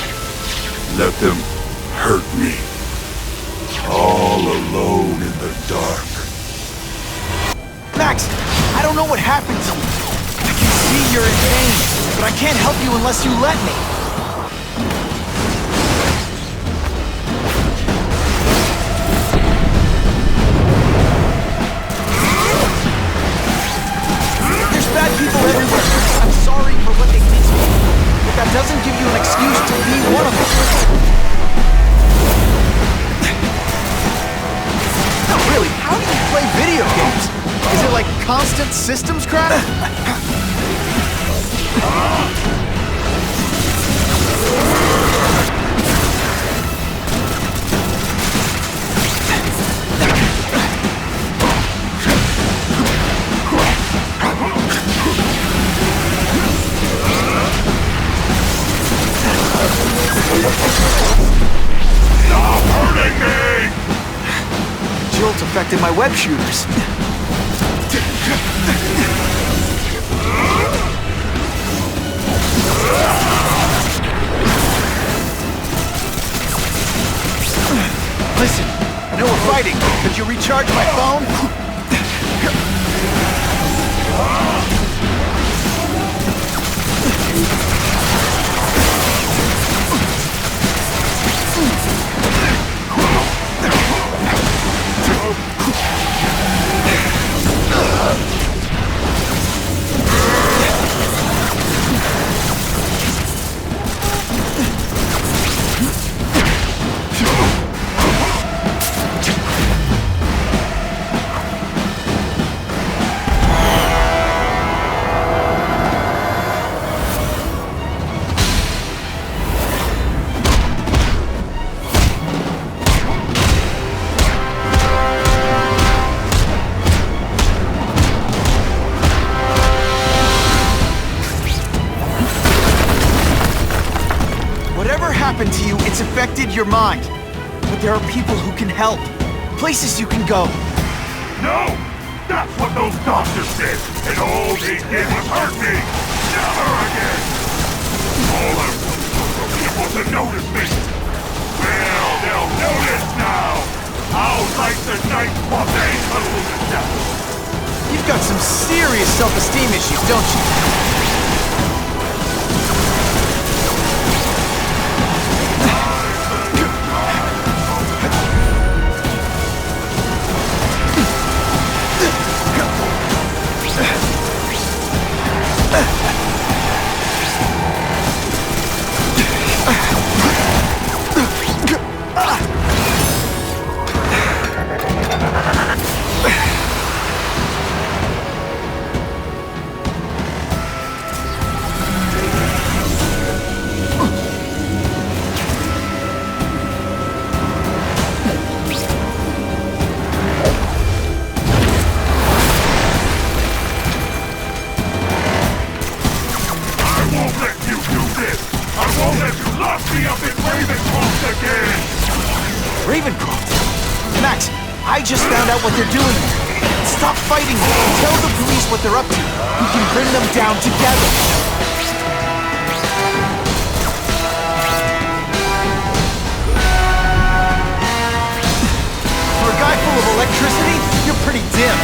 Let them hurt me. All alone in the dark. Max, I don't know what happened to you. I can see you're in pain, but I can't help you unless you let me. There's bad people everywhere. I'm sorry for what they did to me, but that doesn't give you an excuse to be one of them. No, really, how do you play video games? Is it like constant systems crash? Stop hurting me! Jolt affected my web shooters. Listen, I know we're fighting. Could you recharge my phone? Happened to you, it's affected your mind. But there are people who can help. Places you can go. No! That's what those doctors did! And all they did was hurt me! Never again! All I want for people to notice me! Well, they'll notice now! How like the night while they cuddle to death! You've got some serious self-esteem issues, don't you? I just found out what they're doing there. Stop fighting them. Tell the police what they're up to. We can bring them down together. For a guy full of electricity, you're pretty dim.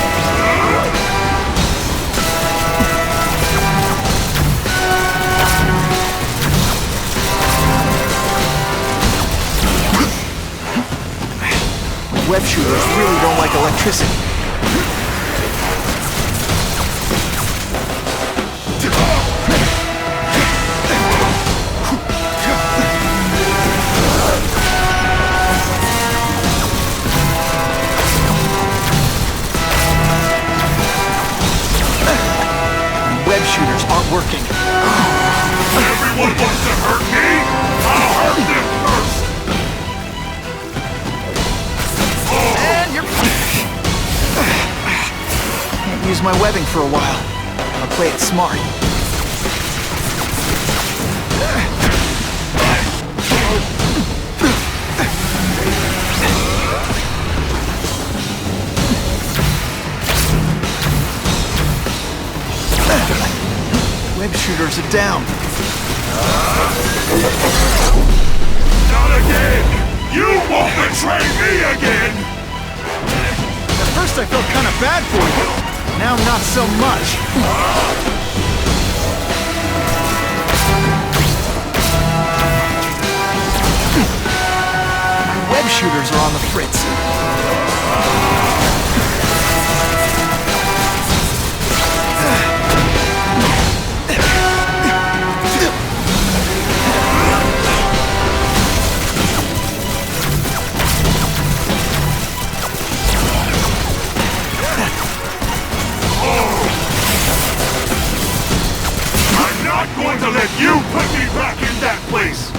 Web shooters really don't like electricity. Web shooters aren't working. Everyone wants to hurt me? I'll hurt them first! Can't use my webbing for a while. I'll play it smart. wears it down. Not again! You won't betray me again! At first I felt kind of bad for you. Now not so much. My web shooters are on the fritz. I'm not going to let you put me back in that place!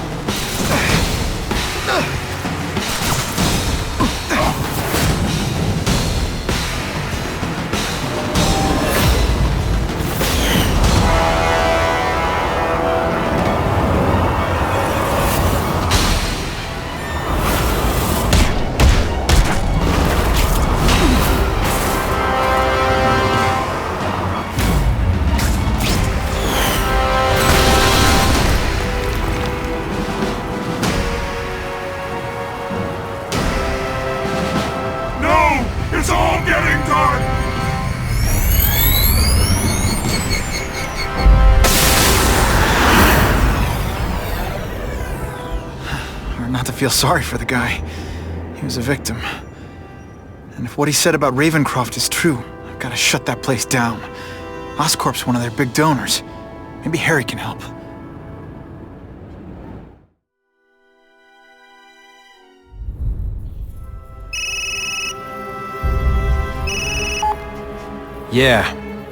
It's all getting dark! Or not to feel sorry for the guy. He was a victim. And if what he said about Ravencroft is true, I've got to shut that place down. Oscorp's one of their big donors. Maybe Harry can help. Yeah.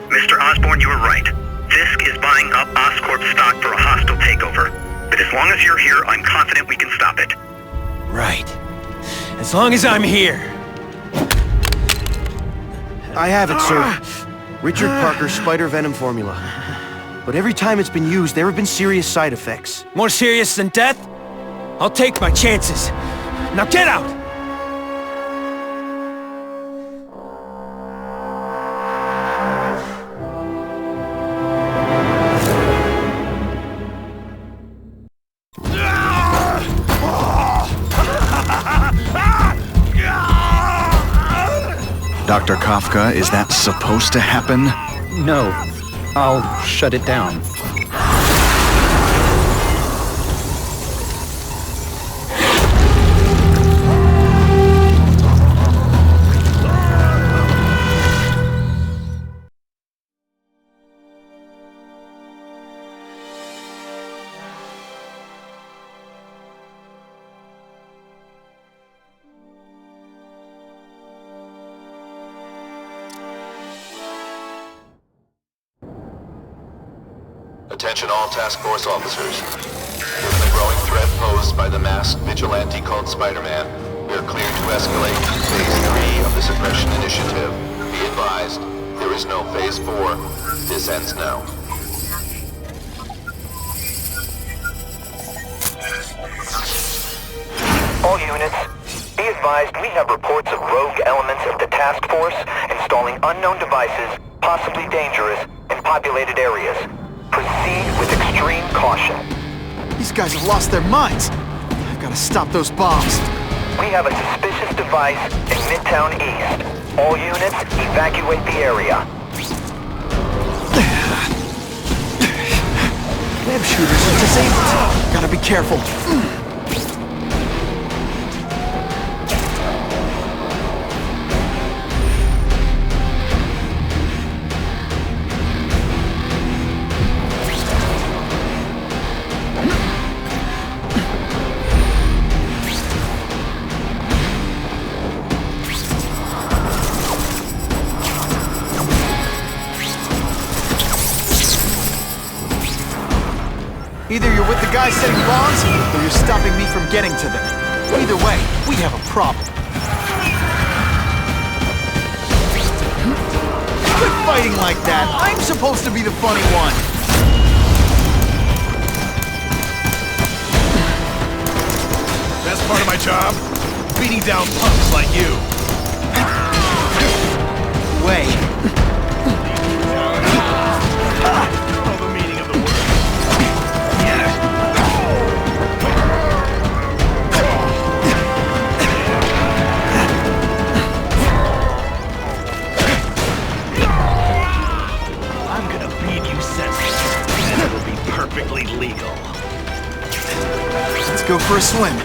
Mr. Osborn, you were right. Fisk is buying up Oscorp stock for a hostile takeover. But as long as you're here, I'm confident we can stop it. Right. As long as I'm here. I have it, sir. Richard Parker's spider venom formula. But every time it's been used, there have been serious side effects. More serious than death? I'll take my chances. Now get out! Dr. Kafka, is that supposed to happen? No. I'll shut it down. Attention all task force officers. Given the growing threat posed by the masked vigilante called Spider-Man, we are cleared to escalate to Phase 3 of the Suppression Initiative. Be advised, there is no Phase 4. This ends now. All units, be advised we have reports of rogue elements of the task force installing unknown devices, possibly dangerous, in populated areas. Proceed with extreme caution. These guys have lost their minds. I've got to stop those bombs. We have a suspicious device in Midtown East. All units, evacuate the area. Web shooters are disabled. Gotta be careful. Either you're with the guys setting bombs, or you're stopping me from getting to them. Either way, we have a problem. Quit fighting like that! I'm supposed to be the funny one! Best part of my job? Beating down punks like you. Way. Know the meaning of the word. for a swim.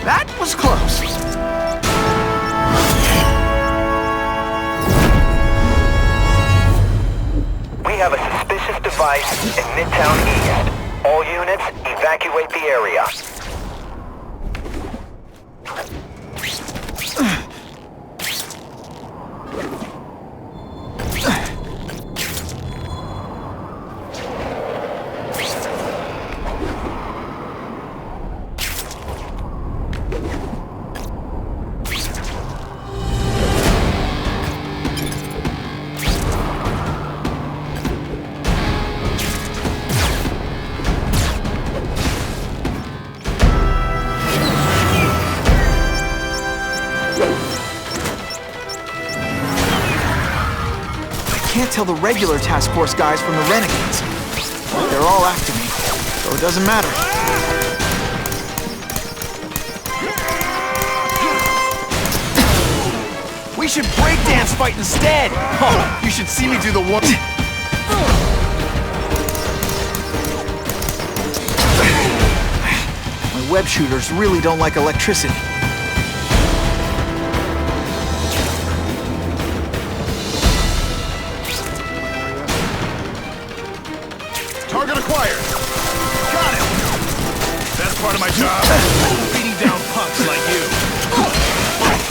That was close. We have a suspicious device in Midtown East. All units, evacuate the area. Can't tell the regular task force guys from the renegades. They're all after me, so it doesn't matter. We should breakdance fight instead! Oh, you should see me do the one. My web shooters really don't like electricity. Target acquired. Got him. That's part of my job. Beating down punks like you.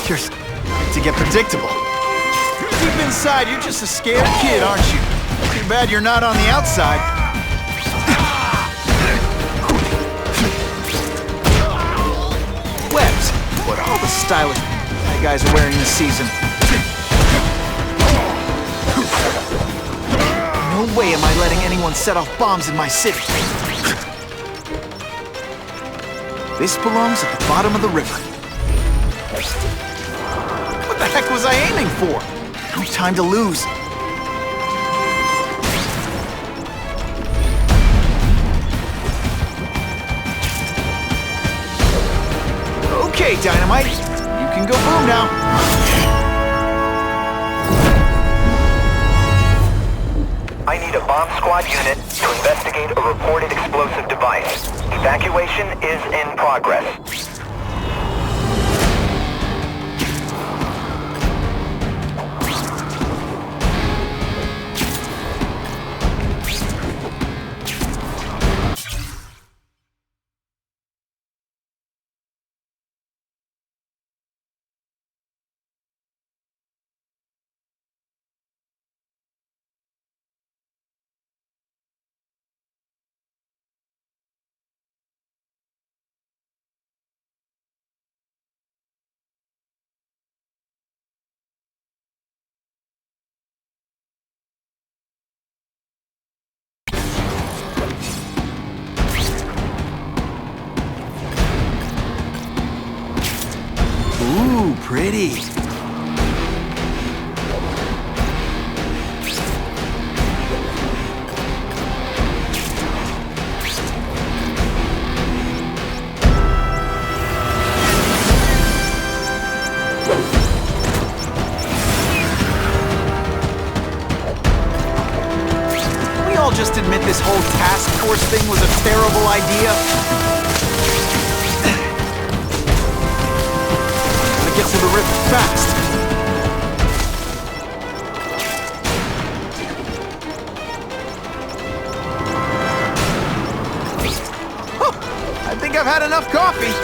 You're to get predictable. Deep inside, you're just a scared kid, aren't you? Too bad you're not on the outside. Webs, what all the stylish guys are wearing this season. No way am I letting anyone set off bombs in my city. This belongs at the bottom of the river. What the heck was I aiming for? No time to lose. Okay, Dynamite. You can go boom now. I need a bomb squad unit to investigate a reported explosive device. Evacuation is in progress. Ooh, pretty. We all just admit this whole task force thing was a terrible idea. Get to the river fast. Oh, I think I've had enough coffee.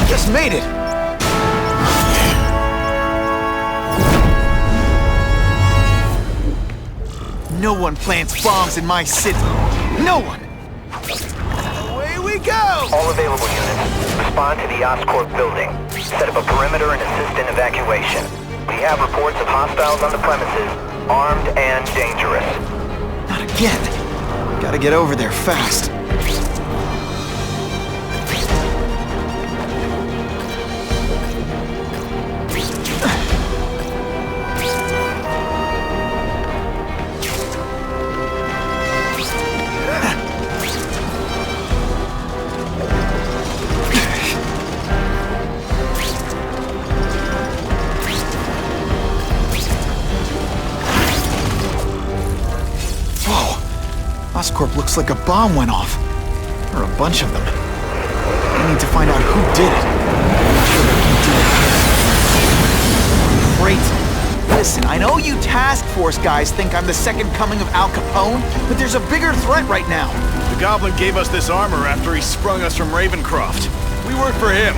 Just made it. No one plants bombs in my city. No one! Away we go! All available units, respond to the Oscorp building. Set up a perimeter and assist in evacuation. We have reports of hostiles on the premises, armed and dangerous. Not again. Gotta get over there fast. Oscorp looks like a bomb went off. Or a bunch of them. I need to find out who did it. I'm not sure they can do it. Great. Listen, I know you task force guys think I'm the second coming of Al Capone, but there's a bigger threat right now. The Goblin gave us this armor after he sprung us from Ravencroft. We work for him,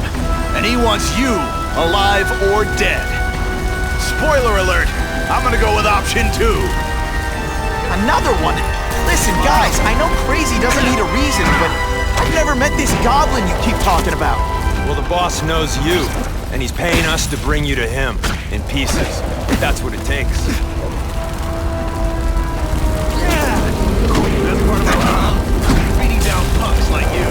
and he wants you alive or dead. Spoiler alert, I'm gonna go with option 2. Another one? Listen, guys, I know crazy doesn't need a reason, but I've never met this goblin you keep talking about. Well, the boss knows you, and he's paying us to bring you to him, in pieces. That's what it takes. That's part of my job. Beating down punks like you.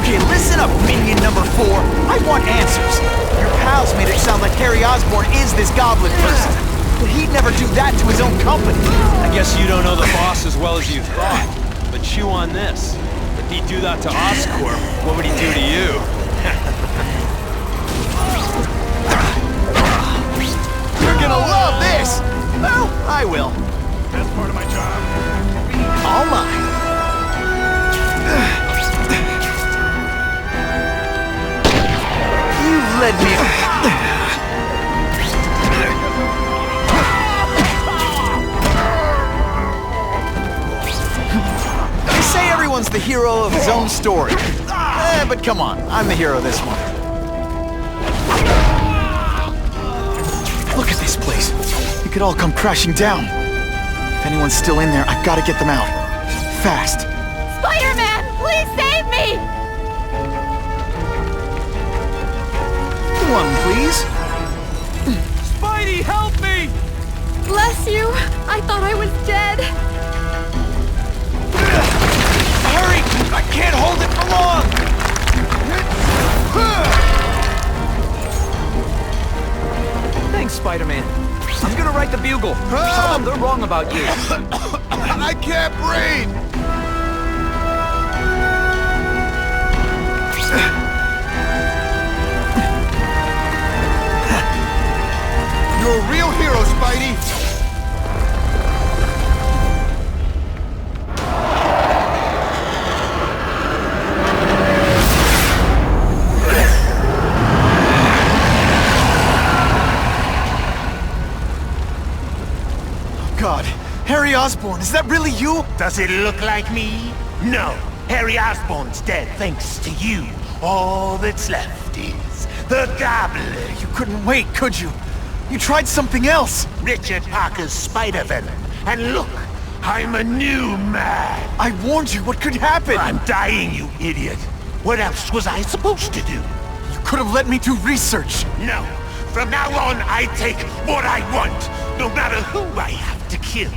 Okay, listen up, minion number 4. I want answers. Your pals made it sound like Harry Osborn is this goblin person. But he'd never do that to his own company. I guess you don't know the boss as well as you thought. But chew on this. If he'd do that to Oscorp, what would he do to you? You're gonna love this! Well, I will. That's part of my job. All mine. You've led me... They say everyone's the hero of his own story. But come on, I'm the hero of this one. Look at this place. It could all come crashing down. If anyone's still in there, I've got to get them out. Fast. Spider-Man, please save me! One, please. Spidey, help me! Bless you. I thought I was dead. Hurry! I can't hold it for long! Thanks, Spider-Man. I'm gonna write the Bugle. Tell them they're wrong about you. I can't breathe! You're a real hero, Spidey! God, Harry Osborn, is that really you? Does it look like me? No. Harry Osborn's dead thanks to you. All that's left is the Goblin. You couldn't wait, could you? You tried something else. Richard Parker's spider venom. And look, I'm a new man. I warned you what could happen. I'm dying, you idiot. What else was I supposed to do? You could have let me do research. No. From now on, I take what I want, no matter who I have to kill.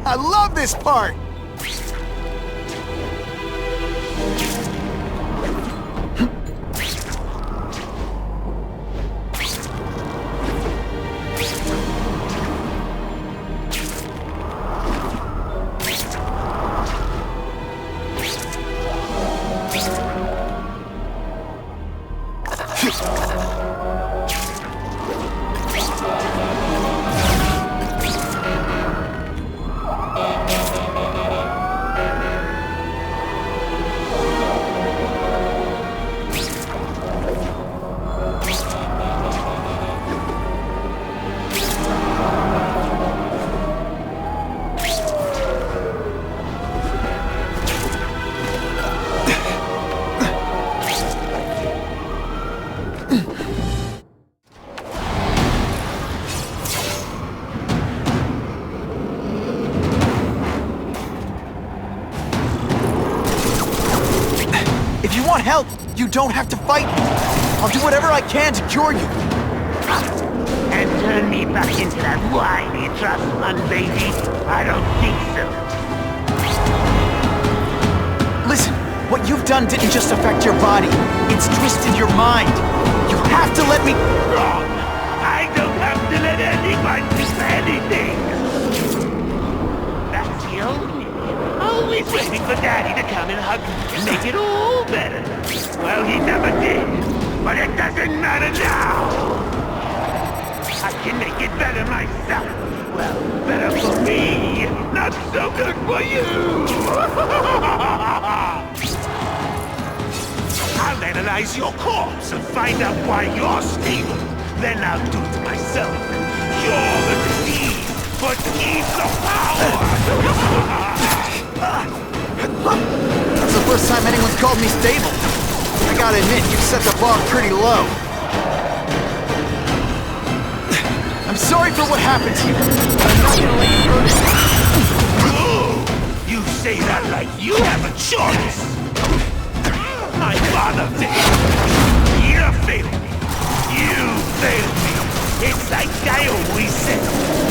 I love this part! help. You don't have to fight me. I'll do whatever I can to cure you. And turn me back into that whiny trust fund baby? I don't think so. Listen, what you've done didn't just affect your body. It's twisted your mind. You have to let me... Wrong! I don't have to let anyone do anything! That's the only... Always waiting for Daddy to come and hug me and make it all better. Well, he never did. But it doesn't matter now! I can make it better myself. Well, better for me, not so good for you! I'll analyze your corpse and find out why you're stable. Then I'll do it myself. Cure the disease, but keep the power! That's the first time anyone's called me stable. I gotta admit, you've set the bar pretty low. I'm sorry for what happened to you, but I'm not gonna let you hurt it. Ooh, you say that like you have a choice! My father failed me. You failed me. You failed me. It's like I always said.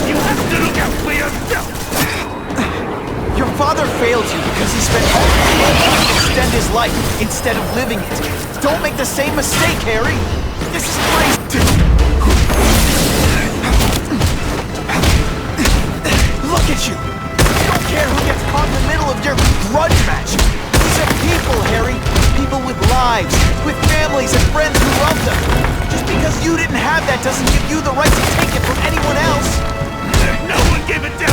You have to look out for yourself. Your father failed you because he spent all his money to extend his life instead of living it. Don't make the same mistake, Harry. This is crazy. Look at you. You don't care who gets caught in the middle of your grudge match. These are people, Harry. People with lives, with families and friends who love them. Just because you didn't have that doesn't give you the right to take it from anyone else. No one gave it to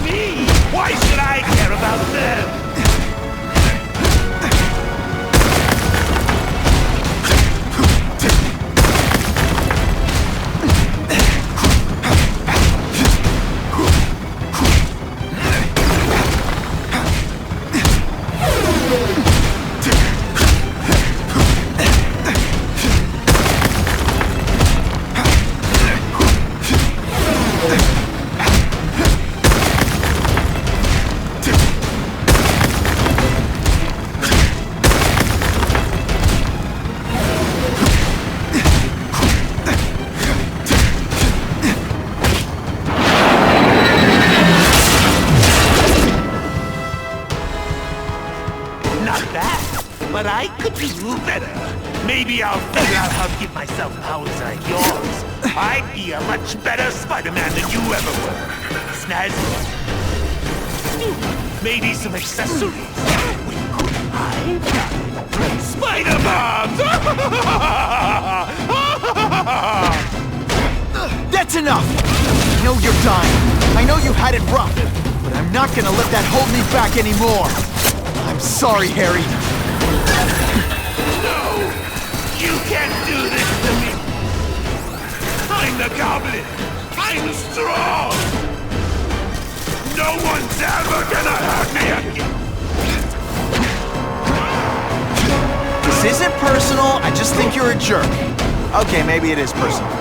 me. Why should I care about them? But I could do better. Maybe I'll figure out how to give myself powers like yours. I'd be a much better Spider-Man than you ever were. Snazzy. Maybe some accessories. I've got Spider-Bombs! That's enough! I know you're dying. I know you had it rough. But I'm not gonna let that hold me back anymore. I'm sorry, Harry. No! You can't do this to me! I'm the Goblin! I'm strong! No one's ever gonna hurt me again! This isn't personal, I just think you're a jerk. Okay, maybe it is personal.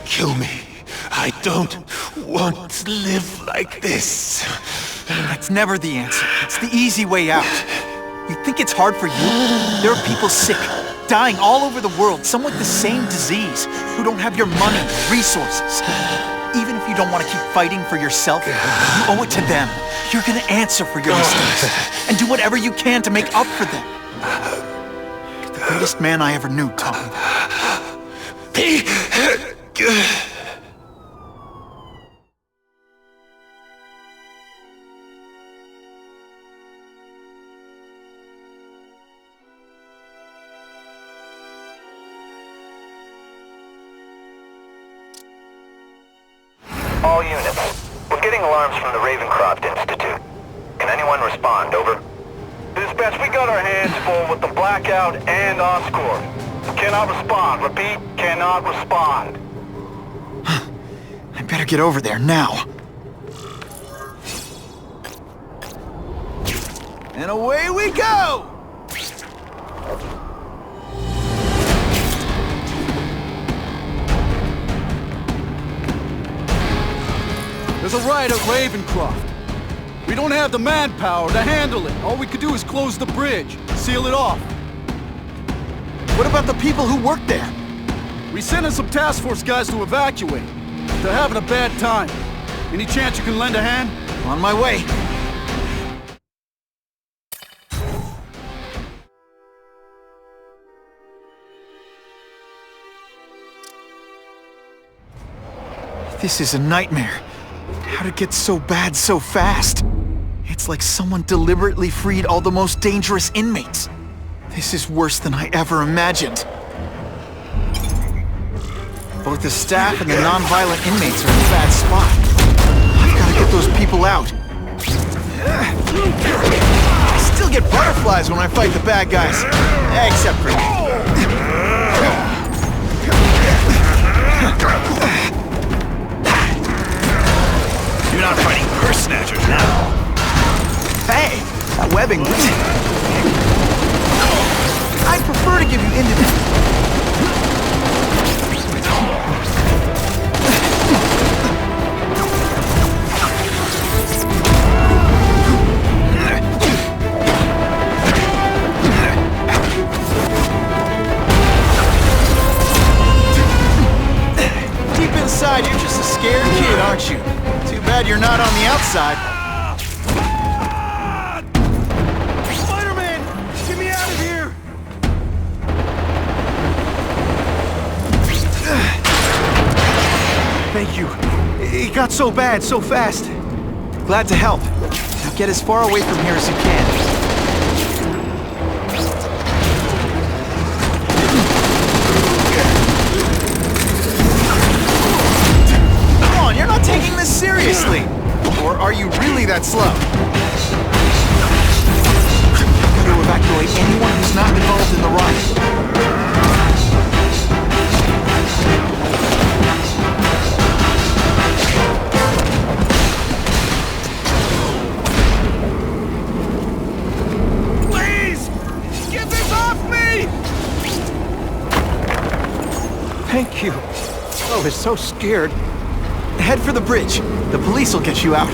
Kill me. I don't want to live like this. That's never the answer. It's the easy way out. You think it's hard for you? There are people sick, dying all over the world, some with the same disease, who don't have your money, resources. Even if you don't want to keep fighting for yourself, you owe it to them. You're gonna answer for your mistakes, and do whatever you can to make up for them. You're the greatest man I ever knew, Tommy. Be good. All units. We're getting alarms from the Ravencroft Institute. Can anyone respond? Over. Dispatch, we got our hands full with the blackout and Oscorp. Cannot respond. Repeat, cannot respond. Better get over there now. And away we go! There's a riot at Ravencroft. We don't have the manpower to handle it. All we could do is close the bridge, seal it off. What about the people who work there? We sent in some task force guys to evacuate. They're having a bad time. Any chance you can lend a hand? On my way. This is a nightmare. How'd it get so bad so fast? It's like someone deliberately freed all the most dangerous inmates. This is worse than I ever imagined. Both the staff and the non-violent inmates are in a bad spot. I've got to get those people out. I still get butterflies when I fight the bad guys. Except for you. You're not fighting purse snatchers now. Hey, that webbing was... I'd prefer to give you Deep inside, you're just a scared kid, aren't you? Too bad you're not on the outside. Spider-Man! Get me out of here! Thank you. It got so bad, so fast. Glad to help. Now get as far away from here as you can. Come on, you're not taking this seriously. Or are you really that slow? Got to evacuate anyone who's not involved in the riot. Thank you. I was so scared. Head for the bridge. The police will get you out.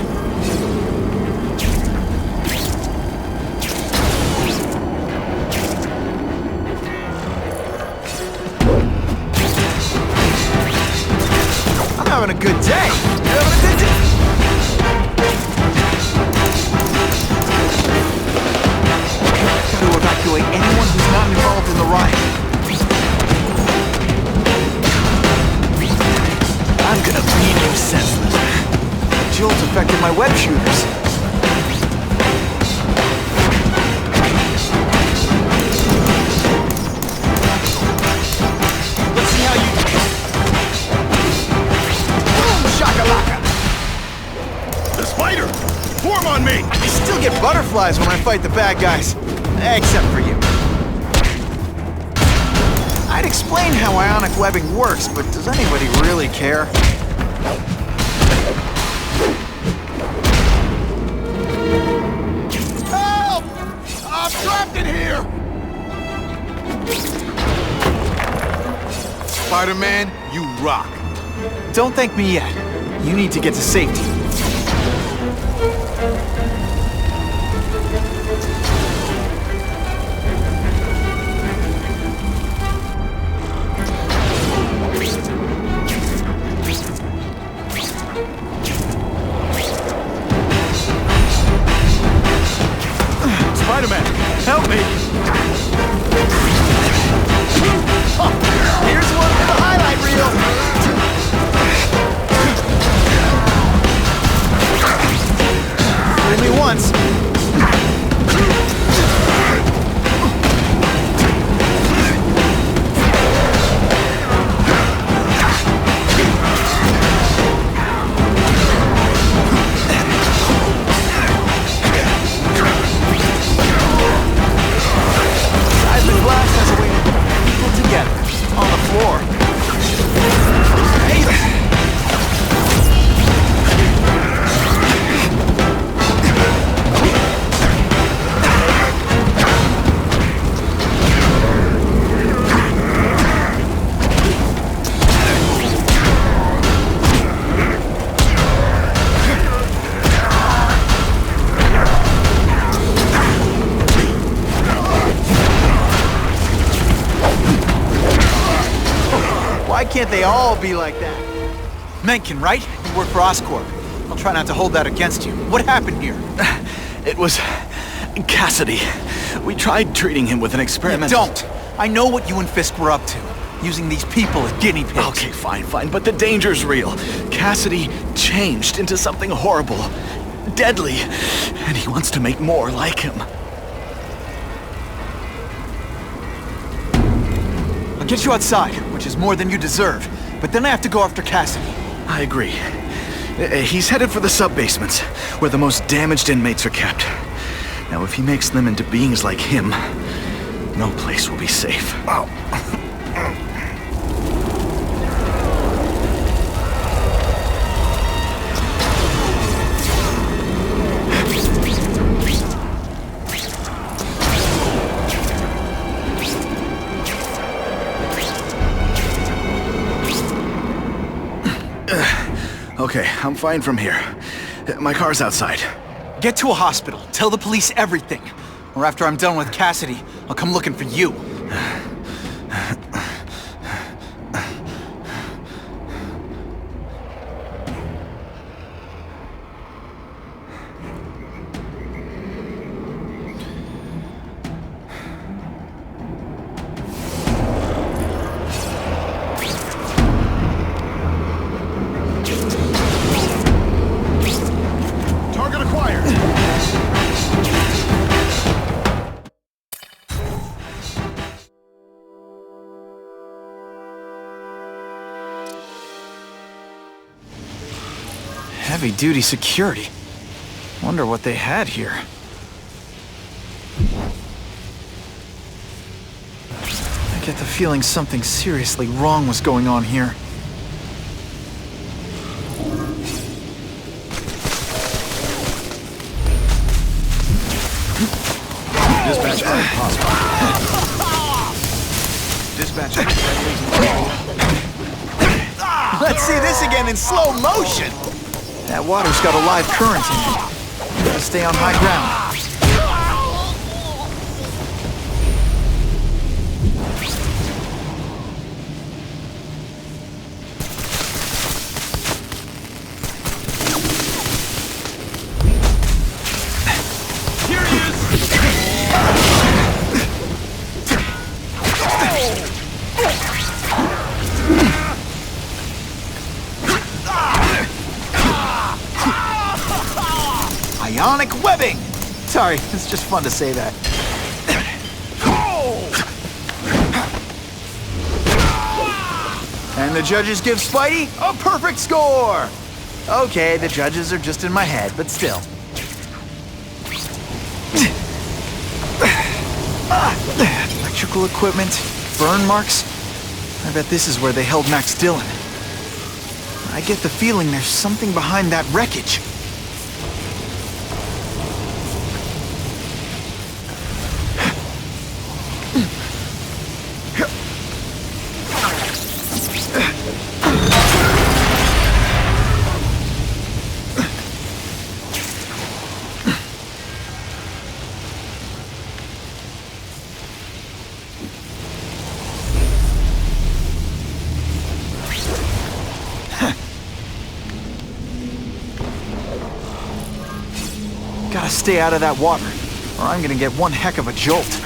I'm having a good day. You're having a good day. Got to evacuate anyone who's not involved in the riot. I'm gonna beat you senseless. Jewel's affected my web shooters. Let's see how you... Boom, shakalaka! The spider! Form on me! I still get butterflies when I fight the bad guys. Except for you. I'd explain how ionic webbing works, but does anybody really care? Help! I'm trapped in here! Spider-Man, you rock. Don't thank me yet. You need to get to safety. Spider-Man, help me! Oh, here's one for the highlight reel! Only once. On the floor. Hey. can't they all be like that? Mencken, right? You work for Oscorp. I'll try not to hold that against you. What happened here? It was... Cassidy. We tried treating him with an experiment. Don't! I know what you and Fisk were up to. Using these people as guinea pigs. Okay, fine, but the danger's real. Cassidy changed into something horrible. Deadly. And he wants to make more like him. I'll get you outside, which is more than you deserve. But then I have to go after Cassidy. I agree. He's headed for the sub-basements, where the most damaged inmates are kept. Now, if he makes them into beings like him, no place will be safe. Oh. Okay, I'm fine from here. My car's outside. Get to a hospital. Tell the police everything. Or after I'm done with Cassidy, I'll come looking for you. Target acquired. Heavy-duty security. Wonder what they had here. I get the feeling something seriously wrong was going on here. Dispatch, Dispatch. Let's see this again in slow motion! That water's got a live current in it. Gotta stay on high ground. Ionic webbing! Sorry, it's just fun to say that. And the judges give Spidey a perfect score! Okay, the judges are just in my head, but still. Electrical equipment, burn marks. I bet this is where they held Max Dillon. I get the feeling there's something behind that wreckage. Gotta stay out of that water, or I'm gonna get one heck of a jolt.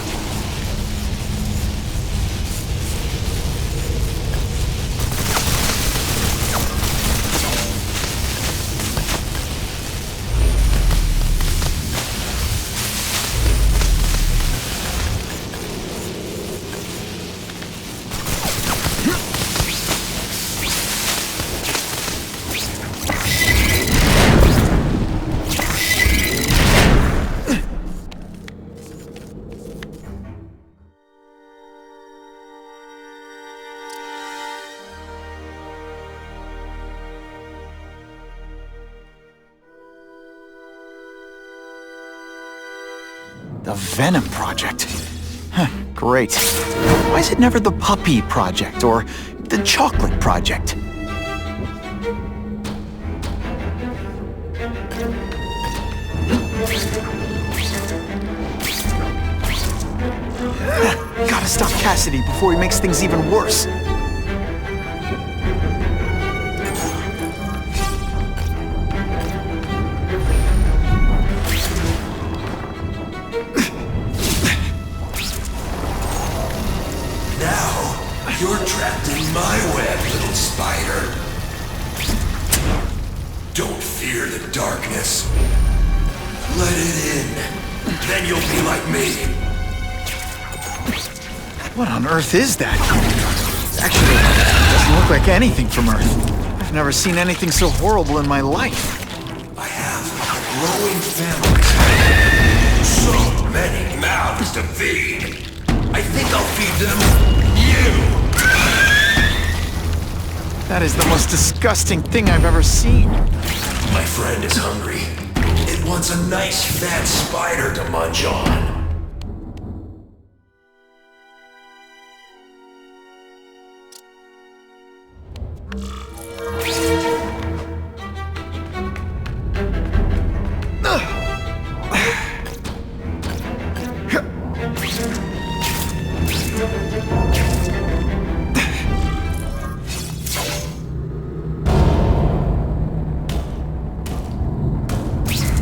The Venom Project? Huh, great. Why is it never the Puppy Project or the Chocolate Project? Gotta stop Cassidy before he makes things even worse. trapped in my web, little spider. Don't fear the darkness. Let it in. Then you'll be like me. What on earth is that? Actually, it doesn't look like anything from Earth. I've never seen anything so horrible in my life. I have a growing family. So many mouths to feed. I think I'll feed them you. That is the most disgusting thing I've ever seen. My friend is hungry. It wants a nice fat spider to munch on.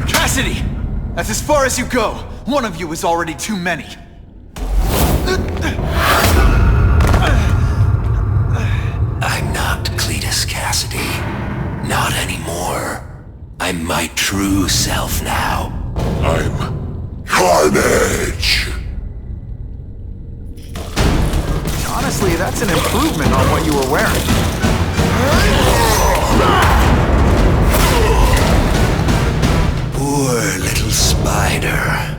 Cassidy! That's as far as you go. One of you is already too many. I'm not Cletus Cassidy. Not anymore. I'm my true self now. I'm Carnage! Honestly, that's an improvement on what you were wearing. Poor little spider.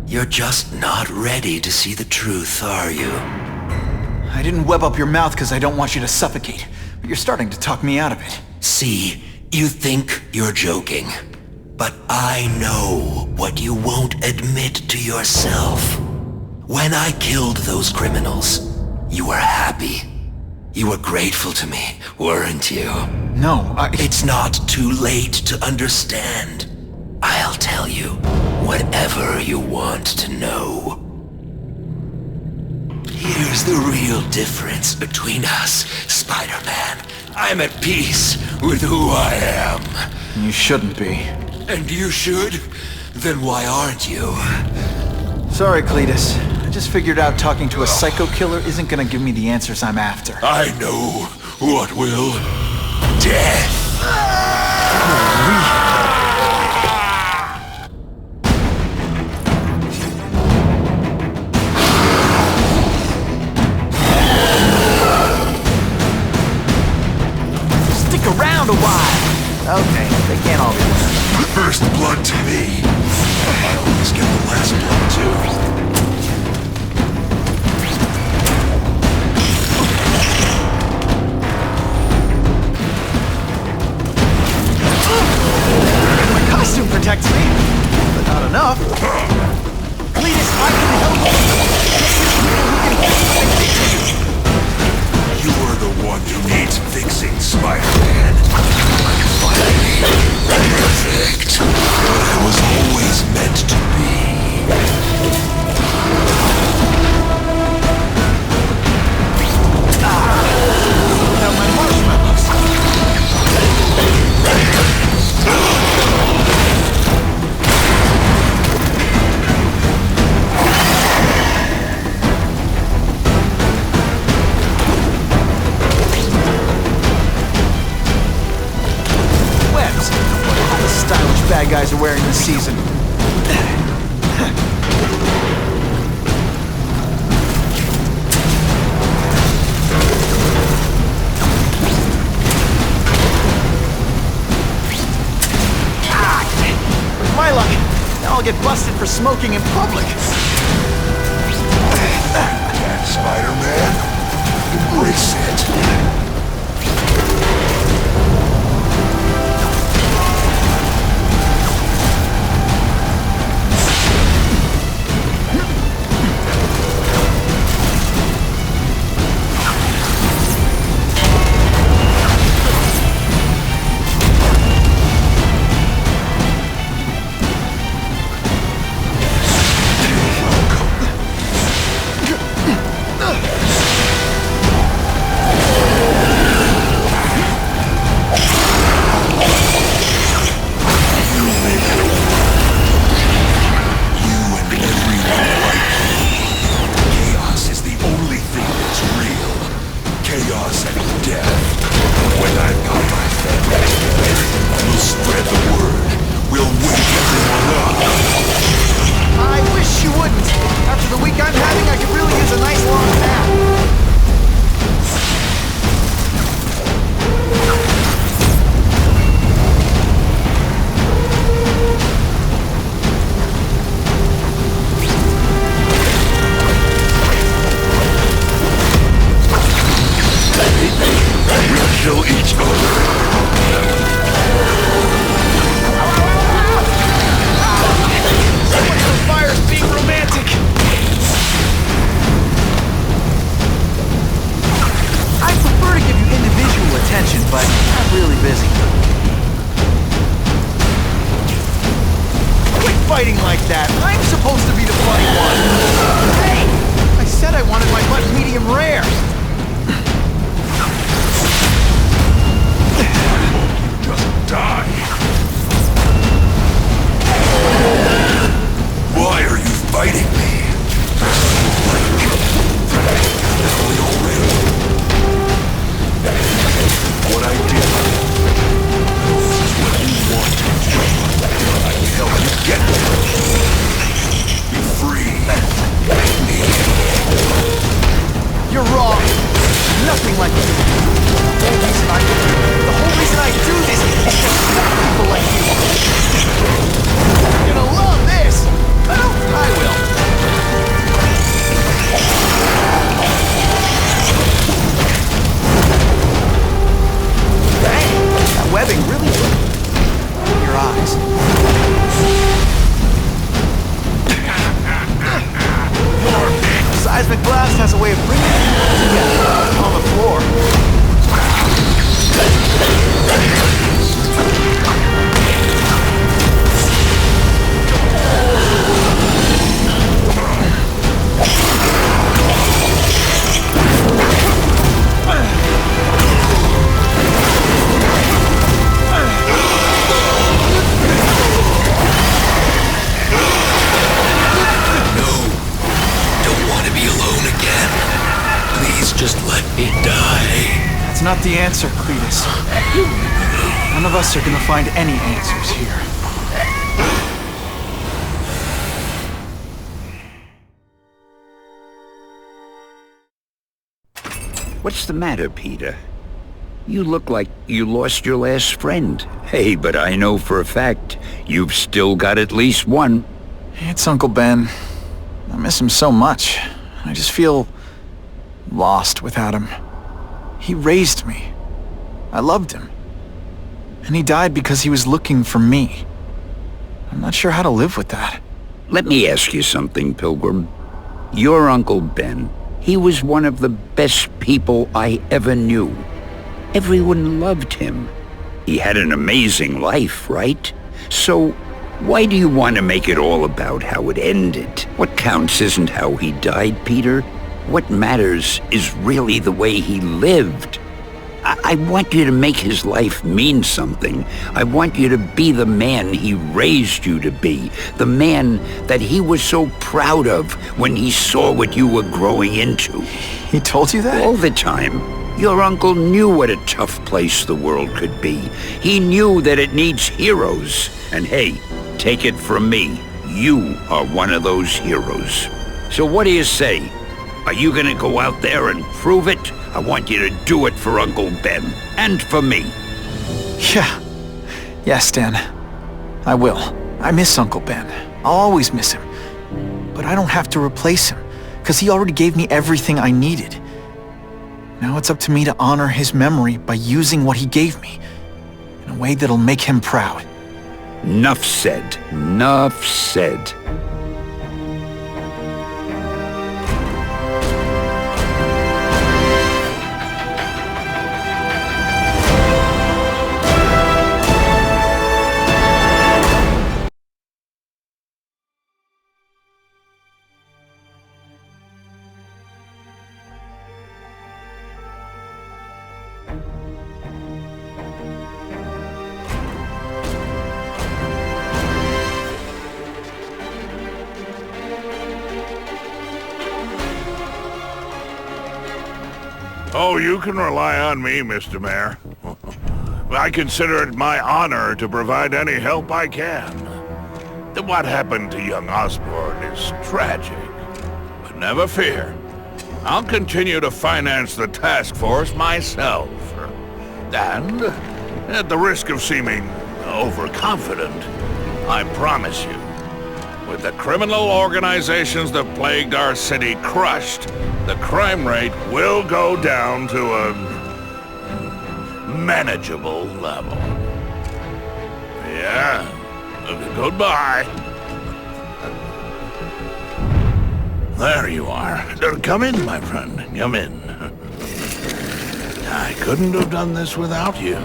You're just not ready to see the truth, are you? I didn't web up your mouth because I don't want you to suffocate, but you're starting to talk me out of it. See, you think you're joking. But I know what you won't admit to yourself. When I killed those criminals, you were happy. You were grateful to me, weren't you? No, It's not too late to understand. I'll tell you whatever you want to know. Here's the real difference between us, Spider-Man. I'm at peace with who I am. You shouldn't be. And you should? Then why aren't you? Sorry, Cletus. I just figured out talking to a psycho killer isn't gonna give me the answers I'm after. I know what will. Death! Stick around a while! Okay, they can't all be winners. First blood to me. I always get the last blood too. My costume protects me, but not enough. Cletus, I can help you. You are the one who needs fixing, Spider-Man. Finally, perfect. But I was always meant to be. Now my marshmallows. Webs. What all the stylish bad guys are wearing this season. With my luck, now I'll get busted for smoking in public. Spider-Man, embrace it. a way of bringing it together on the floor. Just let me die. That's not the answer, Cletus. None of us are gonna find any answers here. What's the matter, Peter? You look like you lost your last friend. Hey, but I know for a fact you've still got at least one. It's Uncle Ben. I miss him so much. I just feel lost without him. He raised me. I loved him. And he died because he was looking for me. I'm not sure how to live with that. Let me ask you something, Pilgrim. Your Uncle Ben, he was one of the best people I ever knew. Everyone loved him. He had an amazing life, right? So, why do you want to make it all about how it ended? What counts isn't how he died, Peter. What matters is really the way he lived. I want you to make his life mean something. I want you to be the man he raised you to be. The man that he was so proud of when he saw what you were growing into. He told you that? All the time. Your uncle knew what a tough place the world could be. He knew that it needs heroes. And hey, take it from me, you are one of those heroes. So what do you say? Are you gonna go out there and prove it? I want you to do it for Uncle Ben, and for me. Yeah. Yes, Stan. I will. I miss Uncle Ben. I'll always miss him. But I don't have to replace him, because he already gave me everything I needed. Now it's up to me to honor his memory by using what he gave me, in a way that'll make him proud. Nuff said. Nuff said. Oh, you can rely on me, Mr. Mayor. I consider it my honor to provide any help I can. What happened to young Osborne is tragic. But never fear. I'll continue to finance the task force myself. And, at the risk of seeming overconfident, I promise you, with the criminal organizations that plagued our city crushed, the crime rate will go down to a manageable level. Yeah, goodbye. There you are. Come in, my friend. Come in. I couldn't have done this without you.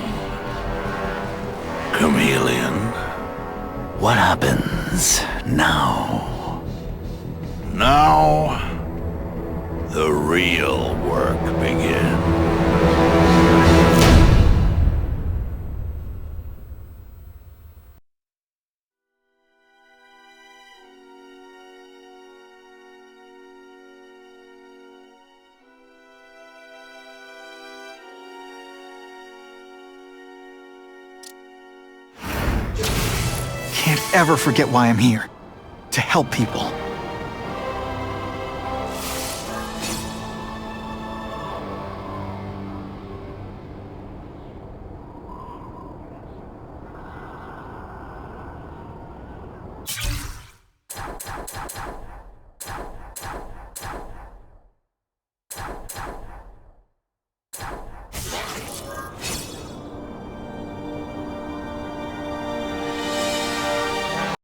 Chameleon. What happens now? Now, the real work begins. Can't ever forget why I'm here. To help people.